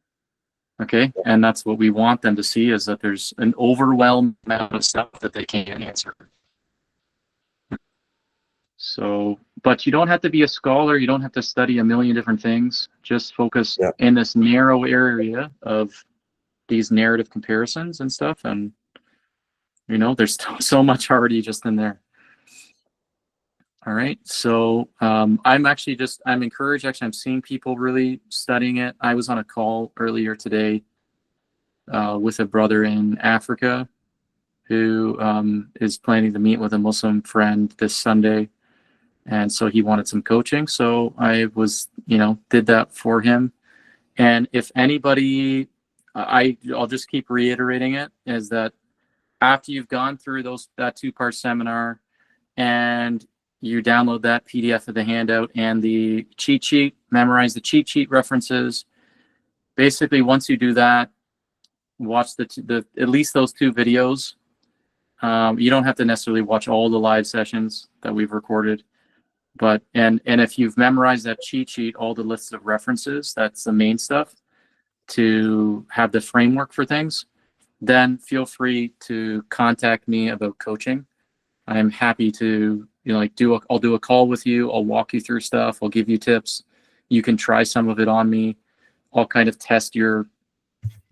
Okay, and that's what we want them to see, is that there's an overwhelming amount of stuff that they can't answer. So, but you don't have to be a scholar. You don't have to study a million different things. Just focus in this narrow area of these narrative comparisons and stuff. And, you know, there's so much already just in there. All right. So I'm encouraged. Actually, I'm seeing people really studying it. I was on a call earlier today with a brother in Africa who is planning to meet with a Muslim friend this Sunday. And so he wanted some coaching. So I was, you know, did that for him. And if anybody, I'll just keep reiterating it, is that after you've gone through that 2-part seminar and you download that PDF of the handout and the cheat sheet, memorize the cheat sheet references. Basically, once you do that, watch at least those 2 videos. You don't have to necessarily watch all the live sessions that we've recorded. But and if you've memorized that cheat sheet, all the lists of references, that's the main stuff to have the framework for things, then feel free to contact me about coaching. I'm happy to, you know, like I'll do a call with you. I'll walk you through stuff. I'll give you tips. You can try some of it on me. I'll kind of test your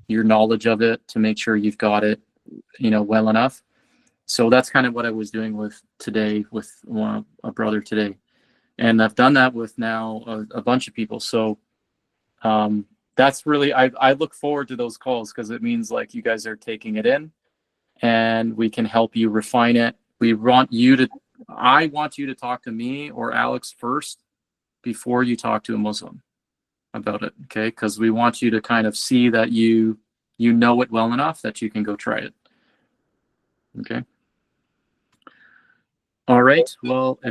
knowledge of it to make sure you've got it, well enough. So that's kind of what I was doing with a brother today, and I've done that with now a bunch of people. So that's really, I look forward to those calls, because it means like you guys are taking it in, and we can help you refine it. I want you to talk to me or Alex first before you talk to a Muslim about it, okay? Because we want you to kind of see that you know it well enough that you can go try it, okay? All right, well, I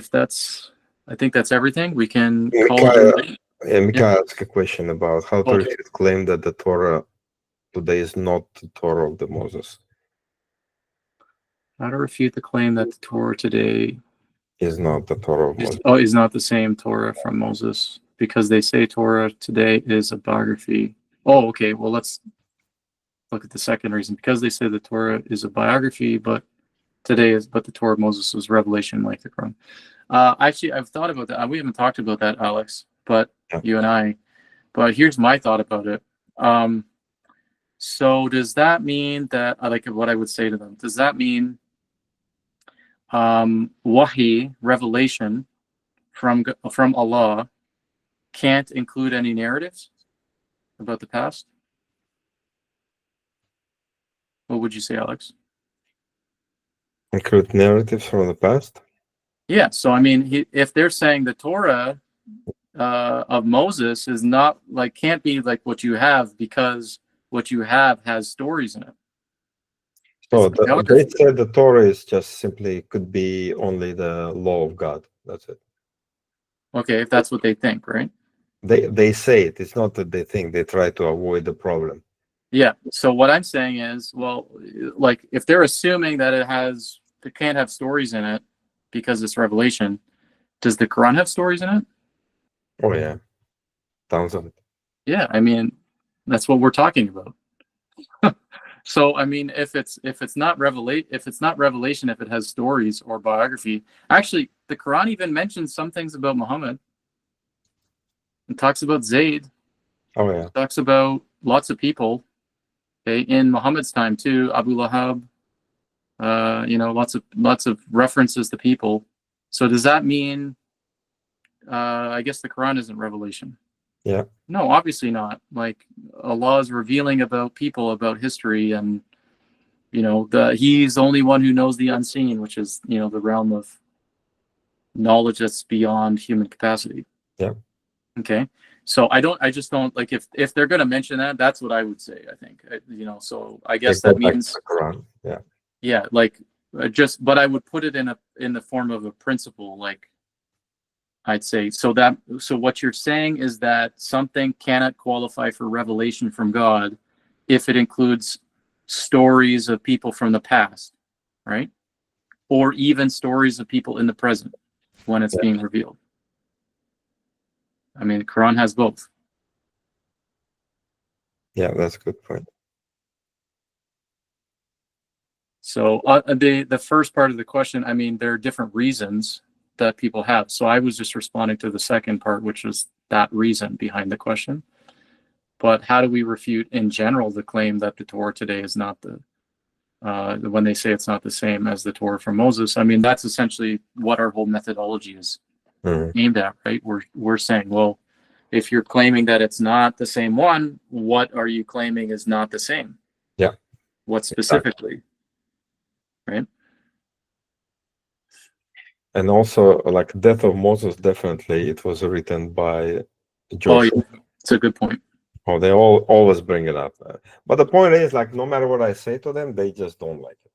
think that's everything. We can call it a night. Mika asked a question about how to Okay. refute claim that the Torah today is not the Torah of the Moses. How to refute the claim that the Torah today Is not the Torah of Moses. is not the same Torah from Moses, because they say Torah today is a biography. Oh, okay. Well, let's look at the second reason. Because they say the Torah is a biography, but the Torah of Moses was revelation like the Quran. Actually, I've thought about that. We haven't talked about that, Alex, but you and I. But here's my thought about it. So does that mean that, like what I would say to them, does that mean wahi, revelation from Allah, can't include any narratives about the past? What would you say, Alex? Include narratives from the past? Yeah, so I mean, if they're saying the Torah of Moses is not like, can't be like what you have, because what you have has stories in it. So It's they biography. said the Torah is just simply could be only the law of God. That's it. Okay, if that's what they think, right? They say it. It's not that they think. They try to avoid the problem. Yeah. So what I'm saying is, well, like if they're assuming that it can't have stories in it because it's revelation, does the Quran have stories in it? Oh yeah, tons of it. Yeah, I mean, that's what we're talking about. So I mean, if it's not revelation, if it has stories or biography, actually, the Quran even mentions some things about Muhammad. It talks about Zayd. Oh yeah. It talks about lots of people. Okay, in Muhammad's time too, Abu Lahab. Lots of references to people. So does that mean? I guess the Quran isn't revelation. Yeah. No, obviously not. Like Allah is revealing about people, about history, and He's the only one who knows the unseen, which is the realm of knowledge that's beyond human capacity. Yeah. Okay. So I just don't like, if they're going to mention that, that's what I would say. I think So I guess that means the Quran. Yeah. Yeah, like but I would put it in the form of a principle, like. I'd say so what you're saying is that something cannot qualify for revelation from God if it includes stories of people from the past, right? Or even stories of people in the present when it's being revealed. I mean, the Quran has both. Yeah, that's a good point. So the first part of the question, I mean, there are different reasons that people have. So I was just responding to the second part, which was that reason behind the question. But how do we refute in general the claim that the Torah today is not when they say it's not the same as the Torah from Moses? I mean, that's essentially what our whole methodology is aimed at, right? We're saying, well, if you're claiming that it's not the same one, what are you claiming is not the same? Yeah. What specifically? Exactly. Right? And also, like Death of Moses, definitely it was written by Joshua. Oh, yeah. It's a good point. Oh, they always bring it up. But the point is, like, no matter what I say to them, they just don't like it.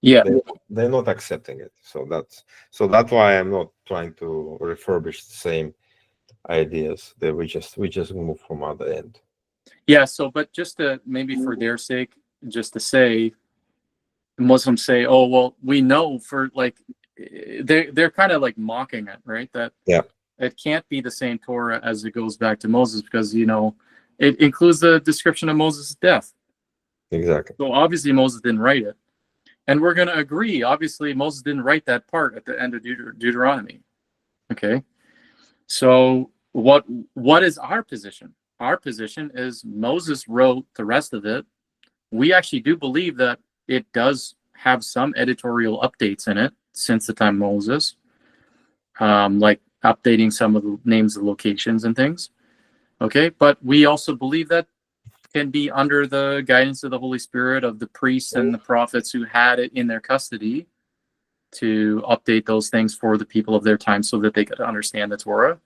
Yeah. They're not accepting it. So that's why I'm not trying to refurbish the same ideas. That we just move from other end. Yeah. So, but just to maybe for their sake, just to say, Muslims say, oh, well, we know for like, they're kind of like mocking it, right? That it can't be the same Torah as it goes back to Moses, because it includes the description of Moses' death. Exactly. So obviously Moses didn't write it, and we're going to agree. Obviously Moses didn't write that part at the end of Deuteronomy. Okay. So what is our position? our position is Moses wrote the rest of it. We actually do believe that it does have some editorial updates in it since the time of Moses, like updating some of the names of locations and things. Okay, but we also believe that can be under the guidance of the Holy Spirit of the priests and the prophets who had it in their custody to update those things for the people of their time so that they could understand the Torah.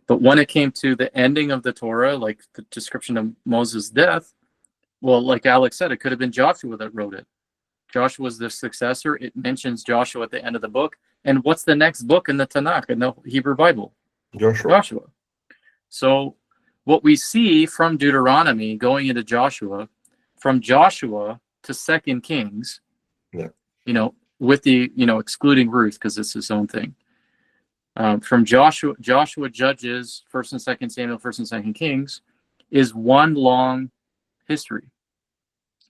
But when it came to the ending of the Torah, like the description of Moses' death, well, like Alex said, it could have been Joshua that wrote it. Joshua was the successor. It mentions Joshua at the end of the book. And what's the next book in the Tanakh, in the Hebrew Bible? Joshua. So what we see from Deuteronomy going into Joshua, from Joshua to 2 Kings, with the, excluding Ruth, because it's his own thing. From Joshua, Judges, 1st and 2nd Samuel, 1st and 2nd Kings, is one long history,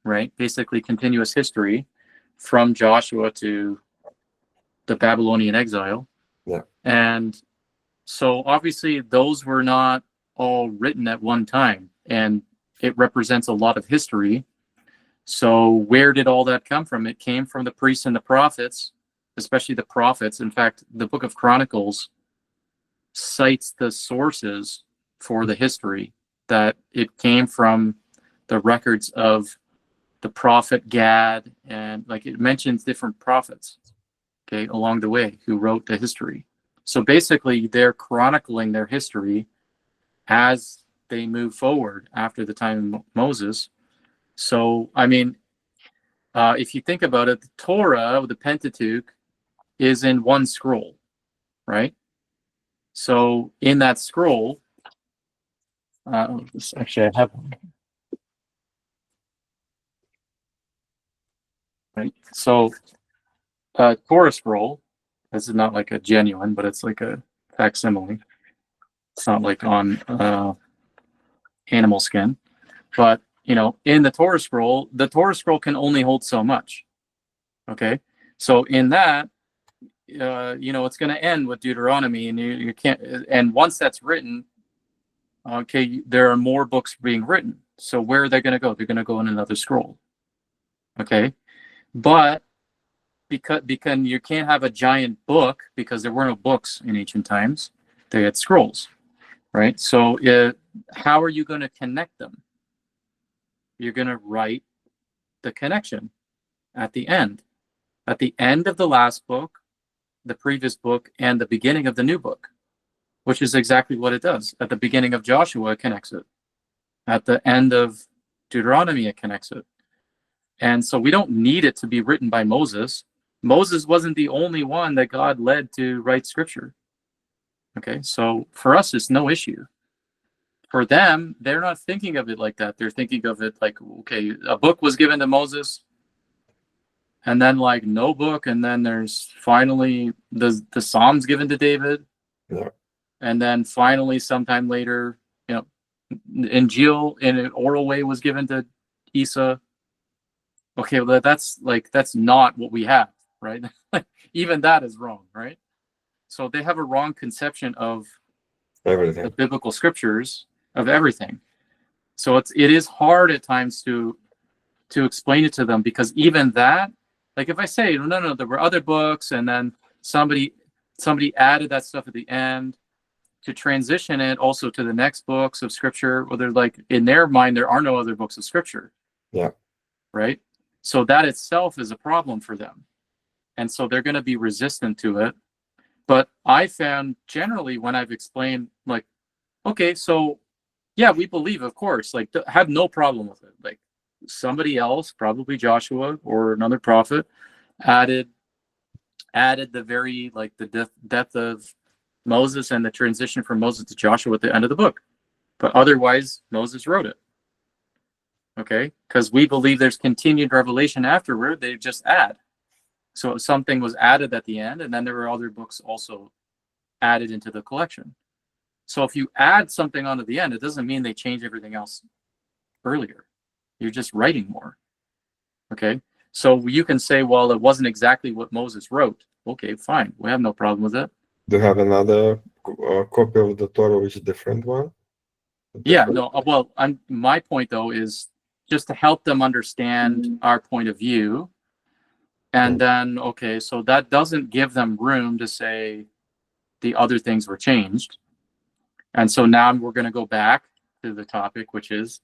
right? Basically continuous history from Joshua to the Babylonian exile. Yeah. And so obviously those were not all written at one time, and it represents a lot of history. So where did all that come from? It came from the priests and the prophets, especially the prophets. In fact, the book of Chronicles cites the sources for the history, that it came from the records of the prophet Gad, and like it mentions different prophets, okay, along the way who wrote the history. So basically they're chronicling their history as they move forward after the time of Moses. So, I mean, if you think about it, the Torah, the Pentateuch, is in one scroll, right? So in that scroll, actually I have one. Right. So Torah scroll, this is not like a genuine, but it's like a facsimile. It's not like on animal skin. But, in the Torah scroll can only hold so much. Okay. So in that, it's going to end with Deuteronomy, and you can't, and once that's written, okay, there are more books being written. So where are they going to go? They're going to go in another scroll. Okay. But because you can't have a giant book, because there were no books in ancient times, they had scrolls, right? So how are you going to connect them? You're going to write the connection at the end of the last book, the previous book, and the beginning of the new book, which is exactly what it does. At the beginning of Joshua, it connects it. At the end of Deuteronomy, it connects it. And so we don't need it to be written by Moses. Moses wasn't the only one that God led to write scripture. Okay, so for us, it's no issue. For them, they're not thinking of it like that. They're thinking of it like, okay, a book was given to Moses, and then like no book, and then there's finally the Psalms given to David. Yeah. And then finally sometime later, Injil in an oral way was given to Isa. Okay, well, that's not what we have, right? Even that is wrong, right? So they have a wrong conception of Everything. the biblical scriptures, of everything. So it is hard at times to explain it to them, because even that, like if I say, no, there were other books, and then somebody added that stuff at the end to transition it also to the next books of scripture, or they're like, in their mind, there are no other books of scripture. Yeah. Right? So that itself is a problem for them. And so they're going to be resistant to it. But I found generally when I've explained, like, okay, so yeah, we believe, of course, like, have no problem with it. Like somebody else, probably Joshua or another prophet, added the very, like, the death of Moses and the transition from Moses to Joshua at the end of the book. But otherwise, Moses wrote it. Okay, because we believe there's continued revelation afterward. They just add. So something was added at the end, and then there were other books also added into the collection. So if you add something onto the end, it doesn't mean they change everything else earlier. You're just writing more. Okay, so you can say, well, it wasn't exactly what Moses wrote. Okay, fine. We have no problem with it. Do you have another copy of the Torah which is a different one? Yeah, no, well, my point though is just to help them understand our point of view. And then, okay, so that doesn't give them room to say the other things were changed. And so now we're going to go back to the topic, which is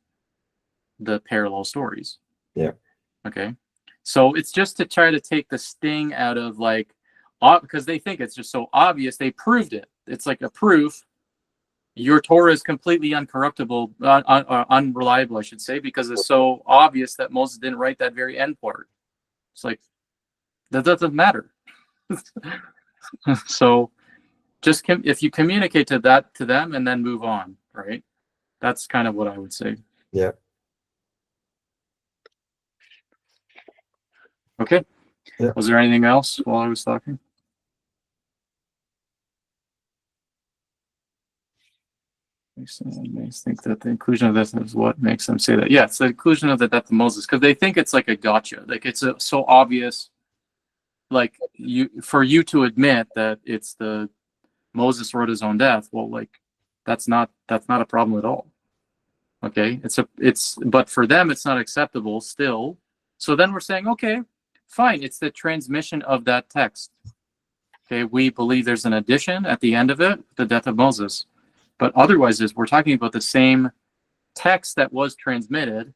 the parallel stories. Yeah. Okay. So it's just to try to take the sting out of like, because they think it's just so obvious. They proved it. It's like a proof. Your Torah is completely uncorruptible, unreliable, I should say, because it's so obvious that Moses didn't write that very end part. It's like, that doesn't matter. So just if you communicate to them and then move on, right? That's kind of what I would say. Yeah. Okay. Yeah. Was there anything else while I was talking? I think that the inclusion of this is what makes them say that. Yeah, it's the inclusion of the death of Moses, because they think it's like a gotcha. Like it's so obvious, like for you to admit that it's the Moses wrote his own death. Well, like that's not a problem at all. Okay, but for them it's not acceptable still. So then we're saying, okay, fine, it's the transmission of that text. Okay, we believe there's an addition at the end of it, the death of Moses. But otherwise, we're talking about the same text that was transmitted.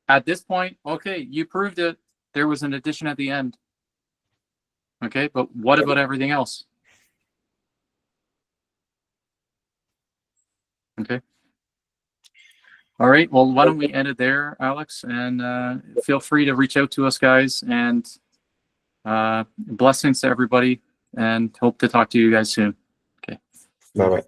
At this point, okay, you proved it. There was an addition at the end. Okay, but what about everything else? Okay. All right, well, why don't we end it there, Alex? And feel free to reach out to us, guys. And blessings to everybody. And hope to talk to you guys soon. Okay. Bye-bye.